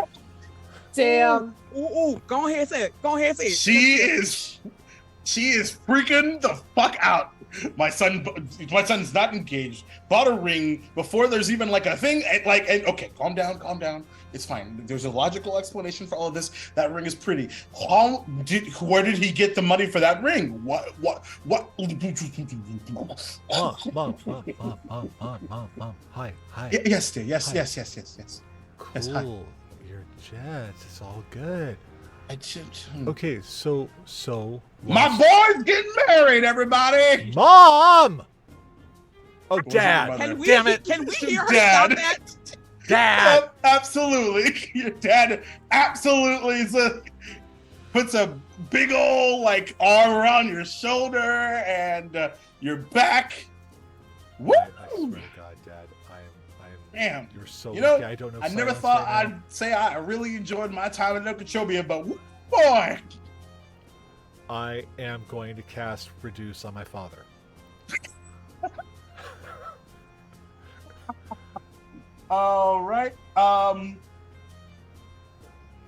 Damn. Ooh, go ahead and say it. Go ahead and say it. She is freaking the fuck out. My son's not engaged. Bought a ring before there's even like a thing. And okay, calm down. It's fine. There's a logical explanation for all of this. That ring is pretty. Where did he get the money for that ring? What? Mom. Hi. Yes, dear. Yes. Cool. Yes, hi. You're jet. It's all good. Hmm. Okay, so My boy's getting married, everybody. Mom! Oh, was Dad! your mother? Damn it! Can we hear her Dad. stop that? Dad! Absolutely. Your dad absolutely puts a big old like arm around your shoulder and your back. Woo! I swear to God, Dad, I am. Damn. You're so You know, lucky. I don't know. I never silence thought right now. I'd say I really enjoyed my time in Okeechobee, but boy, I am going to cast Reduce on my father. all right.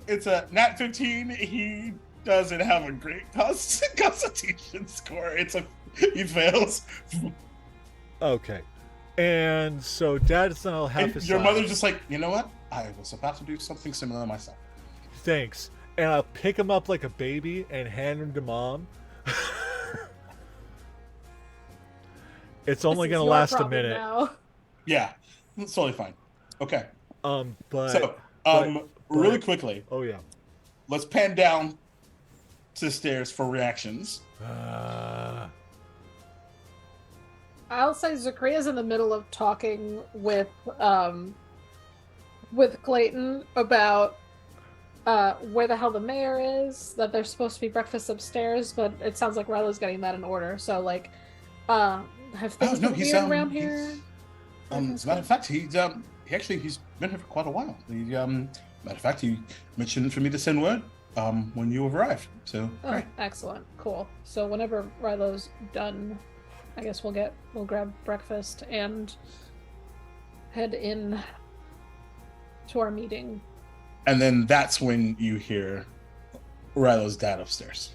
It's a nat 15. He doesn't have a great constitution score. He fails. Okay. And so Dad's now half And his your size. mother's just like, you know what? I was about to do something similar myself. Thanks. And I'll pick him up like a baby and hand him to Mom. It's only This is going to your last a problem minute. now. Yeah, it's totally fine. Okay, But so but- really quickly, oh yeah. let's pan down to the stairs for reactions. I'll say Zakria's in the middle of talking with Clayton about where the hell the mayor is, that there's supposed to be breakfast upstairs, but it sounds like Rilo's getting that in order. So like have things been he's, weird around here? As a matter of fact, he's been here for quite a while. Matter of fact, he mentioned for me to send word when you arrived. So Oh, great. excellent. Cool. So whenever Rilo's done, I guess we'll grab breakfast and head in to our meeting. And then that's when you hear Rilo's dad upstairs.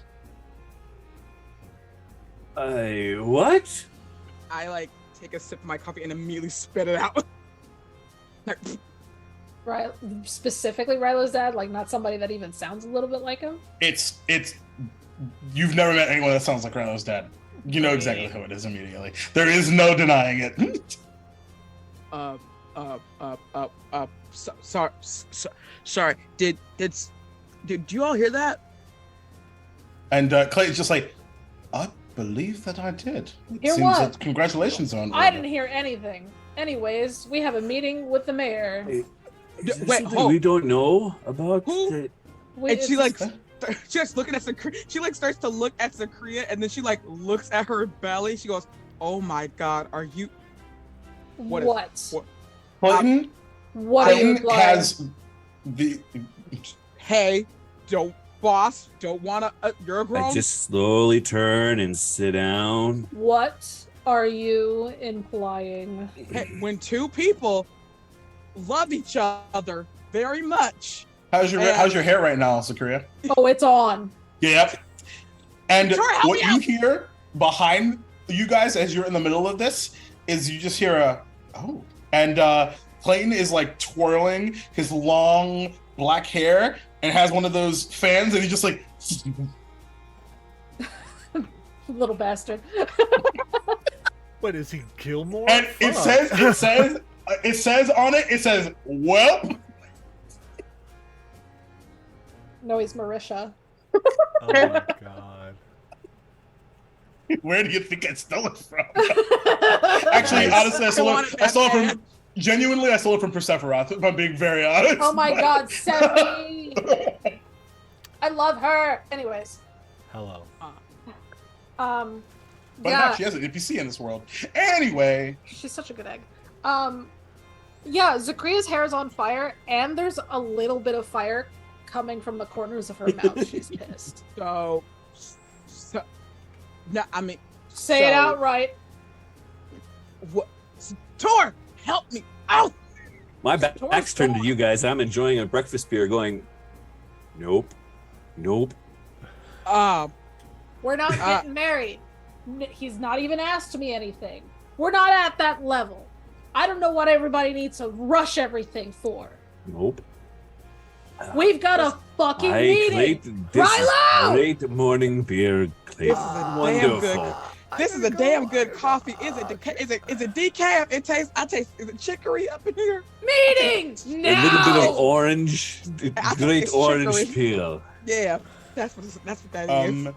What? I like take a sip of my coffee and immediately spit it out. Specifically Rilo's dad, like not somebody that even sounds a little bit like him. It's you've never met anyone that sounds like Rilo's dad. You know exactly who it is immediately. There is no denying it. Sorry. Did you all hear that? And Clayton's just like, I believe that I did. Hear Seems what? that congratulations on. I didn't hear anything. Anyways, we have a meeting with the mayor. Is there Wait, something hold. we don't know about? Who? And she like just looking at Sakria. She like starts to look at Sakria, and then she like looks at her belly. She goes, "Oh my God, are you?" what? Clayton, What are you Clayton implying? has the. Hey, don't wanna. You're a grown. I just slowly turn and sit down. What are you implying? Hey, when two people love each other very much. How's your hair right now, Sakria? Oh, it's on. Yep. And Sorry, help what me you out. hear behind you guys as you're in the middle of this is you just hear a oh, and Clayton is like twirling his long black hair and has one of those fans, and he's just like. Little bastard. What is he, Gilmore? And it Fuck. says on it, it says, well. No, he's Marisha. Oh my god. Where do you think I stole it from? Actually, Nice. honestly, I stole it from. Genuinely, I stole it from Persephone. If I'm being very honest. Oh my god, Seppi! I love her. Anyways, Hello. But yeah, not, she has an NPC in this world. Anyway, she's such a good egg. Yeah, Zakria's hair is on fire, and there's a little bit of fire coming from the corners of her mouth. She's pissed. So, no, I mean, Say it So- outright. what? Tor, help me out! My back's turned to you guys. I'm enjoying a breakfast beer going, nope. We're not getting married. He's not even asked me anything. We're not at that level. I don't know what everybody needs to rush everything for. Nope. We've got a fucking I meeting. this Rilo! great morning beer. This is a damn good. This is a damn good coffee. Is it decaf? I taste. Is it chicory up in here? Meeting A little bit of now. orange, I think great it's orange chicory. peel. Yeah, that's what that is.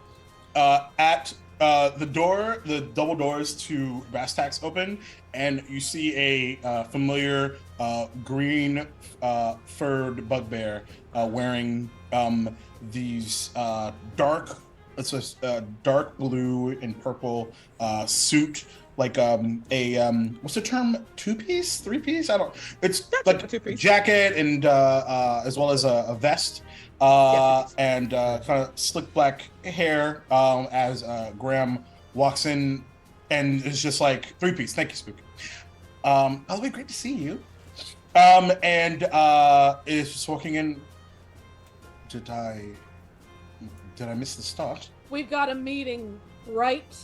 at the door, the double doors to Rastax open, and you see a familiar green furred bugbear wearing these dark blue and purple suit, like what's the term, 2-piece, 3-piece, I don't, it's That's like a 2-piece. jacket and as well as a vest, and kind of slick black hair, as Graham walks in and is just like, 3-piece, thank you, Spook. By the way, great to see you. And is just walking in. Did I miss the start? We've got a meeting, right?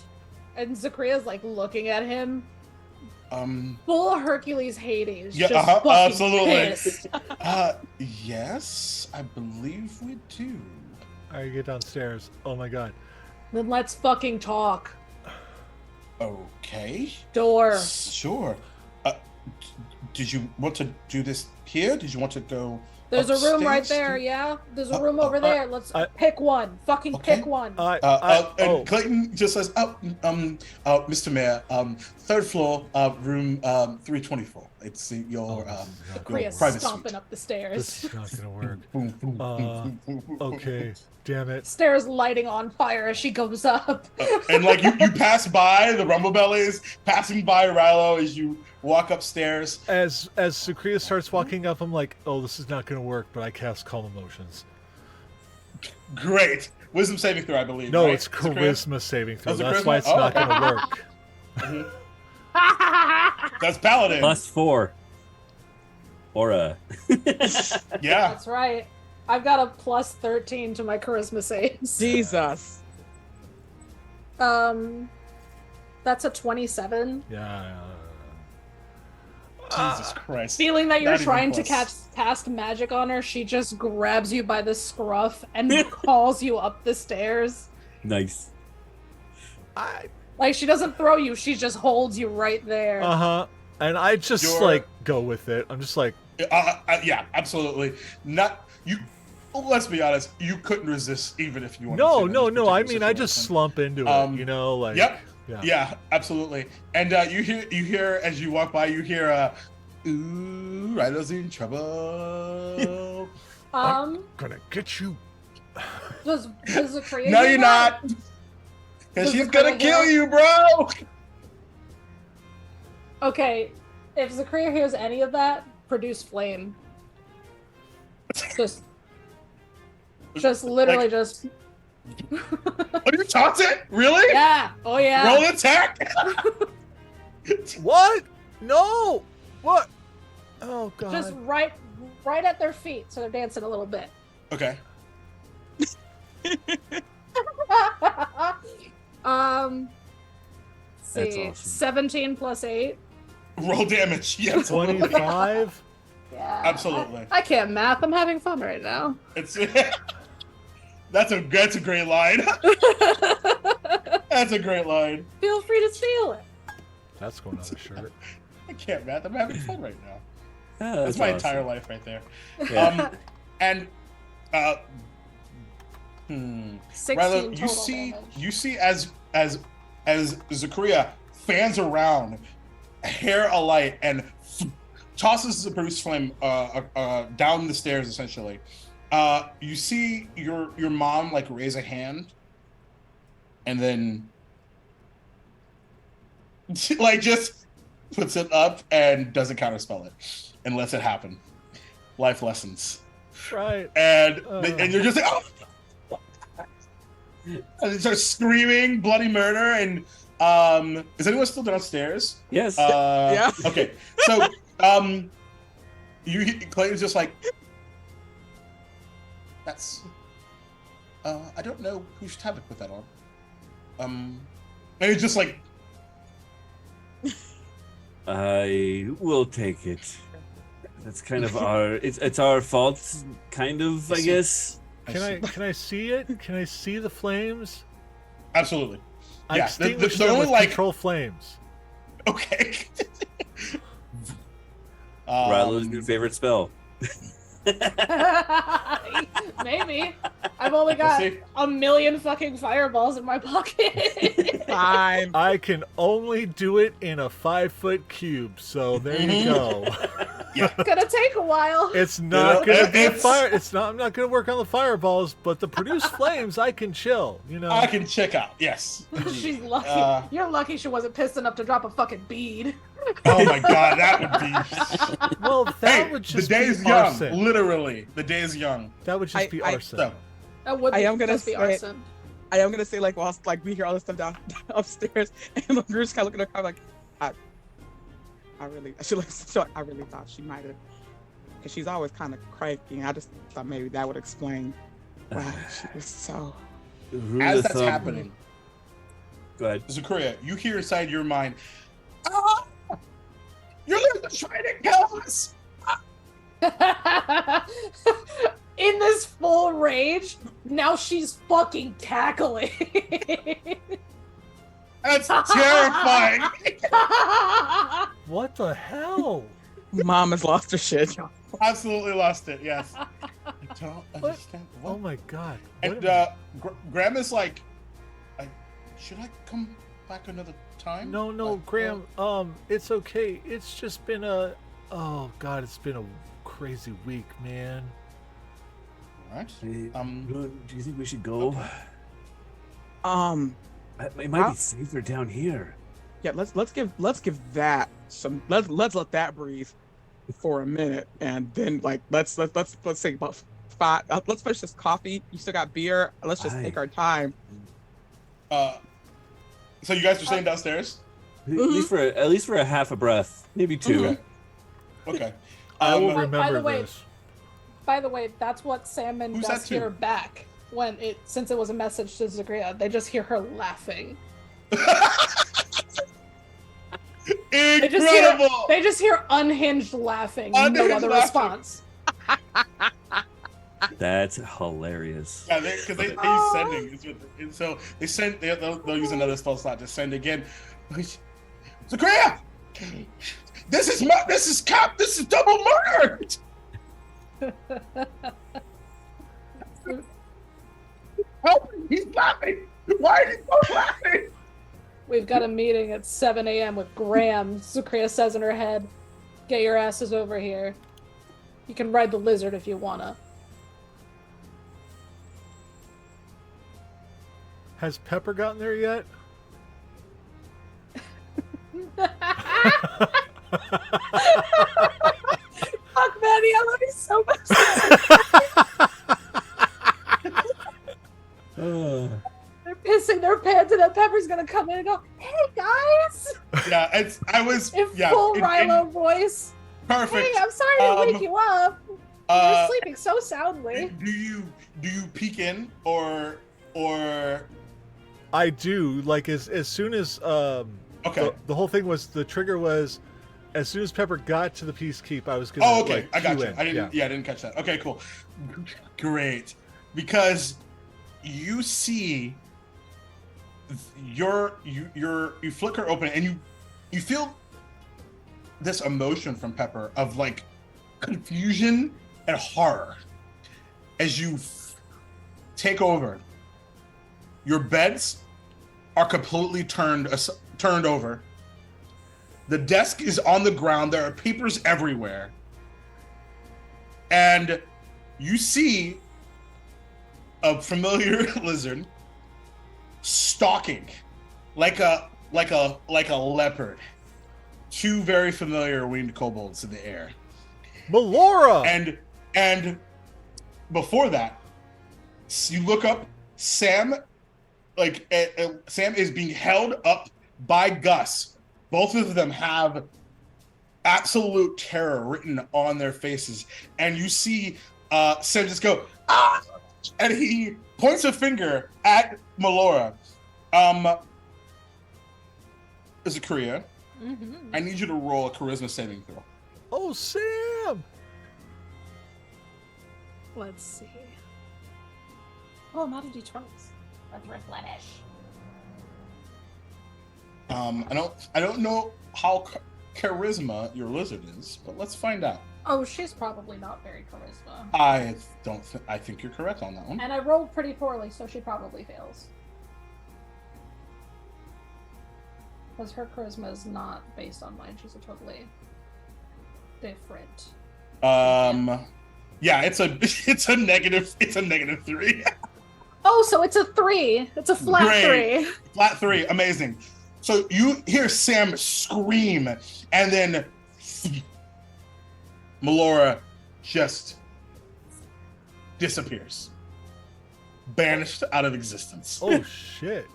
And Zakria's like looking at him. Full of Hercules Hades. Yeah, just fucking absolutely. pissed. Yes, I believe we do. All right, get downstairs. Oh my god. Then let's fucking talk. Okay. Door. Sure. Did you want to do this here? Did you want to go? There's a room right upstairs? there, yeah? There's a room over there. Let's I- pick one. Fucking Okay. pick one. And Clayton just says, Mr. Mayor, third floor, room 324. It's your Zakria's private stomping suite. up the stairs. This is not gonna work. Boom, boom, boom, boom, boom. Okay, damn it. Stairs lighting on fire as she goes up. And like you pass by the Rumble Bellies, passing by Rilo as you walk upstairs. As Sukriya starts walking up, I'm like, oh, this is not gonna work, but I cast Calm Emotions. Great. Wisdom saving throw, I believe. No, right? it's Is it charisma saving throw. Oh, it's a That's charisma? why it's Oh, not okay. gonna work. That's Paladin. +4. Aura. Yeah. That's right. I've got a plus 13 to my charisma saves. Jesus. That's a 27. Yeah. Jesus Christ. Feeling that you're Not even trying to close. cast magic on her, she just grabs you by the scruff and calls you up the stairs. Nice. Like, she doesn't throw you, she just holds you right there. And I just You're- like go with it. I'm just like, Yeah, absolutely. Not you. Let's be honest. You couldn't resist even if you wanted no. to. in this I particular mean, I just situation. slump into it. Um, You know, like. Yep. Yeah. Yeah, absolutely. And you hear as you walk by, you hear ooh, Rylo's in trouble. Gonna get you. Does Zakria No, hear you're that? not. Because Does she's Zakria gonna kill hear? you, bro. Okay, if Zakria hears any of that, produce flame. Just literally Like- just. What are you taunting? Really? Yeah. Oh yeah. Roll an attack. What? No. What? Oh god. Just right at their feet, so they're dancing a little bit. Okay. That's See, awesome. 17 plus 8. Roll damage. Yeah, absolutely. 25. Yeah. Absolutely. I can't math. I'm having fun right now. It's that's a great line. That's a great line. Feel free to steal it. That's going on a shirt. I can't, Matt. I'm having fun right now. Yeah, That's my awesome. entire life right there. Yeah. And 16 Rather, total damage. you see as Zakaria fans around, hair alight, and tosses the produce flame down the stairs. Essentially, you see your mom like raise a hand, and then like just puts it up and doesn't counterspell it, and lets it happen. Life lessons, Right. and you're just like, oh. And they start screaming bloody murder. And is anyone still downstairs? Yes. Yeah. Okay. So Clayton's just like, that's I don't know who should have it put that on. And he's just like, I will take it. That's kind of our. It's our fault, kind of. I guess. Can I see it? Can I see the flames? absolutely. I Yeah, extinguished they're them only with like control flames. okay. Rylo's new favorite spell. Maybe. I've only We'll got see. a million fucking fireballs in my pocket. Fine. I can only do it in a 5-foot cube, so there you go. Gonna take a while. It's not You know, gonna be a it's- fire. It's not. I'm not gonna work on the fireballs, but the produced flames, I can chill. You know. I can check out. Yes. She's lucky. Uh, You're lucky she wasn't pissed enough to drop a fucking bead. Oh my god, that would be. Well, that Hey, would the just day's be young. arson. Literally, the day is young. That would just be I- arson. So, That would I am gonna just be say- arson. I am gonna say like whilst like we hear all this stuff down upstairs, and the girl's kind of looking at her like, I really thought she might have, because she's always kind of cranky. I just thought maybe that would explain why she was so. Rule as of that's thumb- happening, Go ahead. Zakaria, you hear inside your mind, "Ah! You're literally trying to kill us!" In this full rage, now she's fucking cackling. That's terrifying. What the hell? Mom has lost her shit. Absolutely lost it. Yes. I don't understand. Oh What? my god. And What Grandma's like, should I come back another time? no, no, Like, Graham. It's okay. It's just been a. Oh god, it's been a crazy week, man. All right. Hey, Um, do you think we should go? Um, It might be safer down here. yeah, let's give that some. Let's let that breathe for a minute, and then like let's think about five. Let's finish this coffee. You still got beer. Let's just take Aye. our time. so you guys are staying downstairs? At least for a half a breath, maybe two. Okay. Okay. I will by remember the way- this. By the way, that's what Sam and Who's Gus that to? hear back since it was a message to Zagria. They just hear her laughing. Incredible. They just hear unhinged laughing. No Unhinged other laughing. response. That's hilarious. Yeah, because he's sending. And so they send. They'll use another spell slot to send again. Zakaria, this is double murder. Help me! He's laughing. Why is he so laughing? We've got a meeting at 7 a.m. with Graham. Zagria says in her head, "Get your asses over here. You can ride the lizard if you wanna." Has Pepper gotten there yet? Fuck, Maddie, I love you so much. They're pissing their pants, and then Pepper's gonna come in and go, "Hey guys!" Yeah, In full Rilo voice. perfect. Hey, I'm sorry to wake you up. You were Uh, sleeping so soundly. do you peek in or I do. Like as soon as okay? the whole thing was the trigger was as soon as Pepper got to the Peacekeep, I was gonna. Oh, okay. like, I got cue you. in. I didn't. Yeah, I didn't catch that. Okay, cool. Great, because you see you flicker open and you feel this emotion from Pepper of like confusion and horror as you take over. Your beds are completely turned over. The desk is on the ground. There are papers everywhere. And you see a familiar lizard stalking like a leopard. Two very familiar winged kobolds in the air. Melora! And before that, you look up Sam. Sam is being held up by Gus. Both of them have absolute terror written on their faces, and you see Sam just go, ah! And he points a finger at Melora. Zachariah, I need you to roll a charisma saving throw. Oh, Sam! Let's see. Oh, I'm out of d20s. Let's replenish. I don't know how charisma your lizard is, but let's find out. Oh, she's probably not very charisma. I think you're correct on that one. And I rolled pretty poorly, so she probably fails. Because her charisma is not based on mine. She's a totally different. Yeah, it's a negative 3. Oh, so it's a 3. It's a flat Great. 3. Flat 3, amazing. So you hear Sam scream, and then Melora just disappears. Banished out of existence. Oh, shit.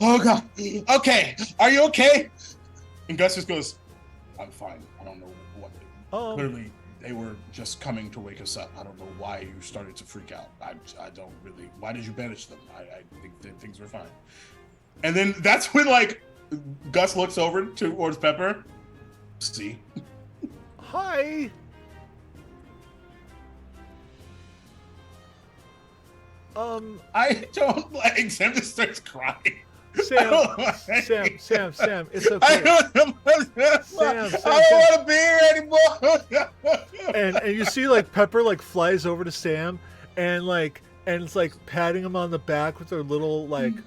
Oh God. Okay. Are you okay? And Gus just goes, I'm fine. I don't know what clearly they were just coming to wake us up. I don't know why you started to freak out. I don't really. Why did you banish them? I think that things were fine. And then that's when Gus looks over towards Pepper. See? Hi! I don't like Sam just starts crying. Sam, it's okay. I don't want to be here anymore. and you see Pepper flies over to Sam and it's patting him on the back with her little hand,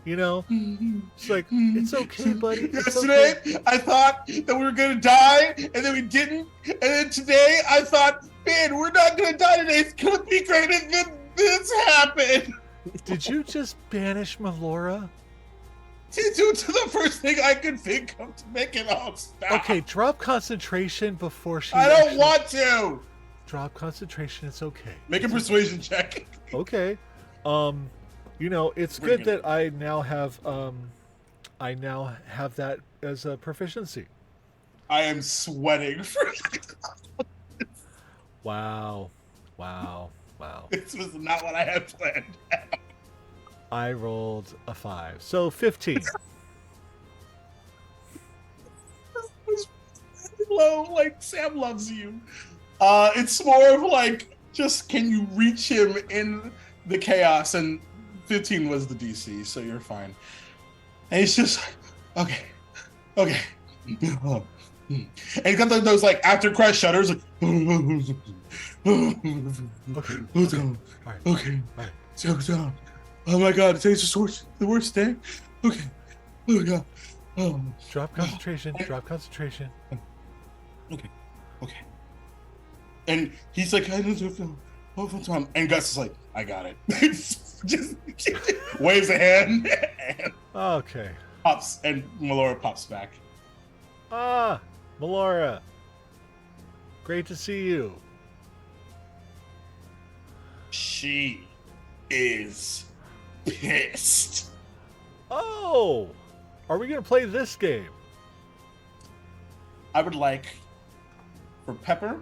It's like, it's okay, buddy. It's Yesterday, okay. I thought that we were gonna die, and then we didn't. And then today, I thought, man, we're not gonna die today. It's gonna be great, and then this happened. Did you just banish Melora? To do to the first thing I could think of to make it all stop. Okay, drop concentration before she. I don't want to. Drop concentration. It's okay. Make a persuasion check. Okay. It's good that I now have that as a proficiency. I am sweating. Wow. This was not what I had planned. I rolled a 5, so 15. Low, Sam loves you. It's more of just can you reach him in the chaos? And 15 was the DC, so you're fine. And he's just okay. And he's got those after crash shudders. Okay. What's going? All right. Okay. All right. Settle down. Oh my God! Today's just the worst day. Okay. Oh my God. Oh. Drop concentration. Drop concentration. Okay. And he's like, I don't know. And Gus is like, I got it. just waves a hand and Okay. pops, and Melora pops back. Ah, Melora. Great to see you. She is pissed. Oh, are we gonna play this game? I would like for Pepper,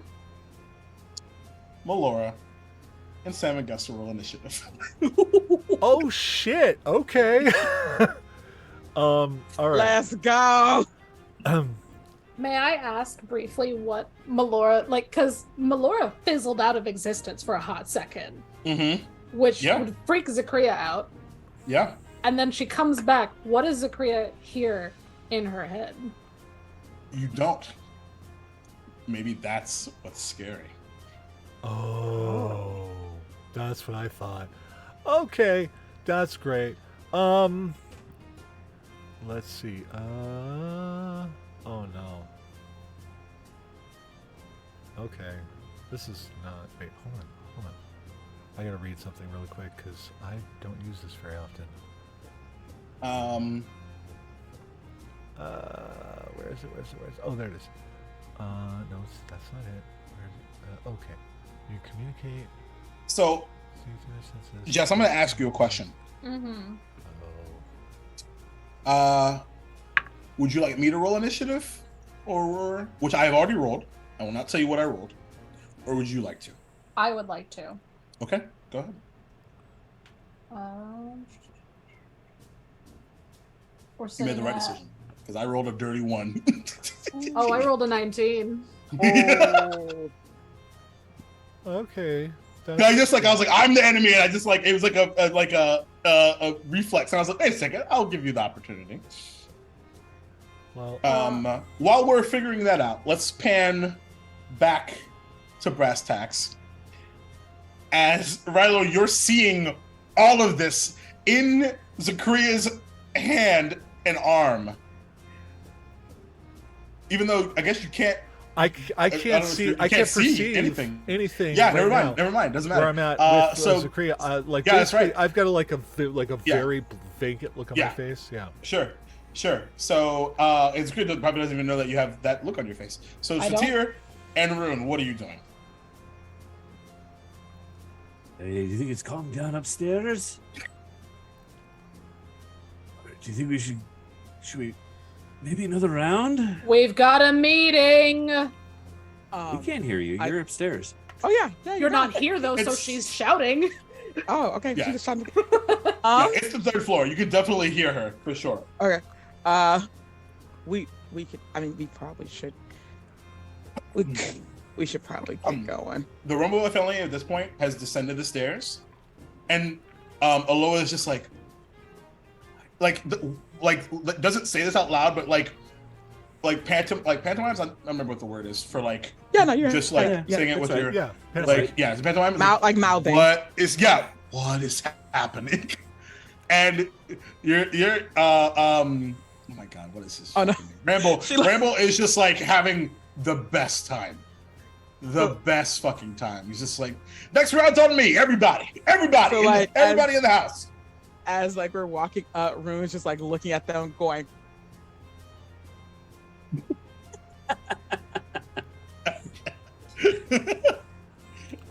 Melora, and Sam and Gus to roll initiative. Oh shit. Okay. All right. Let's go. May I ask briefly what Melora, because Melora fizzled out of existence for a hot second, which would freak Zachariah out. Yeah. And then she comes back. What does Zachariah hear in her head? You don't. maybe that's what's scary. Oh, that's what I thought. Okay, that's great. Let's see. Oh no. Okay, this is not. Wait, hold on. I gotta read something really quick because I don't use this very often. Where is it? Oh, there it is. No, that's not it. Where is it? Okay. You communicate. So, Jess, I'm going to ask you a question. Mm-hmm. Would you like me to roll initiative, or which I have already rolled? I will not tell you what I rolled. Or would you like to? I would like to. Okay, go ahead. We're You made the right sitting decision because I rolled a dirty 1. Oh, I rolled a 19. Oh. Okay. I was like, I'm the enemy, and I just like it was like a reflex, and I was like, wait a second, I'll give you the opportunity. Well, While we're figuring that out, let's pan back to brass tacks. As Rilo, you're seeing all of this in Zakria's hand and arm. Even though I guess you can't. I can't see. I can't perceive anything. Yeah, right never mind. Doesn't matter. Where I'm at with so Zakria, yeah, that's right. I've got a Yeah. very vacant look on my face. Yeah. Sure. So it's good that probably doesn't even know that you have that look on your face. So I don't. Satir and Rune, what are you doing? Do you think it's calmed down upstairs? Or do you think should we maybe another round? We've got a meeting. We can't hear you. You're upstairs. Oh yeah. You're not here though, so It's- she's shouting. Oh, okay. Yeah. She just trying to... Yeah, it's the 3rd floor. You can definitely hear her for sure. Okay. We could. I mean, we probably should. We should probably keep going. The Rumble family at this point has descended the stairs, and Aloha is just like doesn't say this out loud, but like pantomimes. I don't remember what the word is for like. Yeah, no, you're just right. like saying it with right. your Yeah. like yeah, it's pantomime. Like mouthing. What is happening? And you're oh my god, what is this? Oh, no. Ramble She like- Ramble is just like having the best time. The best fucking time. He's just like, next round's on me, everybody So, like, in the house. As like we're walking, Rune's just like looking at them, going,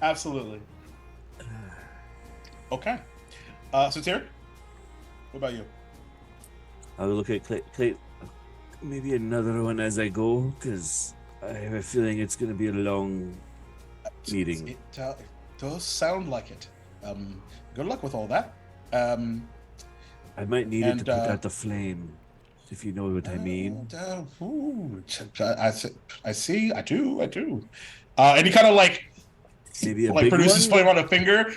Absolutely. Okay. Satir, what about you? I'll look at Clay. Maybe another one as I go, because I have a feeling it's going to be a long meeting. It does sound like it. Good luck with all that. I might need it and, to put out the flame, if you know what I mean. I see. I do. And he kind of like Maybe a like big produces one? flame on a finger,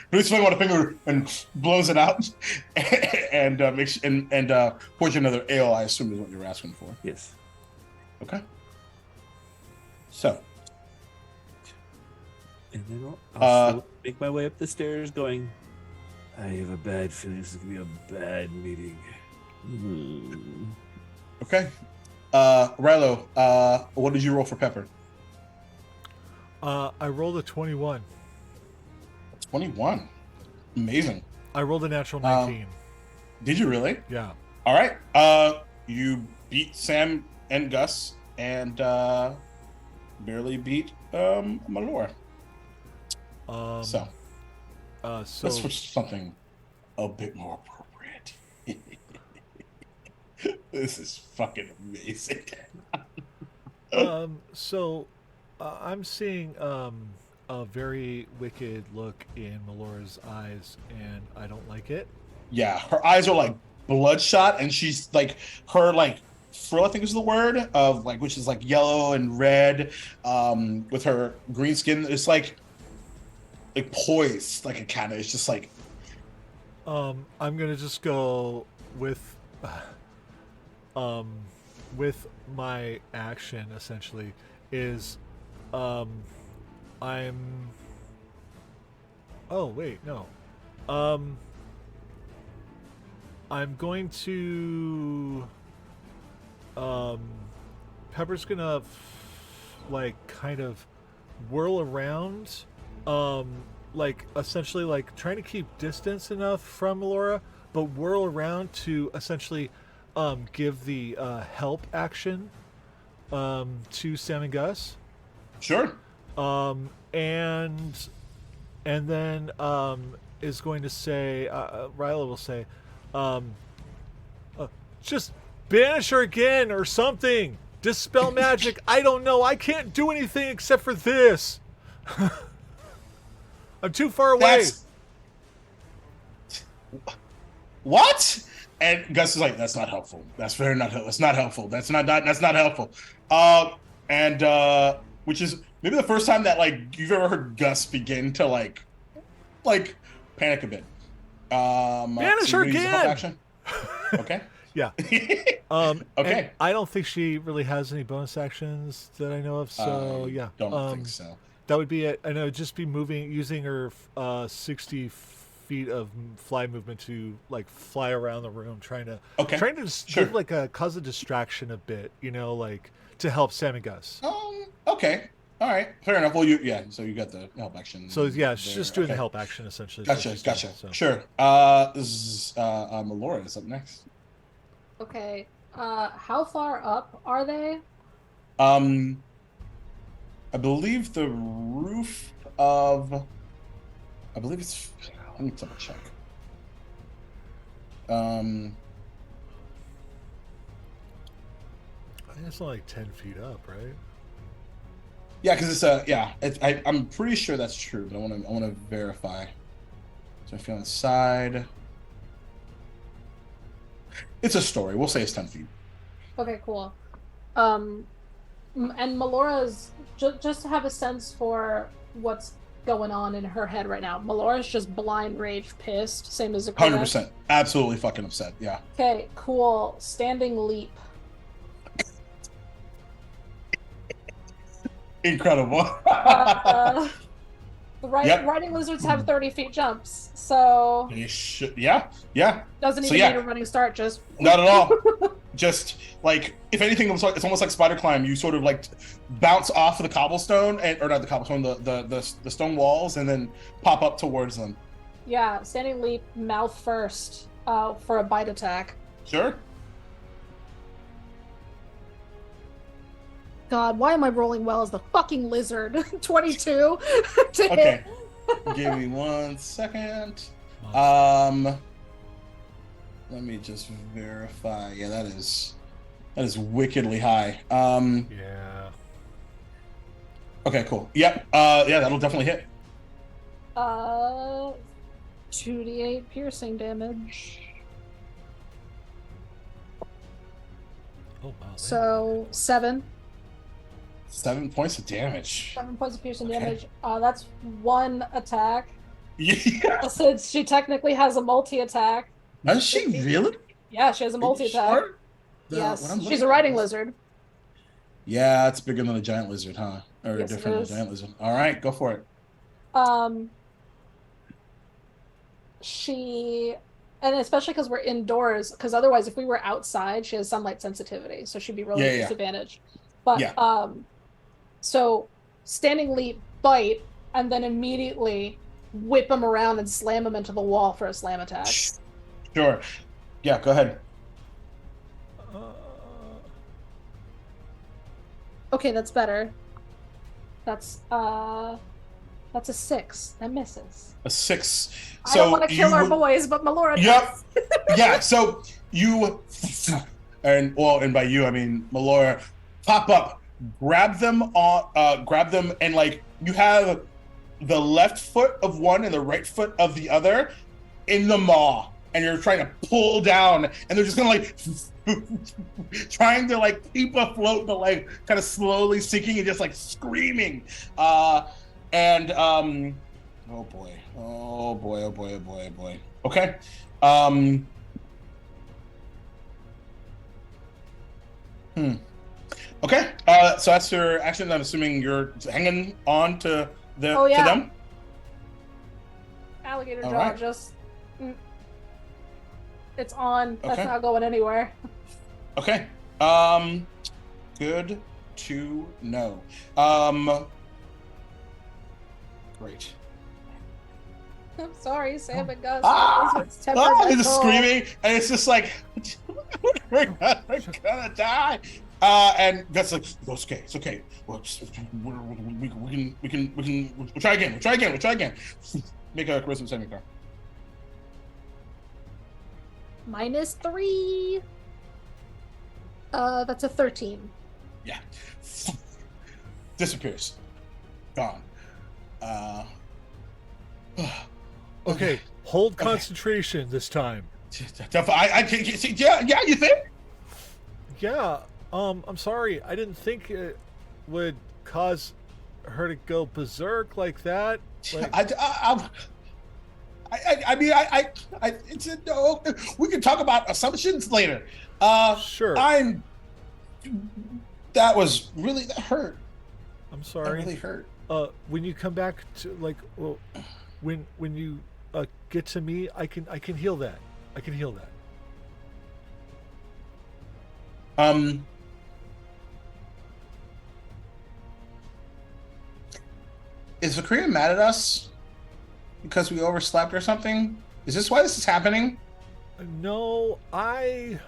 and blows it out, and makes and pours you another ale. I assume is what you were asking for. Yes. Okay. So, And then I'll slowly make my way up the stairs going, I have a bad feeling this is going to be a bad meeting. okay. Rilo, what did you roll for Pepper? I rolled a 21. 21. Amazing. I rolled a natural 19. Did you really? Yeah. All right. You beat Sam and Gus, and barely beat Malor. So let's switch to something a bit more appropriate. This is fucking amazing. I'm seeing a very wicked look in Melora's eyes, and I don't like it. Yeah, her eyes are like bloodshot, and she's like her like frill, I think is the word of like, which is like yellow and red, with her green skin. It's like poised, like a cat. It's just like. I'm gonna just go with my action essentially is I'm. Oh wait, no. Um, I'm going to. Um, Pepper's gonna like kind of whirl around, like essentially like trying to keep distance enough from Laura, but whirl around to essentially give the help action to Sam and Gus. Sure. And then is going to say, Ryla will say, um, just banish her again or something. Dispel magic. I don't know. I can't do anything except for this. I'm too far away. That's what? And Gus is like, that's not helpful. That's very not helpful. That's not helpful. That's not helpful. And which is maybe the first time that like you've ever heard Gus begin to like panic a bit. Banish so her you're gonna use a help again. action? Okay. Yeah. Okay. And I don't think she really has any bonus actions that I know of. So yeah. Don't think so. That would be it. And it would just be using her 60 feet of fly movement to like fly around the room, trying to just Sure. give like cause a distraction a bit, like to help Sam and Gus. Okay. All right. Fair enough. Well, so you got the help action. So yeah, she's there. just doing the Okay. help action essentially. is what Gotcha. she's doing, Gotcha. so. Sure. This is Melora is up next. Okay. How far up are they? I believe the roof of. I believe it's. Let me double check. I think it's only like 10 feet up, right? Yeah, because I'm pretty sure that's true, but I want to verify. So if you're on the side, it's a story. We'll say it's 10 feet. Okay, cool. And Melora's just to have a sense for what's going on in her head right now. Melora's just blind rage pissed, same as Zakura. 100%, absolutely fucking upset. Yeah. Okay, cool. Standing leap. Incredible. Riding lizards have 30 feet jumps, so You should, yeah. doesn't So, even yeah. need a running start. Just Not at all. Just like if anything, it's almost like spider climb. You sort of like bounce off of the cobblestone, or not the cobblestone, the stone walls, and then pop up towards them. yeah, standing leap, mouth first, for a bite attack. Sure. God, why am I rolling well as the fucking lizard? 22 to Okay. hit. Give me 1 second. Let me just verify. Yeah, that is wickedly high. Yeah. Okay, cool. Yep. Yeah, that'll definitely hit. 2d8 piercing damage. Oh wow. So 7. 7 points of damage. 7 points of piercing Okay. damage. That's 1 attack. Yeah. Since she technically has a multi-attack. Does she really? Yeah, she has a multi-attack. Sure? Yes, What I'm she's looking a riding at is- lizard. Yeah, it's bigger than a giant lizard, huh? Or Yes, it different than a is. giant lizard. All right, go for it. And especially because we're indoors, because otherwise if we were outside, she has sunlight sensitivity, so she'd be really Yeah, yeah. disadvantaged. But Yeah. so standing leap, bite, and then immediately whip him around and slam him into the wall for a slam attack. Sure. Yeah, go ahead. Okay, that's better. That's a 6. That misses. A 6. I don't want to kill our you- boys, but Melora Yep. does. Yeah, so you and by you I mean Melora pop up, grab them and like you have the left foot of one and the right foot of the other in the maw, and you're trying to pull down, and they're just gonna like trying to like keep afloat, but like kind of slowly sinking and just like screaming. Oh boy. Okay. Okay. So that's your action. I'm assuming you're hanging on to Oh, yeah. to them. Alligator All jaw right. just. It's on. That's Okay. not going anywhere. Okay. Good to know. Great. I'm sorry, Sam and Gus. It's Temperamental. screaming, and it's just like we're gonna die. And Gus like, it's okay, it's okay. We'll try again. We'll try again. Make a charisma saving throw. -3. That's a 13. Yeah. Disappears. Gone. Okay, hold concentration this time. I can see. Yeah. You think? Yeah. I'm sorry. I didn't think it would cause her to go berserk like that. Like, I mean, it's no. We can talk about assumptions later. Sure. That was really that hurt. I'm That sorry. really hurt. When you come back to when you get to me, I can heal that. I can heal that. Is Zakria mad at us because we overslept or something? Is this why this is happening? No, I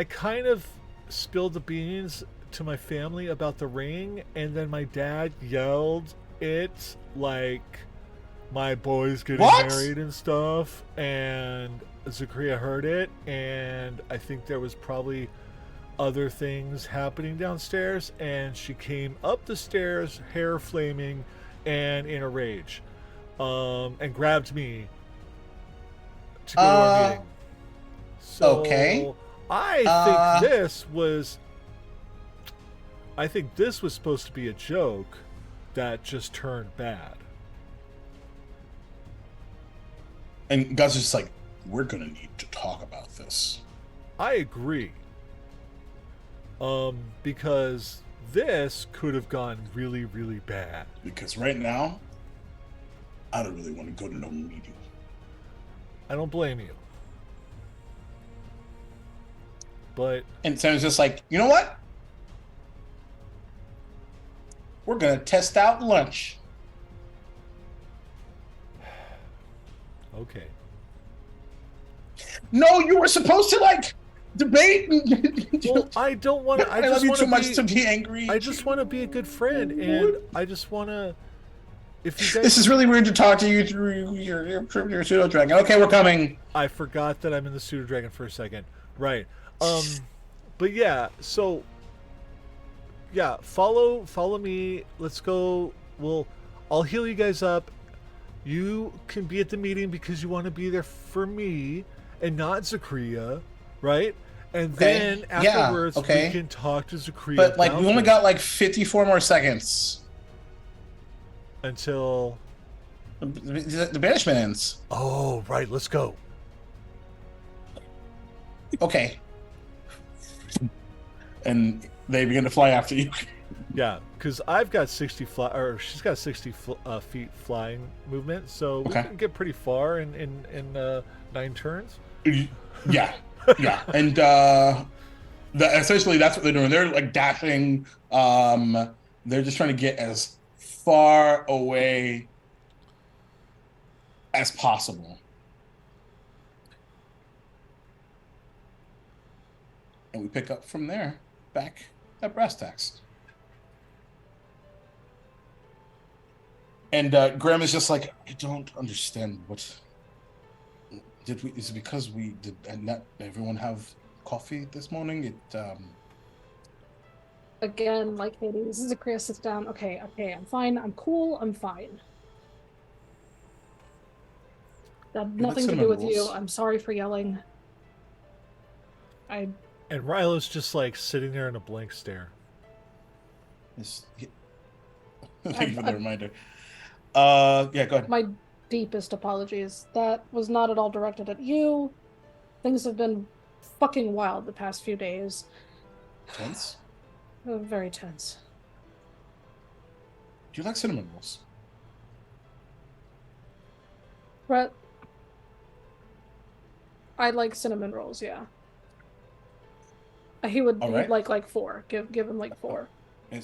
kind of spilled the beans to my family about the ring, and then my dad yelled it like my boy's getting What? married and stuff, and Zakria heard it, and I think there was probably other things happening downstairs, and she came up the stairs, hair flaming and in a rage, and grabbed me to go to our meeting. So Okay. I think this was supposed to be a joke that just turned bad. And Gus is just like, we're gonna need to talk about this. I agree. Because this could have gone really, really bad. Because right now, I don't really want to go to no meeting. I don't blame you. But And Sam's just like, you know what? We're gonna test out lunch. okay. No, you were supposed to like debate. Well, I don't want to. I love you too much to be angry. I just want to be a good friend, and I just want to. If you guys, This is really weird to talk to you through your pseudo dragon. Okay, we're coming. I forgot that I'm in the pseudo dragon for a second. Right. But yeah. So. Yeah. Follow me. Let's go. I'll heal you guys up. You can be at the meeting because you want to be there for me and not Zakria, right? And Okay. then Yeah, afterwards okay. we can talk to Zakria. But like, we about only this got like 54 more seconds. until. The banishment ends. Oh, right. Let's go. Okay. And they begin to fly after you. Yeah, because I've got 60 she's got 60 feet flying movement, so we Okay. can get pretty far in 9 turns. Yeah, yeah, and essentially that's what they're doing. They're like dashing. They're just trying to get as far away as possible. And we pick up from there, back at Brass Tacks. And Graham is just like, I don't understand what. Is it because we did and not everyone have coffee this morning? Again, like Hades, this is a Zakria sits down. Okay, I'm fine. I'm cool. I'm fine. That had nothing to do with you. I'm sorry for yelling. And Rilo's just like sitting there in a blank stare. Thank you for the reminder. Yeah, go ahead. My deepest apologies. That was not at all directed at you. Things have been fucking wild the past few days. Tense? Very tense. Do you like cinnamon rolls? Brett, I like cinnamon rolls. Yeah. He would. All He'd right. like 4. Give him like 4. And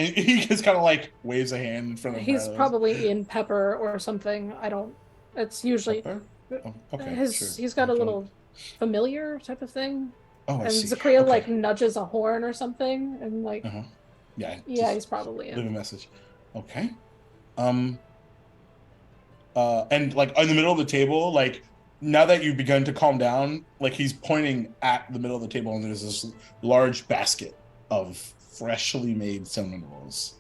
he just kind of like waves a hand in front of He's Riley. probably in pepper or something. I don't. It's usually Pepper? Oh, okay, his. sure. He's got a little familiar type of thing. Oh, I And see. Zakria Okay. like nudges a horn or something, and like, Uh-huh. Yeah. yeah, just he's probably leave a in. message. Okay. And like in the middle of the table, like now that you've begun to calm down, like he's pointing at the middle of the table, and there's this large basket of freshly made cinnamon rolls.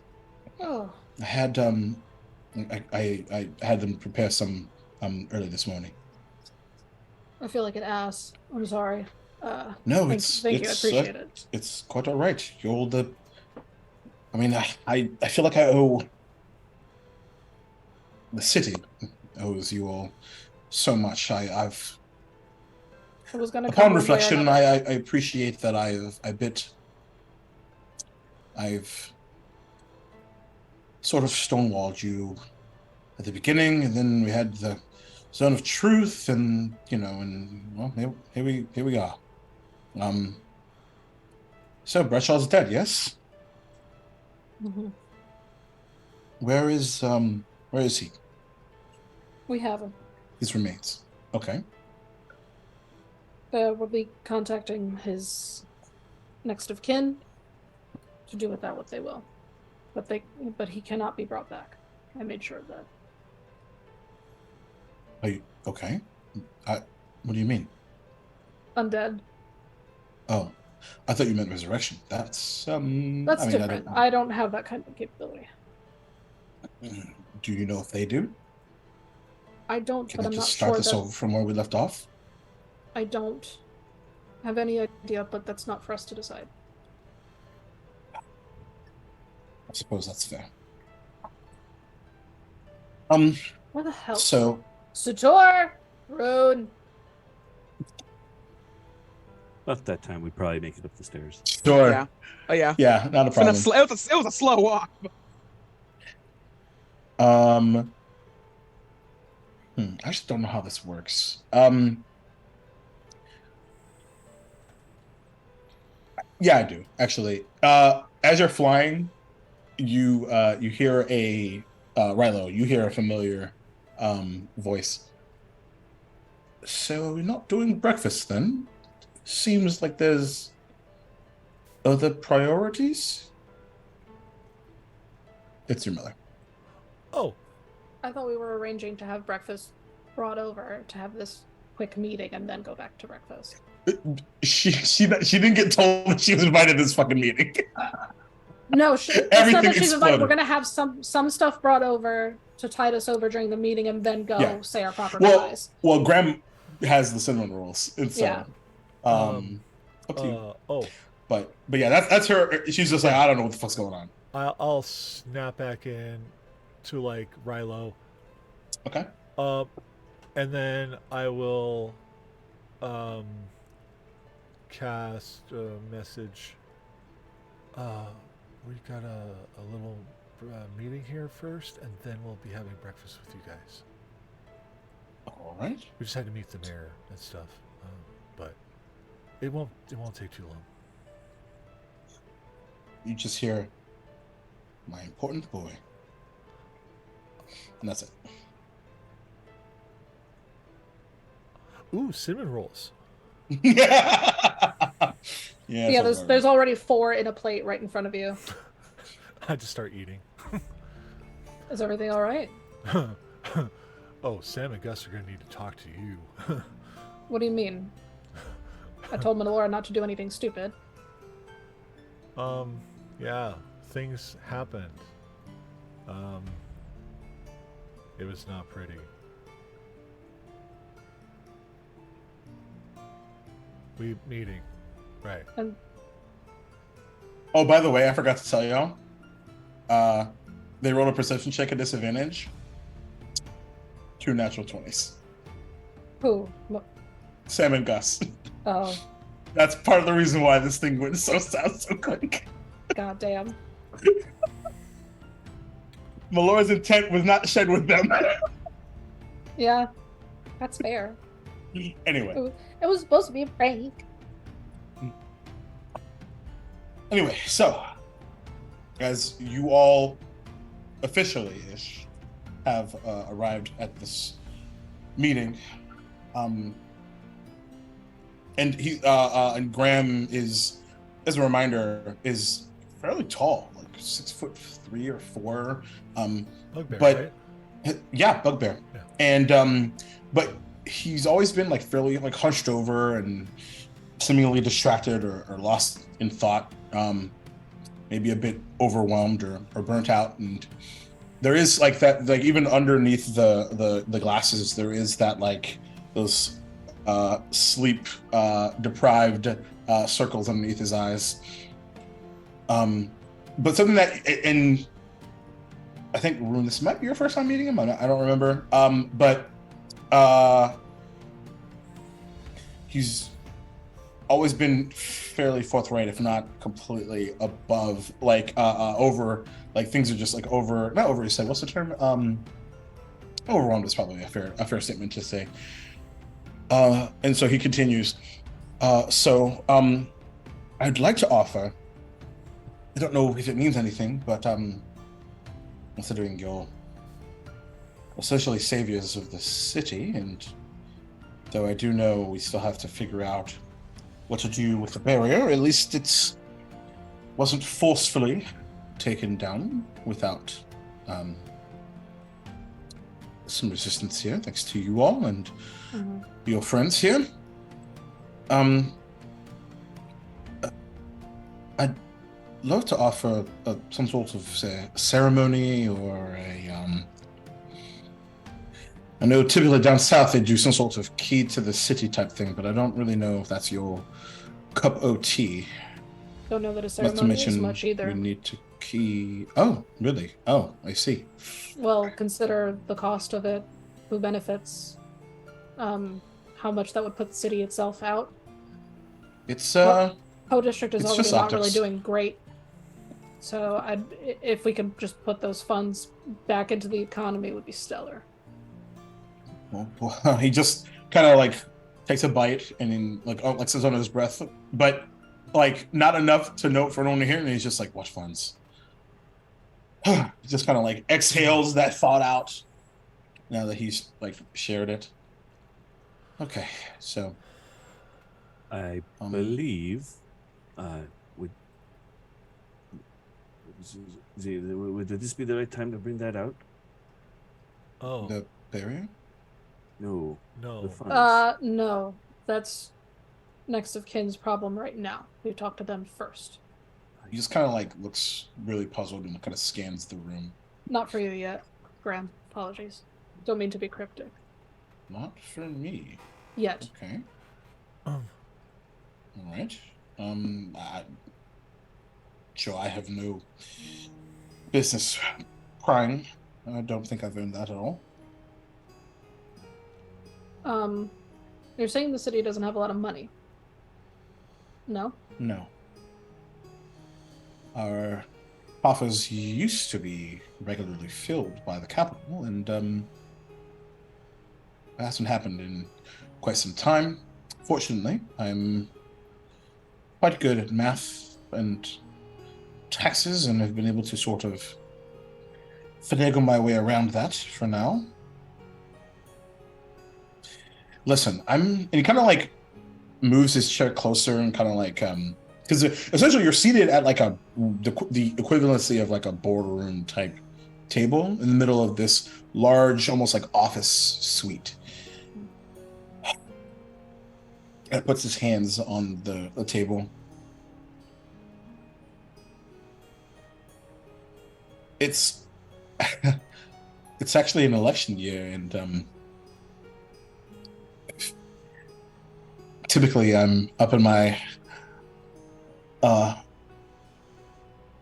Oh, I had I had them prepare some early this morning. I feel like an ass. I'm sorry. No, Thank you. I appreciate it. It's quite all right. You're the. I mean, I feel like I owe. The city owes you all so much. I've. I was gonna come Upon one way or reflection, another. I appreciate that I've sort of stonewalled you at the beginning, and then we had the zone of truth, and well, here we are. So Bradshaw's dead, yes? Mm-hmm. Where is he? We have him. His remains. Okay. We'll be contacting his next of kin to do with that what they will, but he cannot be brought back. I made sure of that. Are you okay? What do you mean? Undead. Oh, I thought you meant resurrection. That's Different. I don't have that kind of capability. Do you know if they do? I don't, Can but I I'm not just start sure this that over from where we left off? I don't have any idea, but that's not for us to decide. I suppose that's fair. Where the hell? So Sator! Road. About that time, we probably make it up the stairs. sure. Yeah. Oh yeah. Yeah, not a It's been problem. it was a slow walk. I just don't know how this works. Yeah, I do actually. As you're flying, you hear a Rilo. You hear a familiar voice. So we're not doing breakfast then. Seems like there's other priorities. It's your Miller. Oh, I thought we were arranging to have breakfast brought over to have this quick meeting and then go back to breakfast. She didn't get told that she was invited to this fucking meeting. No, it's not Everything that she's invited. exploded. We're gonna have some stuff brought over to tide us over during the meeting and then go say our proper Well, goodbyes. well, Graham has the cinnamon rolls, and so Yeah. up to you. Oh, But yeah, that's her. She's just like, I don't know what the fuck's going on. I'll snap back in to like Rilo. Okay. And then I will cast a message. We've got a little meeting here first, and then we'll be having breakfast with you guys. All right. We just had to meet the mayor and stuff, but it won't take too long. You just hear my important boy, and that's it. Ooh, cinnamon rolls. Yeah, there's already 4 in a plate right in front of you. I just start eating. Is everything all right? Oh, Sam and Gus are going to need to talk to you. What do you mean? I told Melora not to do anything stupid. Yeah, things happened. It was not pretty. We meeting, right? And Oh, by the way, I forgot to tell y'all. They rolled a perception check at disadvantage. 2 natural 20s. who? Sam and Gus. Oh, That's part of the reason why this thing went so south so quick. God damn. Melora's intent was not shared with them. Yeah, that's fair. Anyway. It was supposed to be a prank. Anyway, so as you all officially-ish have arrived at this meeting, and and Graham is, as a reminder, is fairly tall, like 6'3" or 4. Bugbear, But right? yeah, bugbear, Yeah. and but he's always been like fairly like hunched over and seemingly distracted or lost in thought, maybe a bit overwhelmed or burnt out. And there is like that, like even underneath the glasses, there is that like those sleep deprived circles underneath his eyes. But something that, and I think Rune, this might be your first time meeting him. I don't remember. But he's always been fairly forthright, if not completely above, like over, like things are just like over, not over his head. What's the term? Overwhelmed is probably a fair statement to say. And so he continues. I'd like to offer. I don't know if it means anything, but considering you're essentially saviors of the city, and though I do know we still have to figure out what to do with the barrier, at least it wasn't forcefully taken down without some resistance here, thanks to you all and your friends here. I'd love to offer some sort of, say, ceremony or I know typically down south they do some sort of key to the city type thing, but I don't really know if that's your cup of tea. Don't know that a Not to ceremony is mention much either. we need to key. Oh, really? Oh, I see. Well, consider the cost of it, who benefits, how much that would put the city itself out. It's Poe District is it's already just not really optics. doing great. So if we could just put those funds back into the economy, it would be stellar. Well, he just kind of like takes a bite and then like says under his breath, but like not enough to note for anyone to hear, and he's just like, "What funds?" He just kind of like exhales that thought out now that he's like shared it. Okay, so I believe would this be the right time to bring that out? Oh, the barrier. No. no. The funds. No. That's next of kin's problem right now. We talked to them first. He just kind of like looks really puzzled and kind of scans the room. Not for you yet, Graham. Apologies. Don't mean to be cryptic. Not for me. Yet. Okay. All right. Sure, I have no business prying. I don't think I've earned that at all. You're saying the city doesn't have a lot of money? No? No. Our coffers used to be regularly filled by the capital, and that hasn't happened in quite some time. Fortunately, I'm quite good at math and taxes, and have been able to sort of finagle my way around that for now. Listen, and he kind of like moves his chair closer and kind of like because essentially you're seated at like the equivalency of like a boardroom type table in the middle of this large, almost like office suite. And puts his hands on the table. It's it's actually an election year, and typically I'm up in my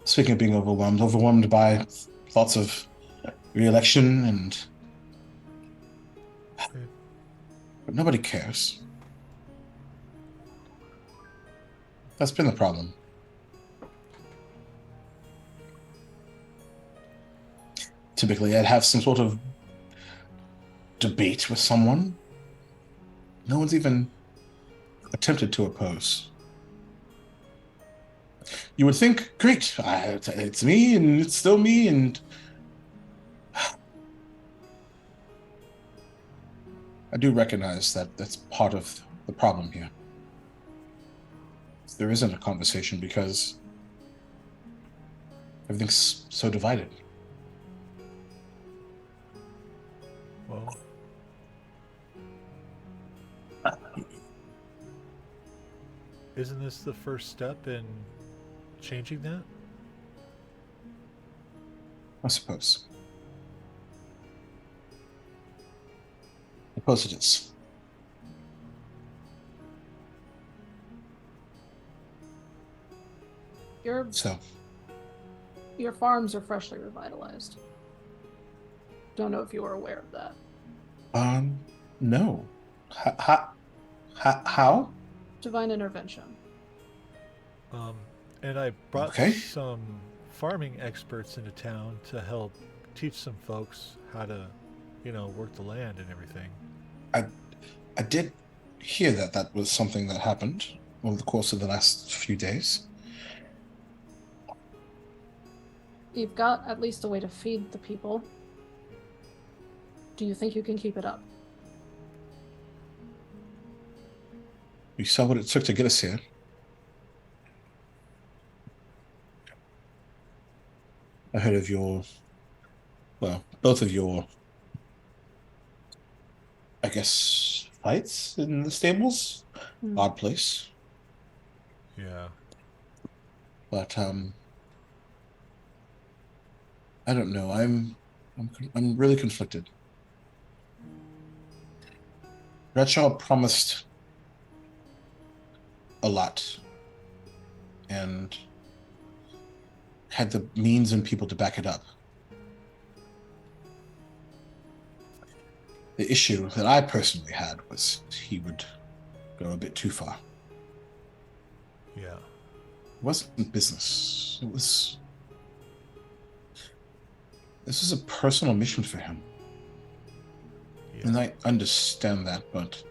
speaking of being overwhelmed by thoughts of re-election, and but nobody cares. That's been the problem. Typically, I'd have some sort of debate with someone. No one's even attempted to oppose. You would think, great, it's me, and it's still me, and I do recognize that that's part of the problem here. There isn't a conversation because everything's so divided. Well, isn't this the first step in changing that? I suppose. I suppose it is. So, Your farms are freshly revitalized. Don't know if you were aware of that. no. How? Divine intervention. And I brought Okay. some farming experts into town to help teach some folks how to, work the land and everything. I did hear that that was something that happened over the course of the last few days. You've got at least a way to feed the people. Do you think you can keep it up? We saw what it took to get us here. I heard of both of your, I guess, fights in the stables. Odd place. Yeah. But I don't know. I'm really conflicted. Bradshaw promised a lot and had the means and people to back it up. The issue that I personally had was he would go a bit too far. Yeah. It wasn't business. This was a personal mission for him. Yeah. And I understand that, but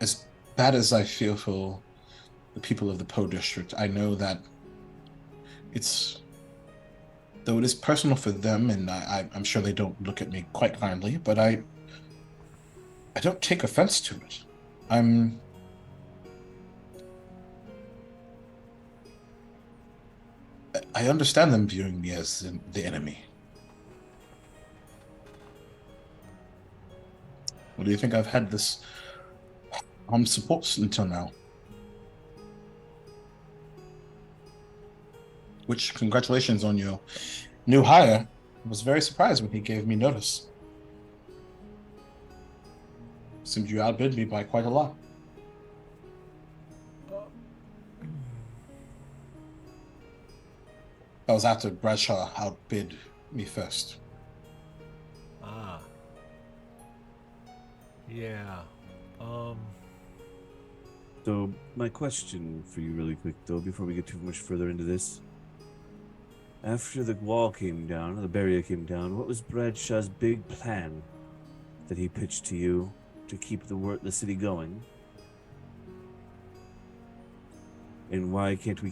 as bad as I feel for the people of the Poe district, I know that though it is personal for them, and I'm sure they don't look at me quite kindly, but I don't take offense to it. I understand them viewing me as the enemy. What do you think? I've had this armed support until now. Which, congratulations on your new hire. I was very surprised when he gave me notice. Seems you outbid me by quite a lot. That was after Bradshaw outbid me first. Ah. Yeah. So my question for you really quick though, before we get too much further into this. After the wall came down, or the barrier came down, what was Bradshaw's big plan that he pitched to you to keep the city going? And why can't we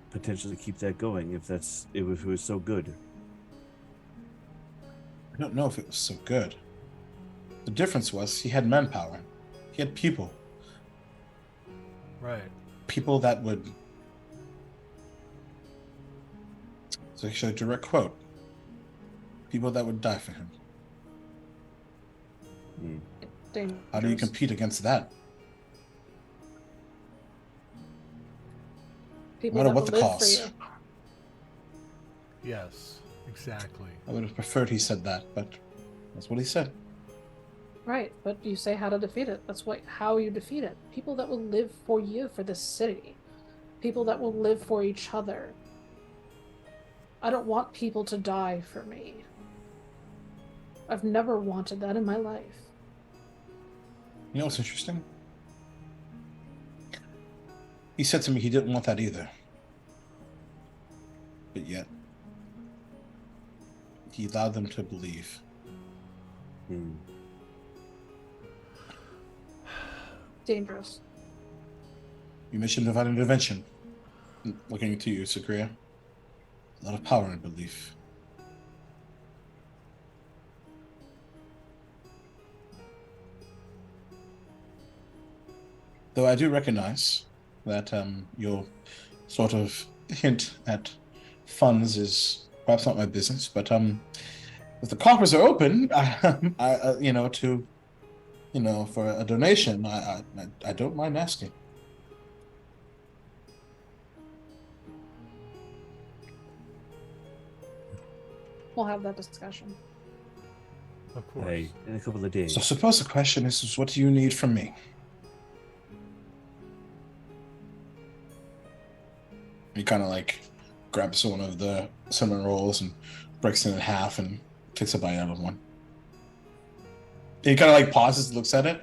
potentially keep that going if it was so good? I don't know if it was so good. The difference was he had manpower. He had people. Right. People that would... It's actually a direct quote. People that would die for him. How do you compete against that? People No matter that what will the live cost. for you. Yes. Exactly. I would have preferred he said that, but that's what he said. Right, but you say how to defeat it. That's how you defeat it. People that will live for you, for this city. People that will live for each other. I don't want people to die for me. I've never wanted that in my life. You know what's interesting? He said to me he didn't want that either. But yet, he allowed them to believe. Hmm. Dangerous. You mentioned divine intervention. Looking to you, Sakria. A lot of power in belief. Though I do recognize that your sort of hint at funds is perhaps not my business, but if the coffers are open, for a donation, I don't mind asking. We'll have that discussion. Of course. Hey, in a couple of days. So suppose the question is, what do you need from me? He kind of like grabs one of the cinnamon rolls and breaks it in half and takes a bite out of one. He kind of like pauses, looks at it.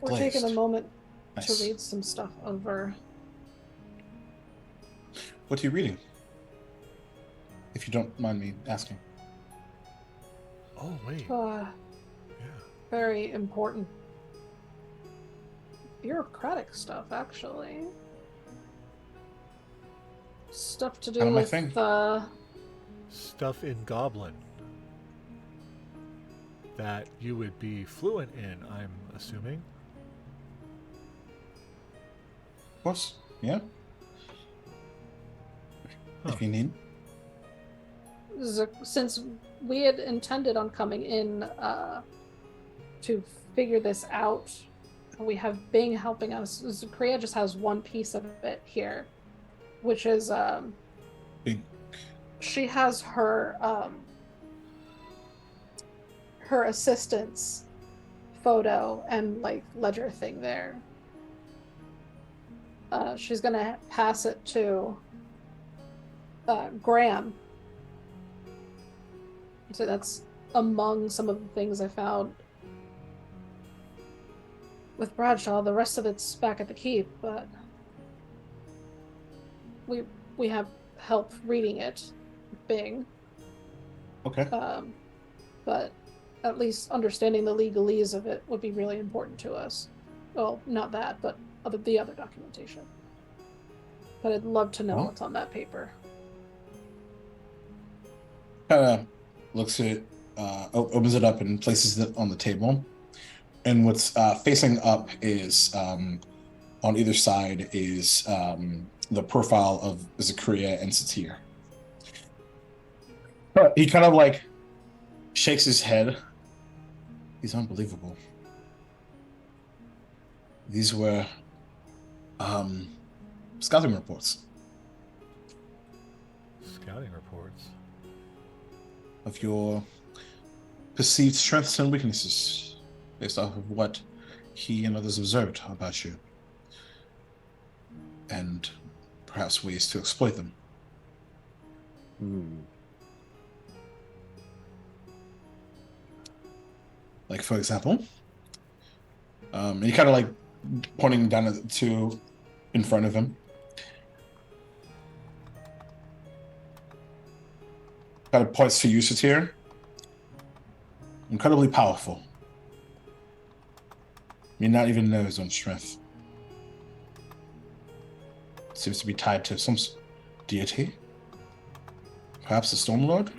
We're taking a Glazed. moment Nice. to read some stuff over. What are you reading? If you don't mind me asking. Oh wait. Yeah. Very important bureaucratic stuff, actually. Stuff to do Kinda my with thing. Stuff in Goblin that you would be fluent in, I'm assuming. Of course. Yeah. Huh. If you need. Since we had intended on coming in to figure this out, we have Bing helping us. Korea just has one piece of it here, which is Bing. she has her her assistant's photo and like ledger thing there. She's gonna pass it to Graham. So that's among some of the things I found with Bradshaw. The rest of it's back at the keep, but we have help reading it, Bing. Okay. But at least understanding the legalese of it would be really important to us. Well, not that, but the other documentation. But I'd love to know Well, what's on that paper. kind of looks at it, opens it up and places it on the table. And what's facing up is on either side is the profile of Zakaria and Satir. But he kind of like shakes his head. He's unbelievable. These were scouting reports Scouting reports. of your perceived strengths and weaknesses based off of what he and others observed about you, and perhaps ways to exploit them. Like, for example, he kind of like pointing down at the two in front of him. Kind of points to you, Satir. Incredibly powerful. May not even know his own strength. Seems to be tied to some deity. Perhaps the Stormlord?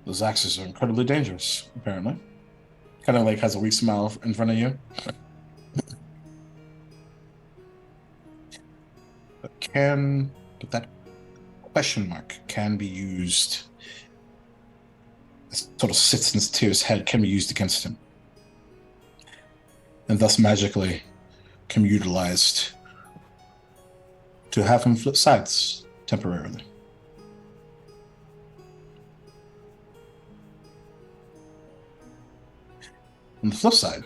Those axes are incredibly dangerous, apparently. Kind of like has a weak smile in front of you. But that question mark can be used. It sort of sits in Satir's head, can be used against him. And thus magically can be utilized to have him flip sides temporarily. On the flip side,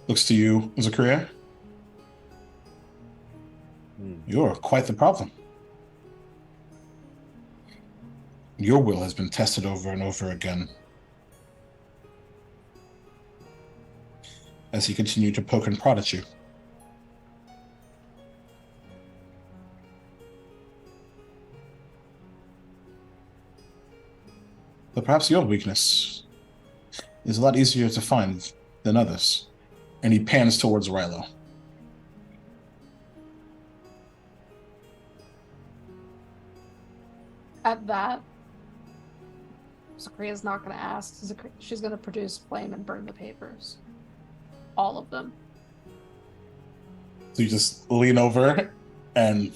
looks to you, Zakaria. You're quite the problem. Your will has been tested over and over again as he continued to poke and prod at you. But perhaps your weakness is a lot easier to find than others. And he pans towards Rilo. At that, Zakria's not going to ask. She's going to produce flame and burn the papers. All of them. So you just lean over and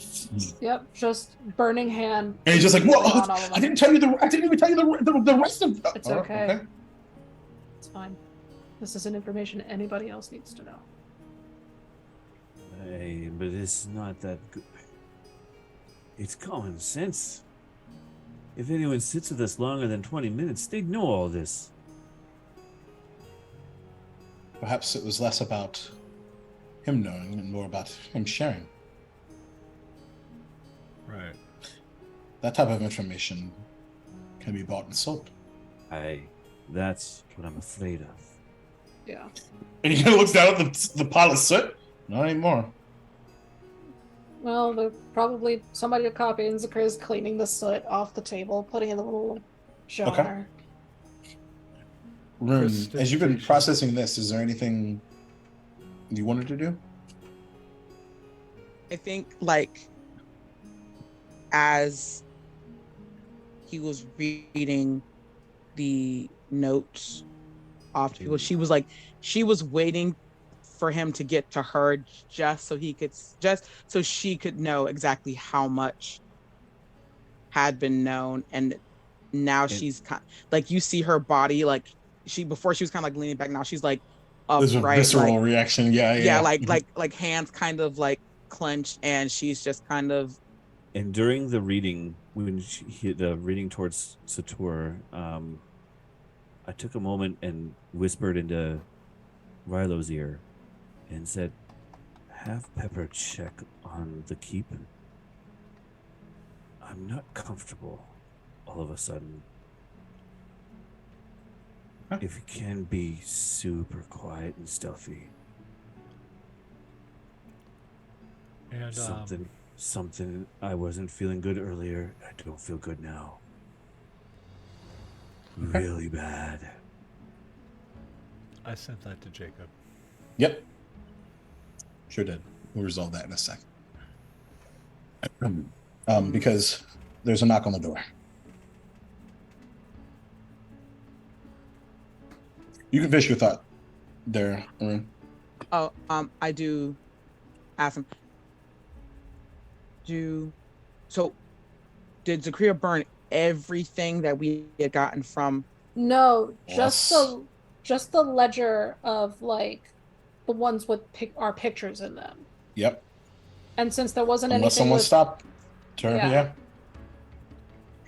Yep, just burning hand. and he's just like, "Whoa! on all of them. I didn't even tell you the rest of." It's okay. It's fine. This isn't information anybody else needs to know. Hey, but it's not that good. It's common sense. If anyone sits with us longer than 20 minutes, they'd know all this. Perhaps it was less about him knowing and more about him sharing. Right. That type of information can be bought and sold. That's what I'm afraid of. Yeah. And he kind of looks down at the pile of soot. Not anymore. Well, there's probably somebody to copy, and Zakria's cleaning the soot off the table, putting in the little jar. Rune, as you've been processing this, is there anything you wanted to do? I think, like, as he was reading the notes off to people, she was waiting for him to get to her just so she could know exactly how much had been known. And now she's like, you see her body, like before she was kind of like leaning back, now she's like There's a upright, visceral like, reaction. Yeah. like hands kind of like clenched, and she's just kind of. And during the reading, when the reading towards Sator, I took a moment and whispered into Rilo's ear and said, "Have Pepper check on the keep. I'm not comfortable all of a sudden. Huh? If you can be super quiet and stealthy. And Something I wasn't feeling good earlier. I don't feel good now. Really bad. I sent that to Jacob. Yep. Sure did. We'll resolve that in a second. Because there's a knock on the door. You can finish your thought there, Arun. Oh, I do ask him. So did Zakria burn everything that we had gotten from? No, Yes. just the ledger of like the ones with our pictures in them. Yep. And since there wasn't Unless anything someone with, stopped her, Yeah.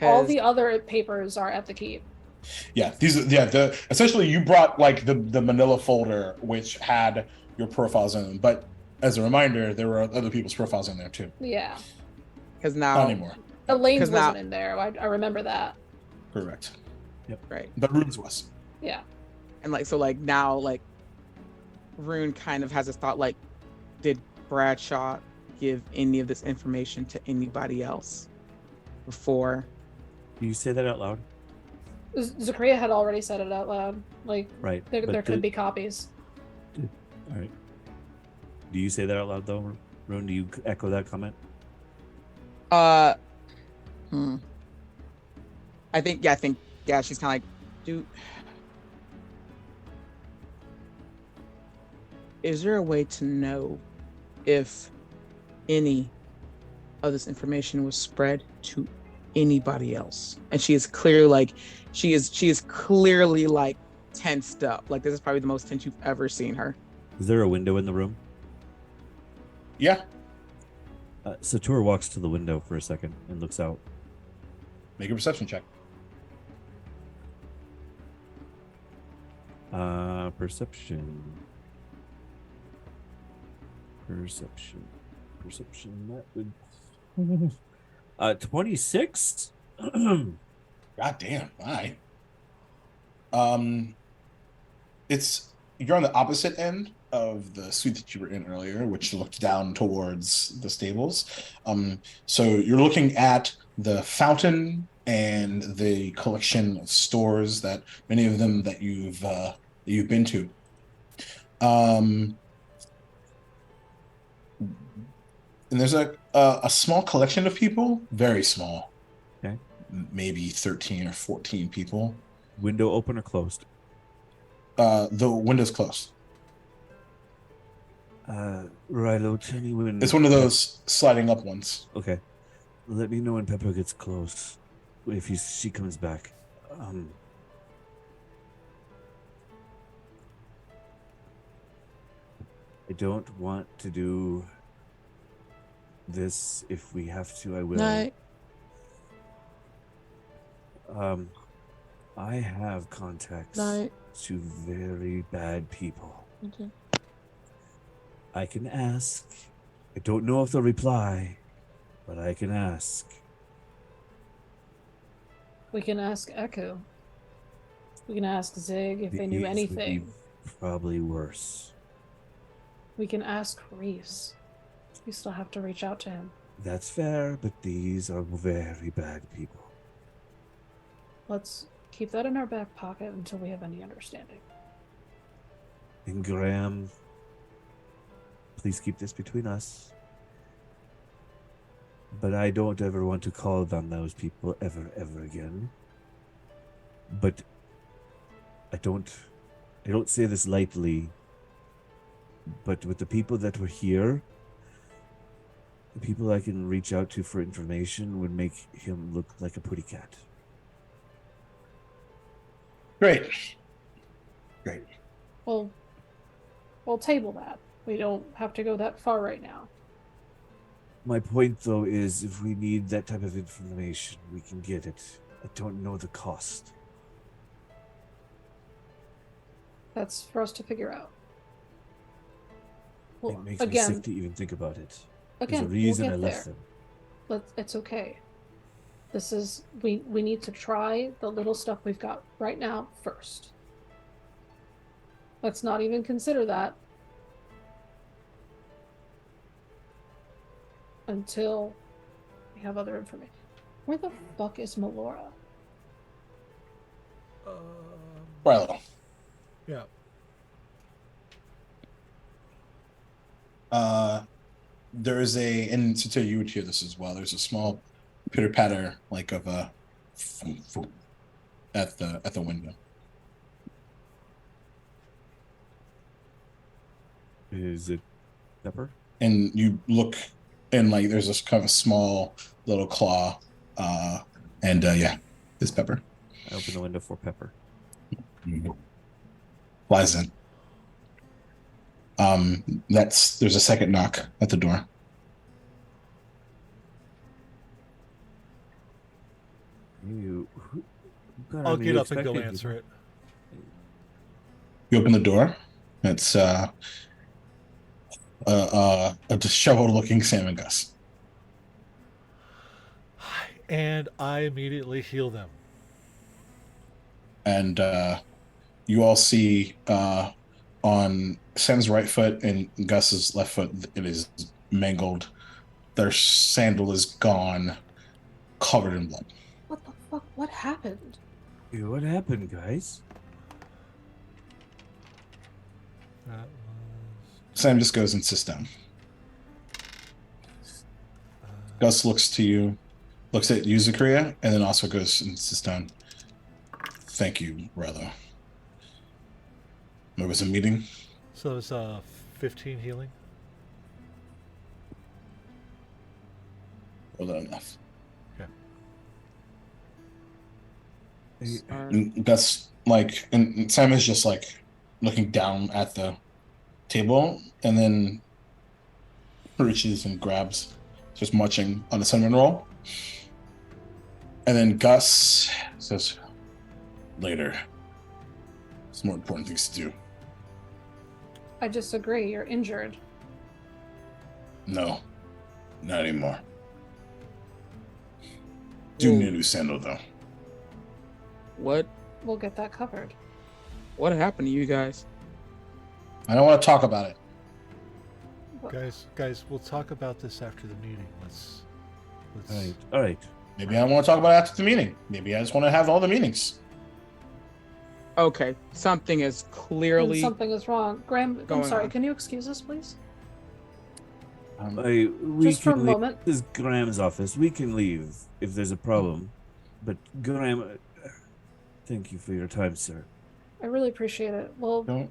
yeah. all the other papers are at the keep. Yeah, essentially you brought like the manila folder which had your profiles in them, but as a reminder, there were other people's profiles in there too. Yeah. Because Not now, anymore. Elaine's 'Cause now- wasn't in there. I remember that. Correct. right? But Rune's was. Yeah. And like, so like now, like Rune kind of has this thought, like, did Bradshaw give any of this information to anybody else before? Can you say that out loud? Zakria had already said it out loud. Like, Right. there but could be copies. All right. Do you say that out loud though, Rune? Do you echo that comment? I think, she's kind of like, is there a way to know if any of this information was spread to anybody else? And she is clearly like, she is clearly like tensed up. Like, this is probably the most tense you've ever seen her. Is there a window in the room? Yeah. Sator walks to the window for a second and looks out. Make a perception check. Perception. That would 26. God damn. Why? You're on the opposite end of the suite that you were in earlier, which looked down towards the stables. So you're looking at the fountain and the collection of stores that many of them that you've been to. And there's a small collection of people, very small. Okay. Maybe 13 or 14 people. Window open or closed? The window's closed. Rilo, tell me when. It's one of those sliding up ones. Okay. Let me know when Pepper gets close. If she comes back. I don't want to do this. If we have to, I will. Night. I have contacts Night. to very bad people. Okay. I can ask. I don't know if they'll reply, but I can ask. We can ask Echo. We can ask Zig if they knew These would be anything. Probably worse. We can ask Reese. We still have to reach out to him. That's fair, but these are very bad people. Let's keep that in our back pocket until we have any understanding. And Graham, please keep this between us. But I don't ever want to call on those people ever again. But I don't say this lightly. But with the people that were here, the people I can reach out to for information would make him look like a pretty cat. Great. Well, we'll table that. We don't have to go that far right now. My point, though, is if we need that type of information, we can get it. I don't know the cost. That's for us to figure out. Well, It makes me again, sick to even think about it. again, There's a reason we'll I get left there. them. It's okay. This is we need to try the little stuff we've got right now first. Let's not even consider that until we have other information. Where the fuck is Melora? Rilo. Yeah. There is and to tell you would hear this as well. There's a small pitter patter like of a at the window. Is it Pepper? And you look, and like there's this kind of small little claw, yeah, it's Pepper. I open the window for Pepper. Flies in. There's a second knock at the door. I'll get up and go answer it. You open the door. It's a disheveled-looking Sam and Gus. And I immediately heal them. And you all see on Sam's right foot and Gus's left foot, it is mangled. Their sandal is gone, covered in blood. What the fuck? What happened? Hey, what happened, guys? That was, Sam just goes and sits down. Gus looks to you, looks at you, Zakaria, and then also goes and sits down. Thank you, Rilo. There was a meeting. so it's 15 healing. Well, that enough. Hey, And Gus, and Sam is just looking down at the table, and then reaches and grabs, just munching on a cinnamon roll. And then Gus says, later. There's more important things to do. I disagree. You're injured. No, not anymore. Do need a new sandal, though. What We'll get that covered. happened to you guys? I don't want to talk about it. Guys, we'll talk about this after the meeting. Let's all right. Maybe I want to talk about it after the meeting. Maybe I just want to have all the meetings. Okay, something is And clearly something is wrong. Graham, I'm going sorry. on. Can you excuse us, please? We Just for a can leave. moment. This is Graham's office. We can leave if there's a problem. But Graham, thank you for your time, sir. I really appreciate it. Well, No.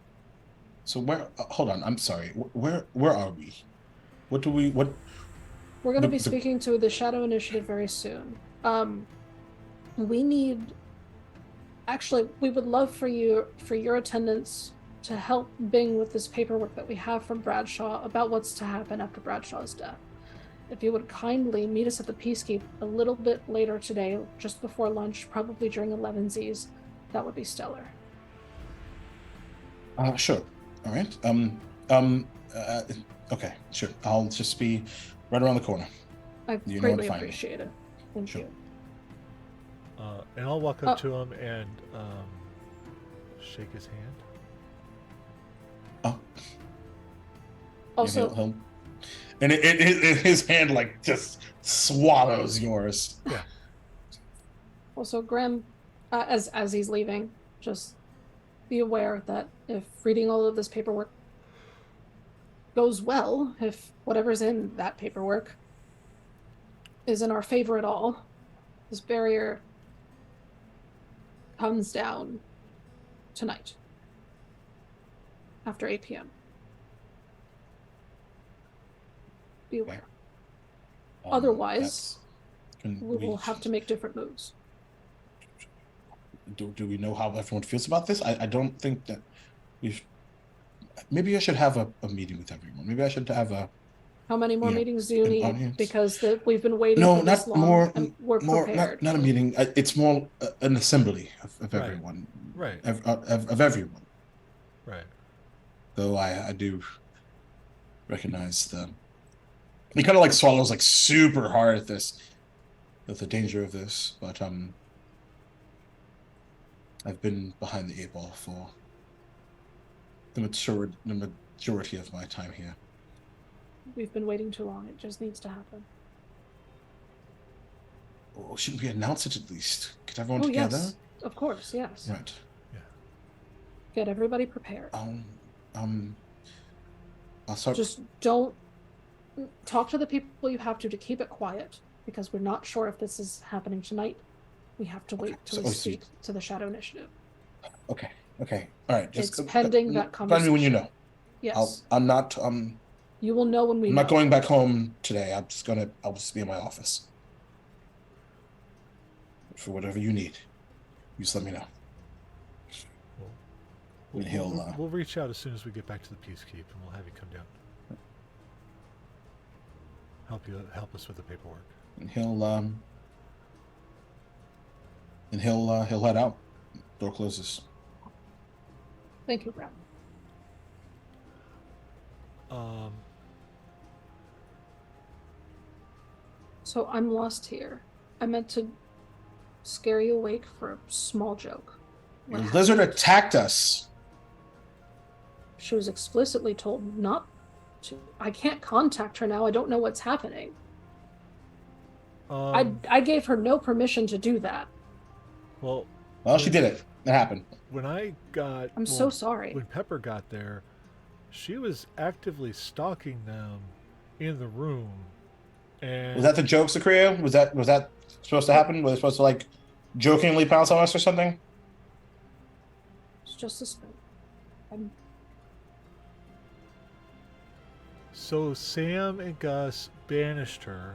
So where? Hold on. I'm sorry. Where are we? What do we? What? we're going to the- be the- speaking to the Shadow Initiative very soon. We need. Actually, we would love for your attendance to help Bing with this paperwork that we have from Bradshaw about what's to happen after Bradshaw's death. If you would kindly meet us at the Peacekeep a little bit later today, just before lunch, probably during 11Z's, that would be stellar. Sure. All right. Okay. Sure. I'll just be right around the corner. I You know where to greatly find me. appreciate it. Thank Sure. you. And I'll walk Oh. up to him and shake his hand. Oh. Also, He'll and his hand like just swallows yours. Graham, as he's leaving, just be aware that if reading all of this paperwork goes well, if whatever's in that paperwork is in our favor at all, this barrier comes down tonight after 8 p.m. Be aware. Otherwise, we will have to make different moves. Do we know how everyone feels about this? I don't think that we. Maybe I should have a meeting with everyone. Maybe I should have a. How many more Yeah, meetings do you an need? audience. Because we've been waiting No, for this not long, more. and we're More, prepared. not a meeting. It's more an assembly of Right. everyone. Right. Of everyone. Right. Though I do recognize he kind of like swallows like super hard at this, at the danger of this. But I've been behind the 8 ball for the majority of my time here. We've been waiting too long. It just needs to happen. Well, shouldn't we announce it at least? Get everyone Oh, together. yes. Of course, yes. Right. Get everybody prepared. I'll start. Just don't talk to the people you have to keep it quiet, because we're not sure if this is happening tonight. We have to wait till we speak to the Shadow Initiative. Okay. All right. It's pending that Find me when you know. Yes. I'm not. You will know when we I'm know. not going back home today. I'll just be in my office. For whatever you need, you just let me know. And he'll. We'll reach out as soon as we get back to the Peacekeep, and we'll have you come down. Help us with the paperwork. And he'll head out. Door closes. Thank you, Graham. So I'm lost here. I meant to scare you awake for a small joke. The What lizard happened? attacked us. She was explicitly told not to. I can't contact her now. I don't know what's happening. I gave her no permission to do that. Well, She did it. It happened. when I got, I'm so sorry. When Pepper got there, she was actively stalking them in the room. And Was that the joke, Sakria? Was that supposed to happen? Was it supposed to like jokingly pounce on us or something? It's just a spin. So Sam and Gus banished her,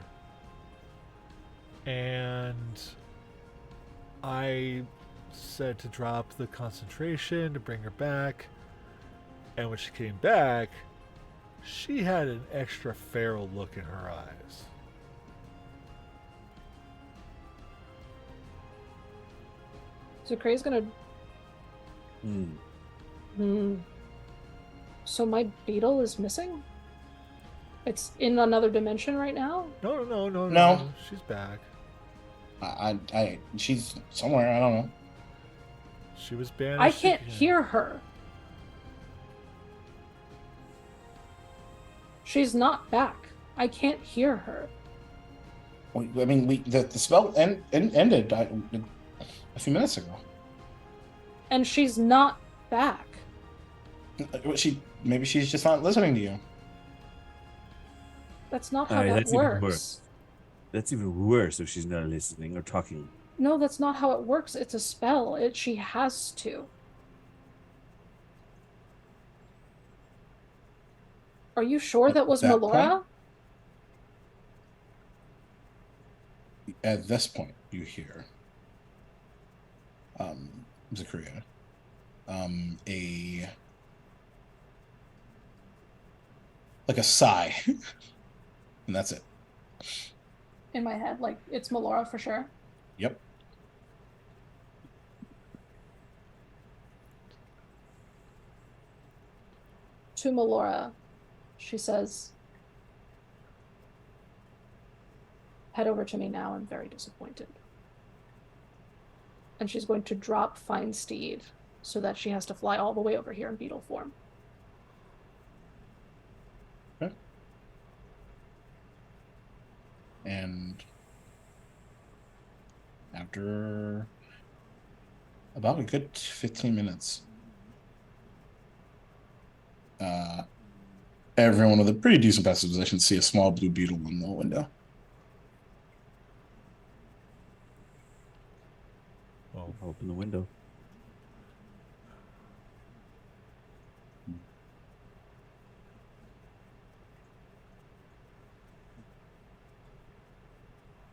and I said to drop the concentration to bring her back. And when she came back, she had an extra feral look in her eyes. So Cray's gonna. So my beetle is missing? It's in another dimension right now? No. She's back. She's somewhere. I don't know. She was banished. I can't again. hear her. She's not back. I can't hear her. I mean, the spell ended a few minutes ago. And she's not back. Maybe she's just not listening to you. That's not how Alright, that that's even works. worse. That's even worse if she's not listening or talking. No, that's not how it works. It's a spell. She has to. Are you sure that was that Melora? At this point, you hear Zakaria, a sigh, and that's it. In my head, like, it's Melora for sure. Yep. To Melora, she says, head over to me now. I'm very disappointed. And she's going to drop Fine Steed so that she has to fly all the way over here in beetle form. Okay. And after about a good 15 minutes, everyone with a pretty decent passive position see a small blue beetle in the window. I'll open the window.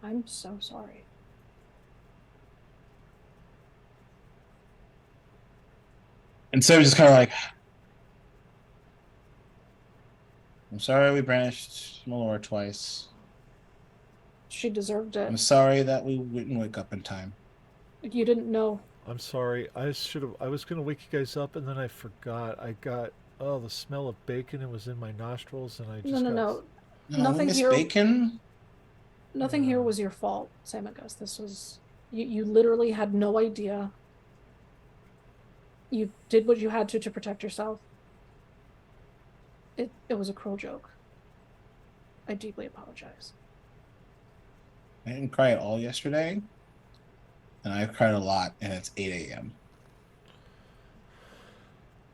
I'm so sorry. And so just kind of like, I'm sorry we banished Melora twice. She deserved it. I'm sorry that we didn't wake up in time. You didn't know. I'm sorry. I was gonna wake you guys up, and then I forgot. I got the smell of bacon. It was in my nostrils, and I just No. No, Nothing Miss here. Bacon. Nothing here was your fault, Samagus. This was you literally had no idea. You did what you had to protect yourself. It was a cruel joke. I deeply apologize. I didn't cry at all yesterday, and I've cried a lot, and it's 8 a.m.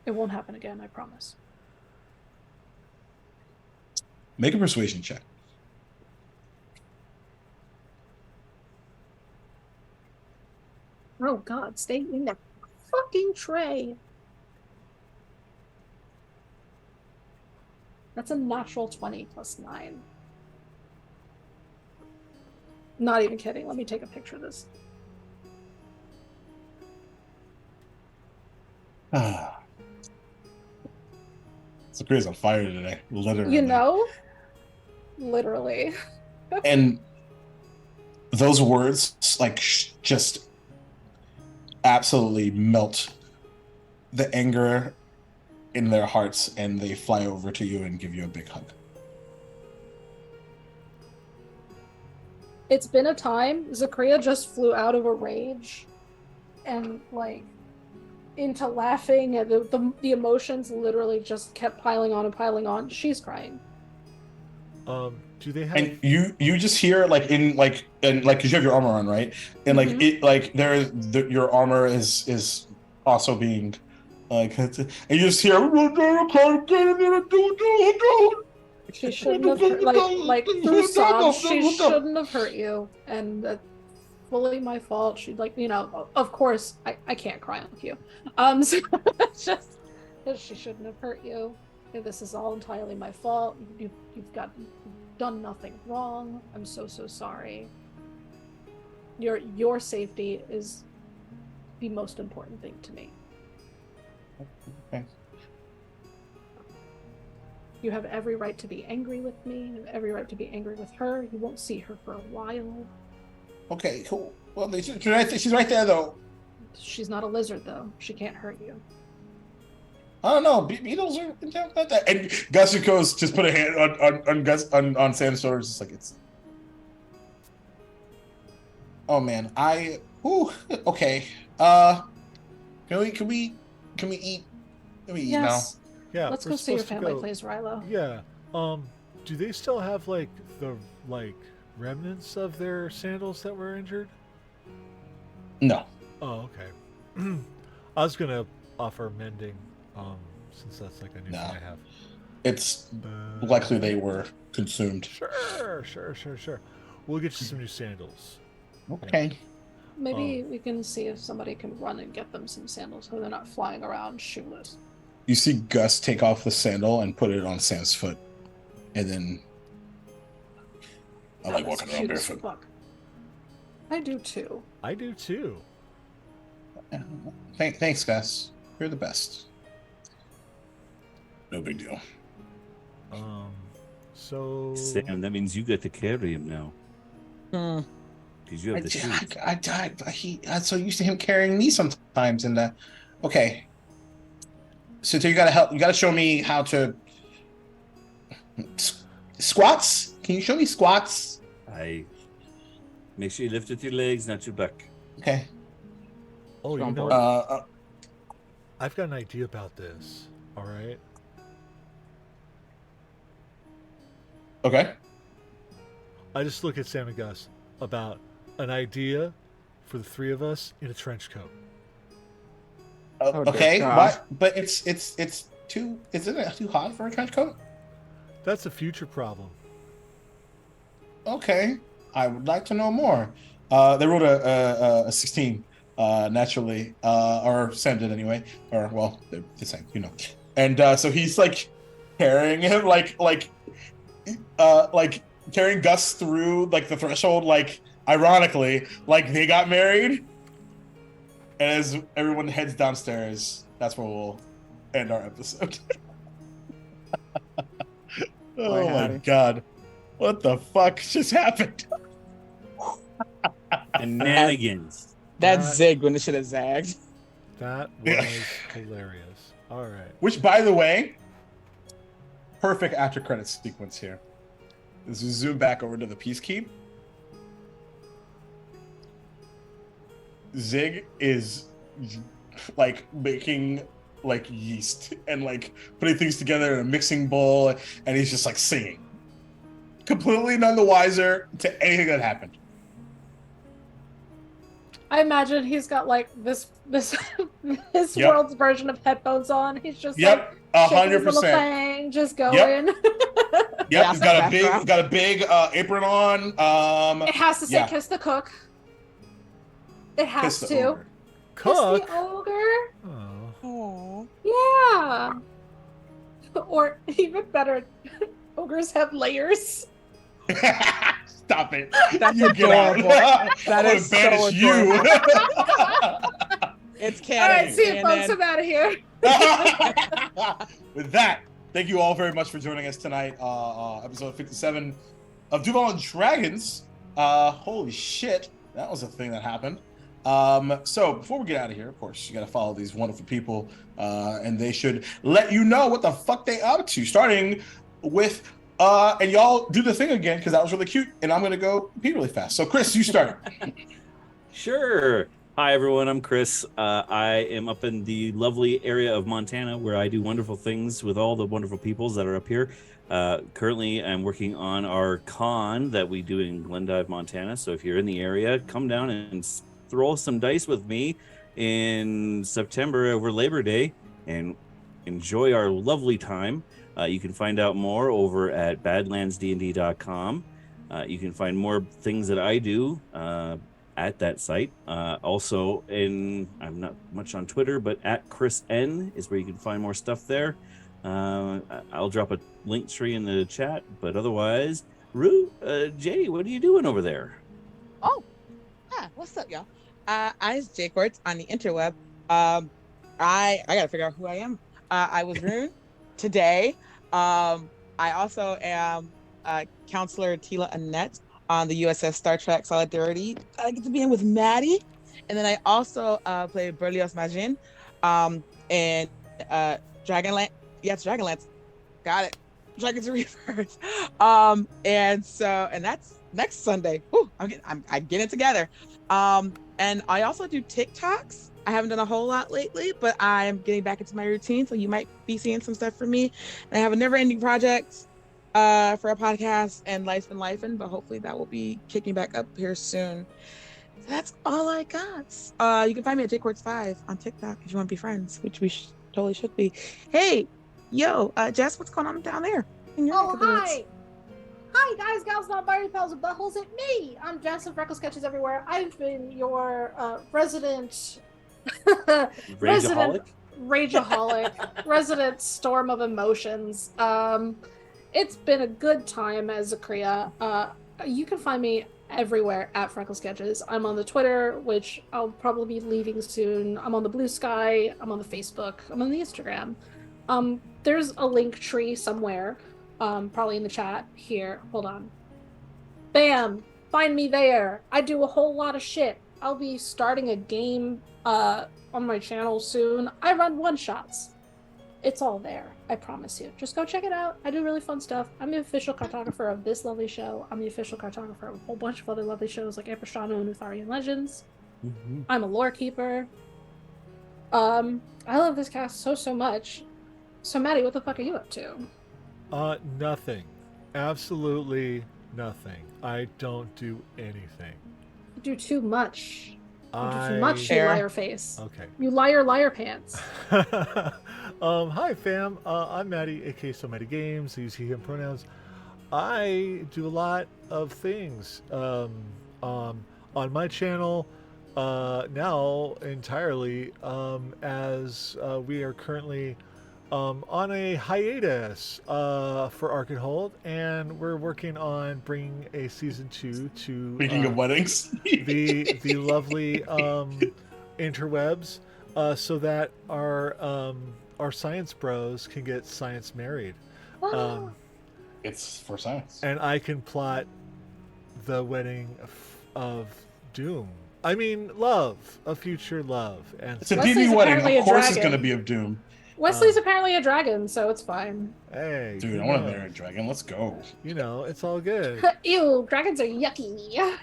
It won't happen again, I promise. Make a persuasion check. Oh God, stay in that fucking tray. That's a natural 20 plus 9. Not even kidding. Let me take a picture of this. Zakaria's on fire today, literally. You know? Literally. And those words, like, just absolutely melt the anger in their hearts, and they fly over to you and give you a big hug. It's been a time. Zakaria just flew out of a rage and, like, into laughing, and the emotions literally just kept piling on and piling on. She's crying. Do they have? And you just hear because you have your armor on, right? And your armor is also being and you just hear. She shouldn't have like through sobs. She shouldn't have hurt you, and that's fully my fault. She'd of course I can't cry on cue. So it's just she shouldn't have hurt you. This is all entirely my fault. You've done nothing wrong. I'm so sorry. Your safety is the most important thing to me. Okay. You have every right to be angry with me. You have every right to be angry with her. You won't see her for a while. Okay, cool. Well, she's right there, though. She's not a lizard, though. She can't hurt you. I don't know. Beetles are like that. And Gasuko's just put a hand on Sam's shoulders, just like it's. Oh man, okay. Can we eat? Can we eat Yes. now? Yeah. Let's go see your family, please, Rilo. Yeah. Do they still have the remnants of their sandals that were injured? No. Oh, okay. I was gonna offer mending, since that's like a new No. thing I have. It's But likely they were consumed. Sure. We'll get you some new sandals. Okay. Maybe we can see if somebody can run and get them some sandals so they're not flying around shoeless. You see Gus take off the sandal and put it on Sam's foot. And then I like That's walking around cute as barefoot. fuck. I do too. I do too. Thanks, Gus. You're the best. No big deal. So Sam, that means you get to carry him now. Hmm. Because you have the shoes. I'm so used to him carrying me sometimes. And okay, so you gotta help. You gotta show me how to squats. Can you show me squats? I make sure you lift with your legs, not your back. Okay. Oh, you Strong know, board. I've got an idea about this. All right. Okay. I just look at Sam and Gus about an idea for the three of us in a trench coat. Oh, dear Okay. God. What? But it's too. Isn't it too hot for a trench coat? That's a future problem. Okay. I would like to know more. They rolled a 16 naturally, or Sam did anyway, or well, they're the same, you know. And so he's like carrying him, like carrying Gus through like the threshold, like ironically, like they got married. And as everyone heads downstairs, that's where we'll end our episode. Oh my howdy. God, what the fuck just happened? Shenanigans. That That- zigged when it should have zagged. That Yeah. was hilarious. All right. Which, by the way, perfect after credits sequence here. As we zoom back over to the Peacekeep, Zig is like making like yeast and like putting things together in a mixing bowl, and he's just like singing, completely none the wiser to anything that happened. I imagine he's got like this this Yep. world's version of headphones on. He's just Yep, like shaking his little 100%. thing, just going. Yep, Yeah, he's got a background. big apron on. It has to say Yeah. "Kiss the Cook." It has Kiss the to. ogre. Cook. Kiss the ogre. Oh. Oh. Yeah. Or even better, ogres have layers. Stop it. That's You get out. adorable. That I'm is gonna banish you. It's All canon. right, see you, And folks. then- I'm out of here. With that, thank you all very much for joining us tonight. Episode 57 of Duval Dragons. Holy shit, that was a thing that happened. So before we get out of here, of course, you got to follow these wonderful people, and they should let you know what the fuck they up to. Starting with, and y'all do the thing again because that was really cute, and I'm gonna go pee really fast. So Chris, you start. Sure. Hi, everyone. I'm Chris. I am up in the lovely area of Montana where I do wonderful things with all the wonderful peoples that are up here. Currently, I'm working on our con that we do in Glendive, Montana. So if you're in the area, come down and throw some dice with me in September over Labor Day and enjoy our lovely time. You can find out more over at badlandsdnd.com. You can find more things that I do at that site. Also, I'm not much on Twitter, but at Chris N is where you can find more stuff there. I'll drop a link tree in the chat, but otherwise, Jay, what are you doing over there? Oh, what's up, y'all? I is Jay Quartz on the interweb. I gotta figure out who I am. I was Rune today. I also am Counselor Tila Annette on the USS Star Trek Solidarity. I get to be in with Maddie, and then I also play Berlioz Magin, and Dragonlance. Yes, Dragonlance. Got it. Dragons Rebirth. And that's next Sunday. Whew, I'm getting it together. And I also do TikToks. I haven't done a whole lot lately, but I'm getting back into my routine, so you might be seeing some stuff from me. And I have a never-ending project for a podcast and Life's Been Lifing, but hopefully that will be kicking back up here soon. That's all I got. You can find me at JQuartz5 on TikTok if you want to be friends, which we totally should be. Hey, yo, Jess, what's going on down there? In your neck Oh, of the woods? hi. Hi, guys, gals, non-binary pals, and buttholes. It's me. I'm Jess of Freckle Sketches Everywhere. I've been your resident Rageaholic? rageaholic, resident storm of emotions. It's been a good time as Zakria. You can find me everywhere at Freckle Sketches. I'm on the Twitter, which I'll probably be leaving soon. I'm on the Blue Sky. I'm on the Facebook. I'm on the Instagram. There's a link tree somewhere, probably in the chat here. Hold on. Bam! Find me there. I do a whole lot of shit. I'll be starting a game on my channel soon. I run one-shots. It's all there. I promise you. Just go check it out. I do really fun stuff. I'm the official cartographer of this lovely show. I'm the official cartographer of a whole bunch of other lovely shows like Amperstrano and Utharian Legends. Mm-hmm. I'm a lore keeper. I love this cast so much. So Maddie, what the fuck are you up to? Nothing. Absolutely nothing. I don't do anything. You do too much. You do too I much, you Fair. liar face. Okay. You liar pants. Hi fam, I'm Maddie, aka So Maddie Games. I use he, him pronouns. I do a lot of things on my channel now entirely as we are currently on a hiatus for Ark and Hold, and we're working on bringing a season 2 to Speaking of weddings, the lovely interwebs, so that our science bros can get science married, it's for science. and I can plot the wedding of Doom. I mean, love, a future love, and It's a Wesley's D&D wedding. apparently Of a course, it's dragon. going to be of Doom. Wesley's apparently a dragon, so it's fine. hey, Dude, who I want to knows? marry a dragon. Let's go. You know, it's all good. Ew, dragons are yucky.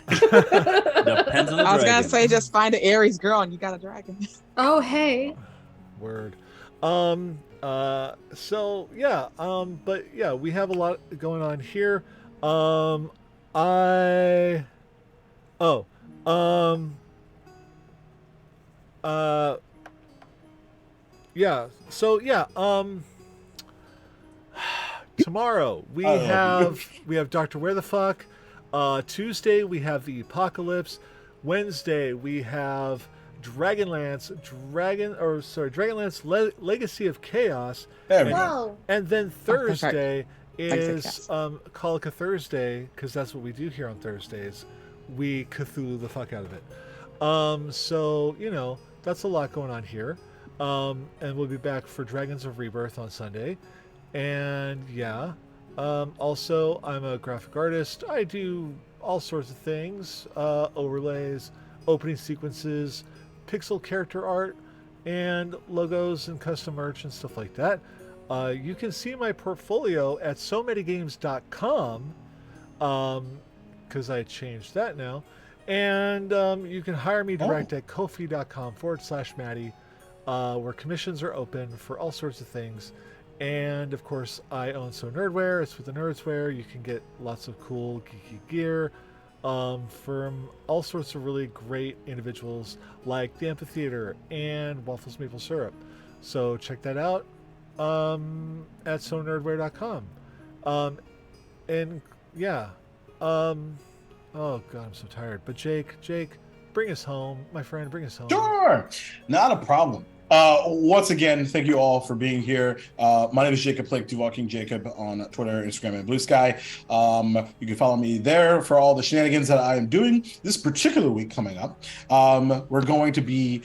Depends on the I was dragon. gonna say just find an Aries girl and you got a dragon. Oh, hey. Word. So yeah, but yeah, we have a lot going on here. I oh yeah, so yeah, tomorrow we have Dr. Where the Fuck. Tuesday we have the Apocalypse. Wednesday we have Dragonlance Legacy of Chaos. There we go. Whoa. And then perfect. Thursday is Yes. Colica Thursday, because that's what we do here on Thursdays. We Cthulhu the fuck out of it. So, you know, that's a lot going on here. And we'll be back for Dragons of Rebirth on Sunday. And yeah. Also, I'm a graphic artist. I do all sorts of things. Overlays, opening sequences, pixel character art, and logos and custom merch and stuff like that. You can see my portfolio at somanygames.com, because I changed that now. And you can hire me direct at kofi.com/Maddie, where commissions are open for all sorts of things. And of course, I own So Nerdware. It's with the Nerdswear. You can get lots of cool geeky gear from all sorts of really great individuals like the Amphitheater and Waffles Maple Syrup. So check that out at sonerdware.com. And yeah, oh god, I'm so tired. But Jake, bring us home, my friend. Bring us home. Sure, not a problem. Once again, thank you all for being here. My name is Jacob Blake, Duval King Jacob on Twitter, Instagram, and Blue Sky. You can follow me there for all the shenanigans that I am doing. This particular week coming up, we're going to be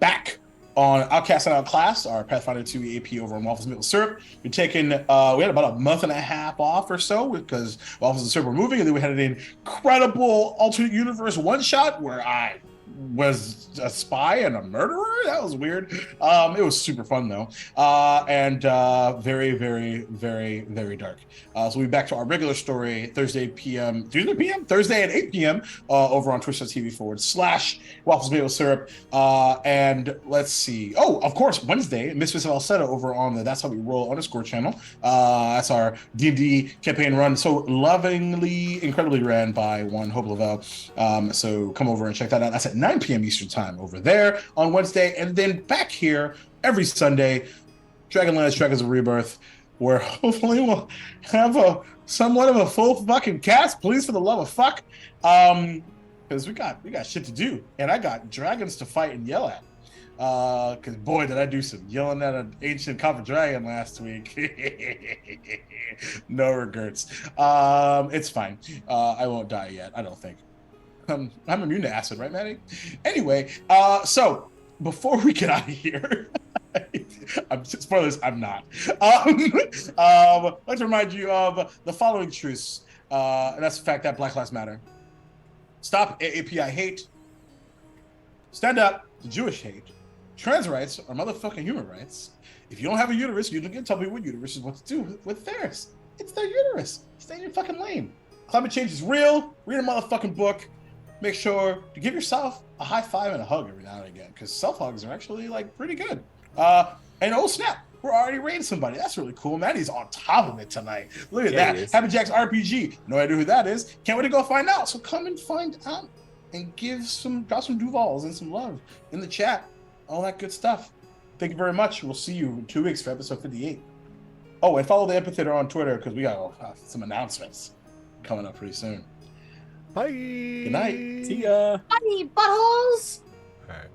back on Outcast and Outclass, our Pathfinder 2 AP over on Waffles Maple Syrup. We're taking, we had about a month and a half off or so because Waffles and Syrup were moving, and then we had an incredible alternate universe one-shot where I was a spy and a murderer. That was weird. It was super fun though, and very, very, very, very dark. So we'll be back to our regular story Thursday at 8 p.m. Over on twitch.tv/Waffles Maple Syrup. And let's see. Oh, of course, Wednesday, Mistress of Alceta over on the That's How We Roll _ channel. That's our D&D campaign run. So lovingly, incredibly ran by one Hope Lavelle. So come over and check that out. That's at 9 p.m. Eastern time over there on Wednesday. And then back here every Sunday, Dragonlance Dragons of Rebirth, where hopefully we'll have somewhat of a full fucking cast. Please, for the love of fuck. Because we got shit to do. And I got dragons to fight and yell at. Because boy, did I do some yelling at an ancient copper dragon last week. No regrets. It's fine. I won't die yet, I don't think. I'm immune to acid, right, Maddie? Anyway, so before we get out of here, spoilers, I'm not. Let's remind you of the following truths. And that's the fact that Black Lives Matter. Stop AAPI hate. Stand up to Jewish hate. Trans rights are motherfucking human rights. If you don't have a uterus, you don't get to tell people what uterus is what to do with theirs. It's their uterus. Stay in your fucking lane. Climate change is real. Read a motherfucking book. Make sure to give yourself a high five and a hug every now and again, because self-hugs are actually like pretty good. And oh snap, we're already rating somebody. That's really cool. Maddie's on top of it tonight. Look at that. Happy Jack's RPG. No idea who that is. Can't wait to go find out. So come and find out and drop some Duvals and some love in the chat. All that good stuff. Thank you very much. We'll see you in 2 weeks for episode 58. Oh, and follow the Amphitheater on Twitter because we got some announcements coming up pretty soon. Bye. Good night. See ya. Bye, buttholes. All right.